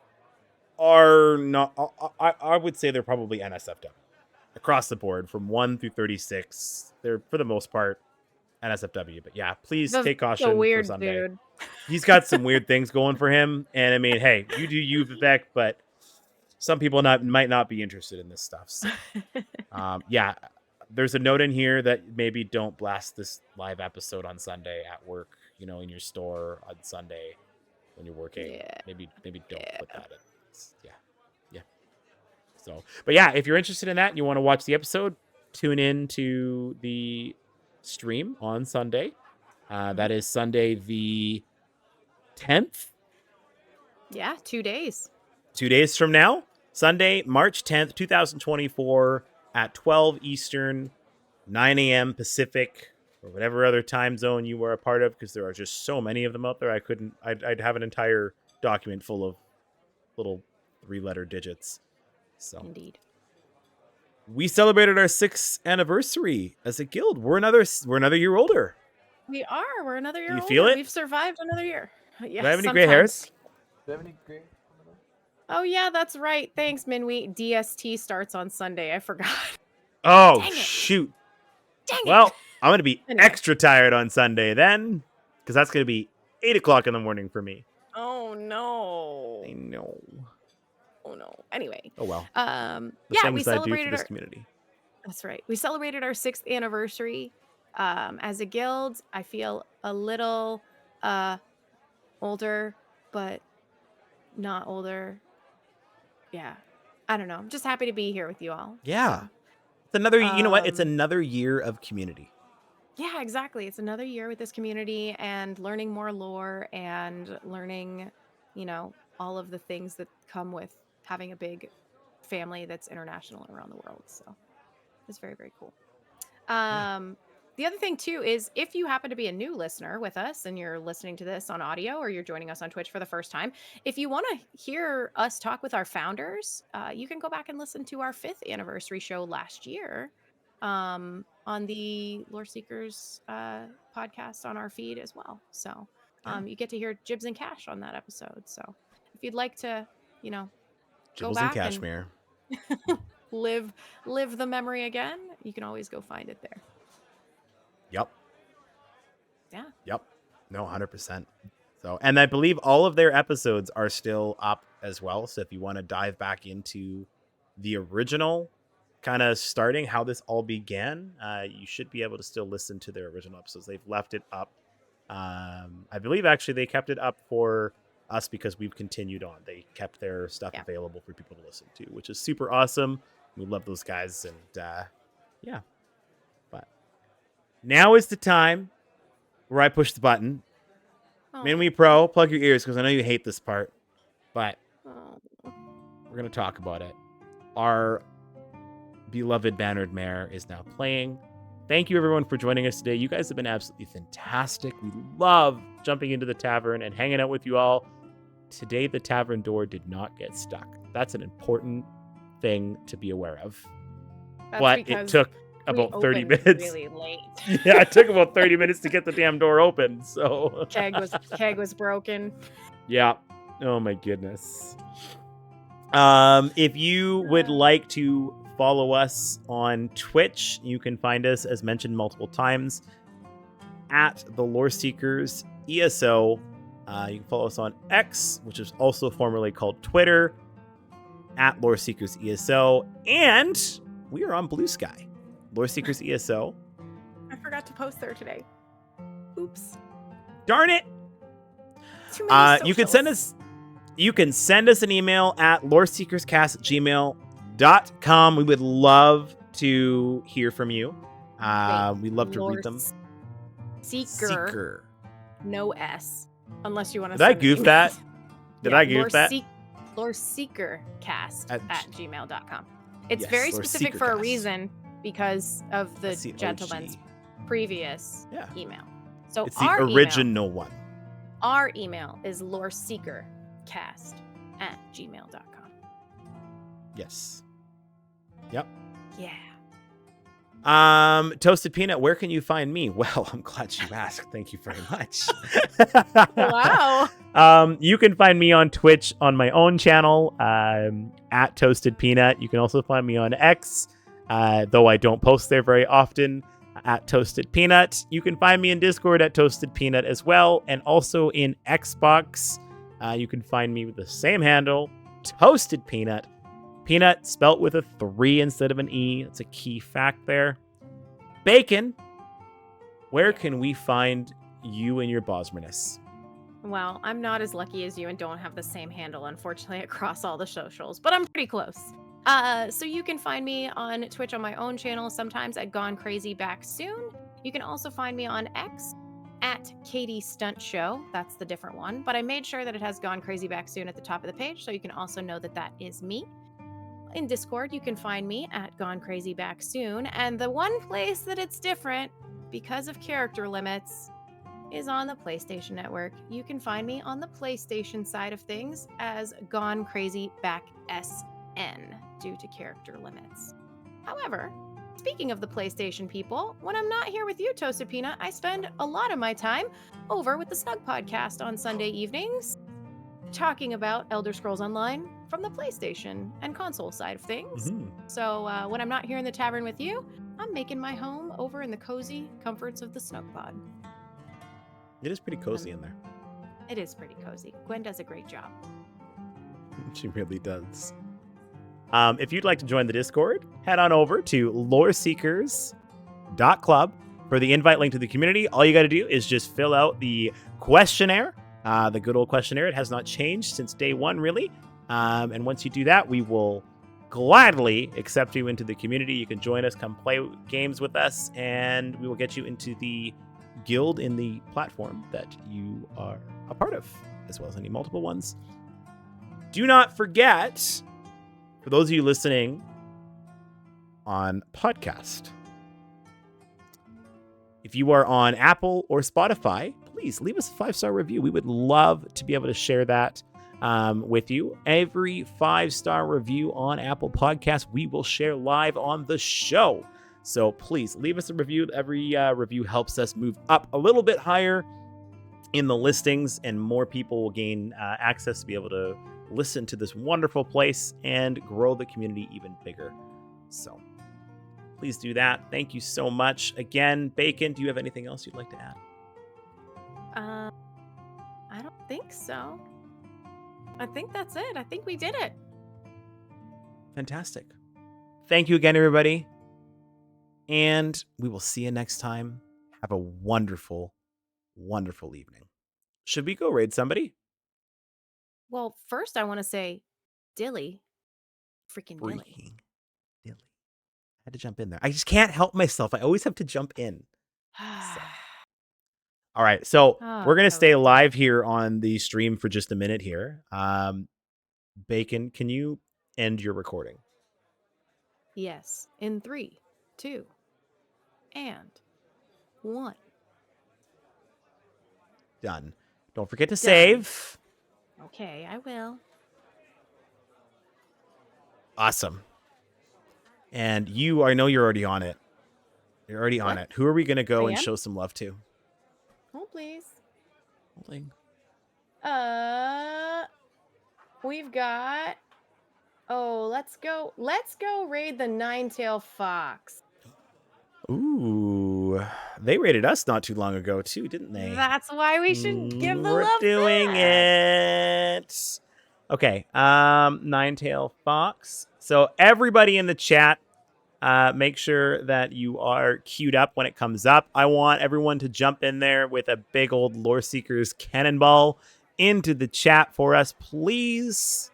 are not. I would say they're probably NSFW across the board from 1 through 36. They're for the most part NSFW. But yeah, please The take caution for weird Sunday. dude. He's got some weird things going for him, and I mean, hey, you do you, Vivek, but some people might not be interested in this stuff. So, yeah, there's a note in here that maybe don't blast this live episode on Sunday at work. You know, in your store on Sunday when you're working. Yeah. Maybe don't Yeah. put that in. Yeah. So, but yeah, if you're interested in that and you want to watch the episode, tune in to the stream on Sunday. That is Sunday the 10th. Yeah, 2 days. 2 days from now, Sunday, March 10th, 2024 at 12 Eastern, 9 a.m. Pacific, or whatever other time zone you were a part of, because there are just so many of them out there. I'd have an entire document full of little 3-letter digits. So Indeed. we celebrated our 6th anniversary as a guild. We're another year older. We are. We're another year Do you older. feel it? We've survived another year. Yeah, Do I have any gray hairs? Do you have any gray? Oh yeah, that's right. Thanks, Minwy. DST starts on Sunday. I forgot. Oh, Dang it. shoot. Dang Well, it. I'm going to be Anyway. extra tired on Sunday then, because that's going to be 8 o'clock in the morning for me. Oh no. I know. Oh no. Anyway. Oh, well. The The we things I do for celebrated this our community. That's right. We celebrated our 6th anniversary. As a guild, I feel a little older, but not older. Yeah. I don't know. I'm just happy to be here with you all. Yeah. So, It's another, you know what? It's Um, another year of community. yeah, exactly. It's another year with this community and learning more lore and learning, you know, all of the things that come with having a big family that's international around the world. So it's very, very cool. The other thing too is if you happen to be a new listener with us and you're listening to this on audio or you're joining us on Twitch for the first time, if you want to hear us talk with our founders, you can go back and listen to our 5th anniversary show last year on the Loreseekers podcast on our feed as well. So you get to hear Jibs and Cash on that episode. So if you'd like to, go Jibbles and back and Cashmere. live the memory again, you can always go find it there. Yep. Yeah. Yep. No, 100%. So, and I believe all of their episodes are still up as well. So if you want to dive back into the original kind of starting how this all began, you should be able to still listen to their original episodes. They've left it up. I believe actually they kept it up for us because we've continued on. They kept their stuff available for people to listen to, which is super awesome. We love those guys. And yeah. But now is the time where I push the button. Minwy Pro, plug your ears because I know you hate this part, but we're going to talk about it. Our beloved Bannered Mare is now playing. Thank you, everyone, for joining us today. You guys have been absolutely fantastic. We love jumping into the tavern and hanging out with you all. Today, the tavern door did not get stuck. That's an important thing to be aware of. But it took about 30 minutes. Really late. Yeah, it took about 30 minutes to get the damn door open. So keg was broken. Yeah. Oh my goodness. If you would like to follow us on Twitch, you can find us, as mentioned multiple times, at the Loreseekers ESO. You can follow us on X, which is also formerly called Twitter, at Loreseekers ESO, and we are on Blue Sky. Loreseekers ESO. I forgot to post there today. Oops. Darn it. Too many you can send us an email at loreseekerscast@gmail.com. We would love to hear from you. We love to read them. Seeker. No S. Unless you want to Did I goof that? Did I goof that? Loreseekercast at gmail.com. It's very specific for a reason because of the gentleman's previous email. So it's the original one. Our email is loreseekercast@gmail.com. Yes. Yep. Yeah. Toasted Peanut, where can you find me? Well, I'm glad you asked. Thank you very much. Wow. You can find me on Twitch on my own channel, at Toasted Peanut. You can also find me on X, though I don't post there very often, at Toasted Peanut. You can find me in Discord at Toasted Peanut as well, and also in Xbox. You can find me with the same handle, Toasted Peanut. Peanut spelt with a 3 instead of an E. That's a key fact there. Bacon, where can we find you and your Bosmerness? Well, I'm not as lucky as you and don't have the same handle, unfortunately, across all the socials, but I'm pretty close. So you can find me on Twitch on my own channel, sometimes at Gone Crazy Back Soon. You can also find me on X at Katie Stunt Show. That's the different one, but I made sure that it has Gone Crazy Back Soon at the top of the page, so you can also know that that is me. In Discord, you can find me at Gone Crazy Back Soon, and the one place that it's different because of character limits is on the PlayStation Network. You can find me on the PlayStation side of things as Gone Crazy Back SN due to character limits. However, speaking of the PlayStation people, when I'm not here with you, Toasted Peanut, I spend a lot of my time over with the Snug Podcast on Sunday evenings, talking about Elder Scrolls Online from the PlayStation and console side of things. Mm-hmm. So when I'm not here in the tavern with you, I'm making my home over in the cozy comforts of the Snug Pod. It is pretty cozy in there. It is pretty cozy. Gwen does a great job. She really does. If you'd like to join the Discord, head on over to loreseekers.club for the invite link to the community. All you got to do is just fill out the questionnaire. The good old questionnaire. It has not changed since day one, really. And once you do that, we will gladly accept you into the community. You can join us, come play games with us, and we will get you into the guild in the platform that you are a part of, as well as any multiple ones. Do not forget, for those of you listening on podcast, If you are on Apple or Spotify, please leave us a 5-star review. We would love to be able to share that with you. Every 5-star review on Apple Podcasts, we will share live on the show. So please leave us a review. Every review helps us move up a little bit higher in the listings, and more people will gain access to be able to listen to this wonderful place and grow the community even bigger. So please do that. Thank you so much. Again, Bacon, do you have anything else you'd like to add? I don't think so. I think that's it. I think we did it. Fantastic. Thank you again, everybody. And we will see you next time. Have a wonderful, wonderful evening. Should we go raid somebody? Well, first I want to say, Dilly. Freaking Dilly. Freaking Dilly. I had to jump in there. I just can't help myself. I always have to jump in. So. All right. So we're going to stay live here on the stream for just a minute here. Bacon, can you end your recording? Yes. In 3, 2, and 1. Done. Don't forget to save. Okay, I will. Awesome. And I know you're already on it. You're already on it. Who are we going to go and show some love to? Oh, please. Holding. We've got... Oh, let's go raid the 9-tail fox. Ooh, they raided us not too long ago too, didn't they? That's why we should give the We're love doing back. it. Okay, 9-tail fox. So everybody in the chat, make sure that you are queued up when it comes up. I want everyone to jump in there with a big old Loreseekers cannonball into the chat for us, please.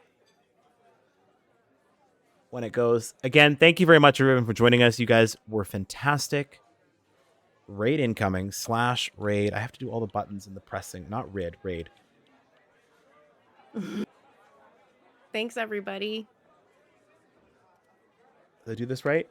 When it goes. Again, thank you very much, everyone, for joining us. You guys were fantastic. Raid incoming / raid. I have to do all the buttons and the pressing. Not raid. Thanks, everybody. Did I do this right?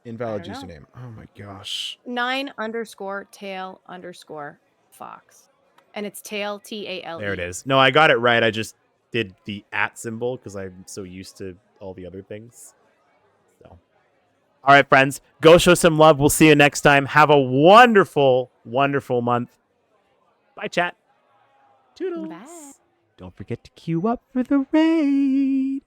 Invalid username. Oh my gosh. 9_tail_fox. And it's tail, TALE. There it is. No, I got it right. I just did the @ symbol because I'm so used to all the other things. So, all right, friends, go show some love. We'll see you next time. Have a wonderful, wonderful month. Bye, chat. Toodles. Bye. Don't forget to queue up for the raid.